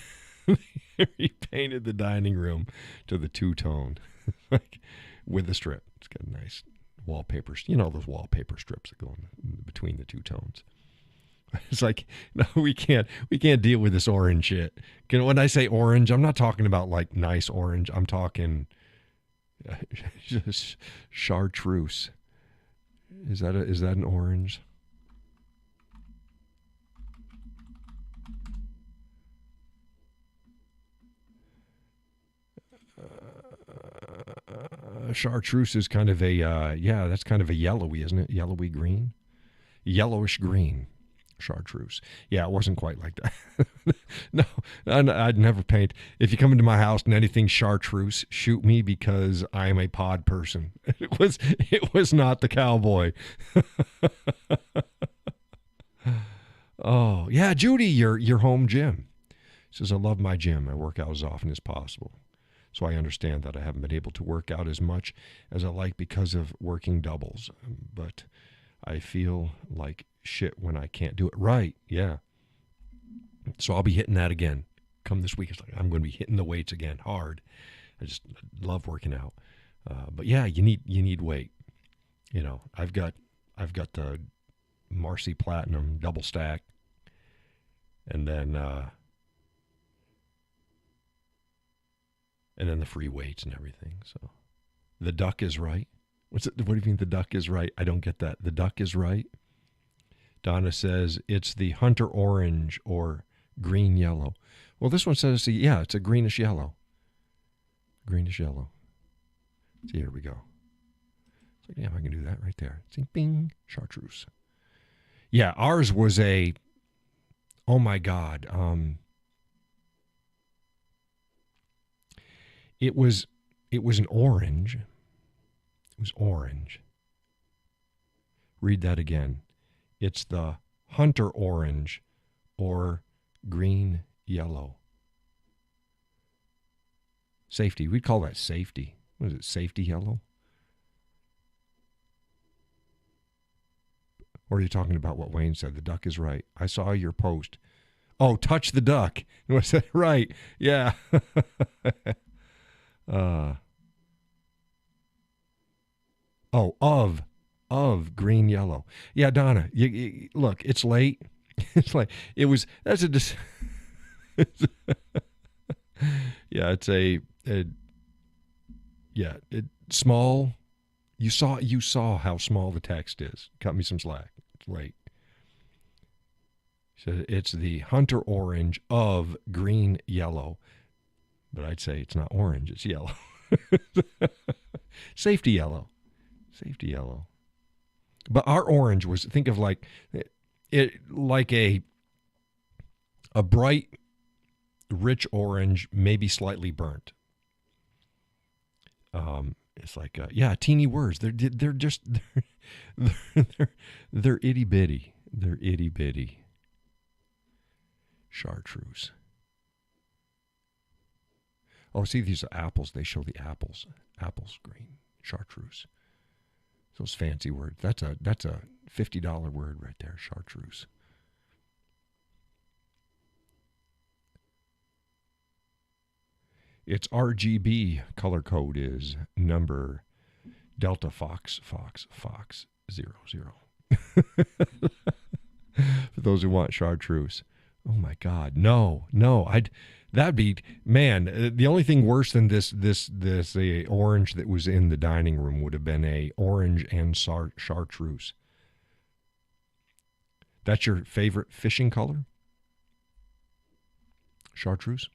the dining room to the two-tone like with the strip. It's got nice wallpaper, those wallpaper strips that go in between the two tones. It's like, no, we can't deal with this orange shit. When I say orange, I'm not talking about like nice orange. I'm talking just chartreuse. Is that an orange? Chartreuse is kind of that's kind of a yellowy, isn't it? Yellowy green, yellowish green. Chartreuse. Yeah, it wasn't quite like that. No, I'd never paint. If you come into my house and anything chartreuse, shoot me, because I am a pod person. It was not the Cowboy. Oh, yeah, Judy, your home gym. Says, I love my gym. I work out as often as possible. So I understand that I haven't been able to work out as much as I like because of working doubles. But I feel like shit when I can't do it. Right, yeah. So I'll be hitting that again. Come this week, it's like I'm going to be hitting the weights again hard. I just love working out. But yeah, you need weight. I've got the Marcy Platinum double stack, and then the free weights and everything. So the duck is right. What do you mean the duck is right? I don't get that. The duck is right. Donna says it's the Hunter orange or green yellow. Well, this one says, it's a greenish yellow. Greenish yellow. See, here we go. It's like, I can do that right there. See, bing, chartreuse. Yeah, ours was oh my God. It was an orange. It was orange. Read that again. It's the Hunter orange or green yellow. Safety. We'd call that safety. What is it? Safety yellow? Or are you talking about what Wayne said? The duck is right. I saw your post. Oh, touch the duck. Was that right? Yeah. Uh, oh, of green, yellow. Yeah, Donna, look, it's late. It's like, it was, that's a, yeah, it's small. You saw how small the text is. Cut me some slack. It's late. So it's the hunter orange of green, yellow. But I'd say it's not orange, it's yellow. Safety yellow. Safety yellow. But our orange was, think of like a bright, rich orange, maybe slightly burnt. It's like teeny words. They're just they're itty bitty. They're itty bitty. Chartreuse. Oh, see, these are apples. They show the apples. Apples green. Chartreuse. Those fancy words. That's a $50 word right there. Chartreuse. Its RGB color code is number Delta Fox 00. For those who want chartreuse. Oh my God, no! That'd be, man. The only thing worse than this orange that was in the dining room would have been a orange and chartreuse. That's your favorite fishing color? Chartreuse?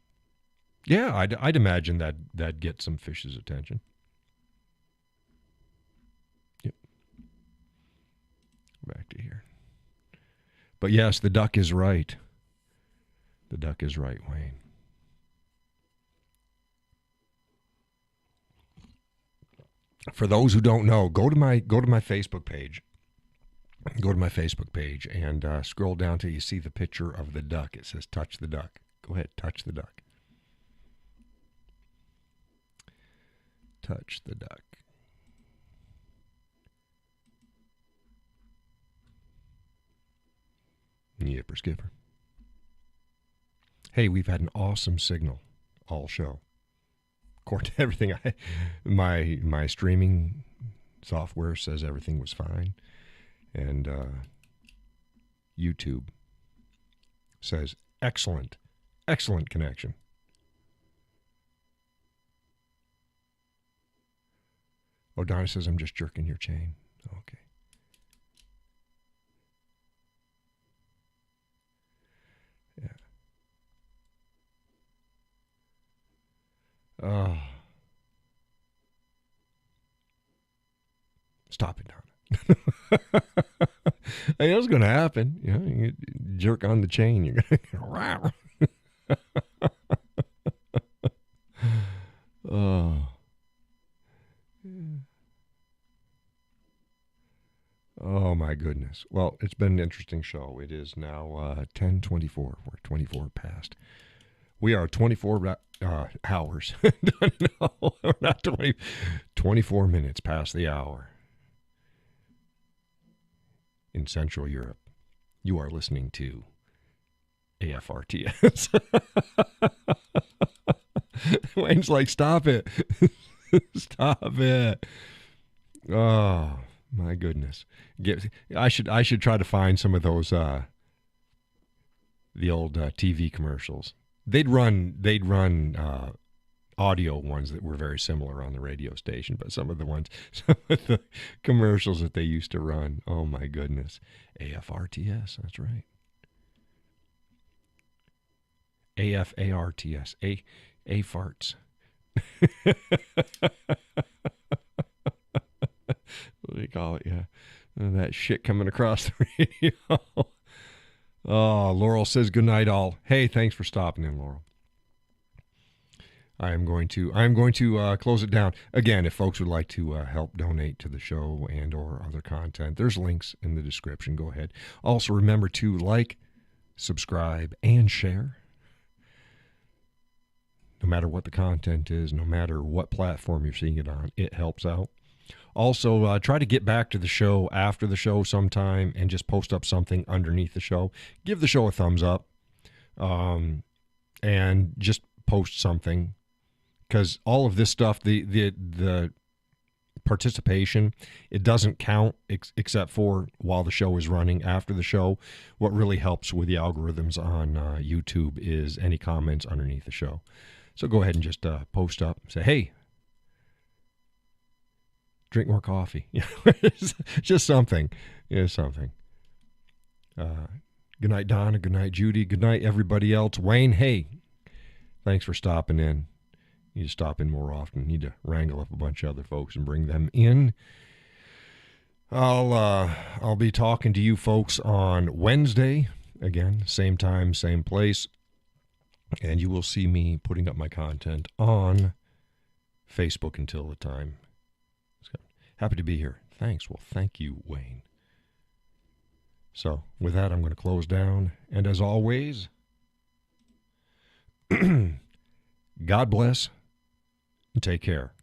Yeah, I'd imagine that'd get some fish's attention. Yep. Back to here. But yes, the duck is right. The duck is right, Wayne. For those who don't know, go to my Facebook page. Go to my Facebook page and scroll down till you see the picture of the duck. It says touch the duck. Go ahead, touch the duck. Touch the duck. Yipper skipper. Hey, we've had an awesome signal all show. According to everything, my streaming software says everything was fine, and YouTube says excellent connection. Oh, Donna says I'm just jerking your chain. Okay. Yeah. Stop it, Donna. I know it's going to happen. You know, you jerk on the chain, you're going to oh. Oh my goodness. Well, it's been an interesting show. It is now 10:24. We're 24 past. We are 24 hours. No, we're not 24 minutes past the hour. In Central Europe, you are listening to AFRTS. Wayne's like, stop it. Stop it. Oh, my goodness. I should try to find some of those the old TV commercials. They'd run audio ones that were very similar on the radio station, but some of the commercials that they used to run, oh my goodness. AFRTS, that's right. AFARTS. A farts. What do you call it? Yeah. That shit coming across the radio. Oh, Laurel says good night all. Hey, thanks for stopping in, Laurel. I'm going to close it down. Again, if folks would like to help donate to the show and or other content, there's links in the description. Go ahead. Also, remember to like, subscribe, and share. No matter what the content is, no matter what platform you're seeing it on, it helps out. Also, try to get back to the show after the show sometime and just post up something underneath the show. Give the show a thumbs up and just post something. because all of this stuff, the participation, it doesn't count except for while the show is running. After the show, what really helps with the algorithms on YouTube is any comments underneath the show. So go ahead and just post up, say, hey, drink more coffee. Just something. Something. Good night, Donna. Good night, Judy. Good night, everybody else. Wayne, hey, thanks for stopping in. You need to stop in more often. Need to wrangle up a bunch of other folks and bring them in. I'll be talking to you folks on Wednesday. Again, same time, same place. And you will see me putting up my content on Facebook until the time. Happy to be here. Thanks. Well, thank you, Wayne. So with that, I'm going to close down. And as always, God bless and take care.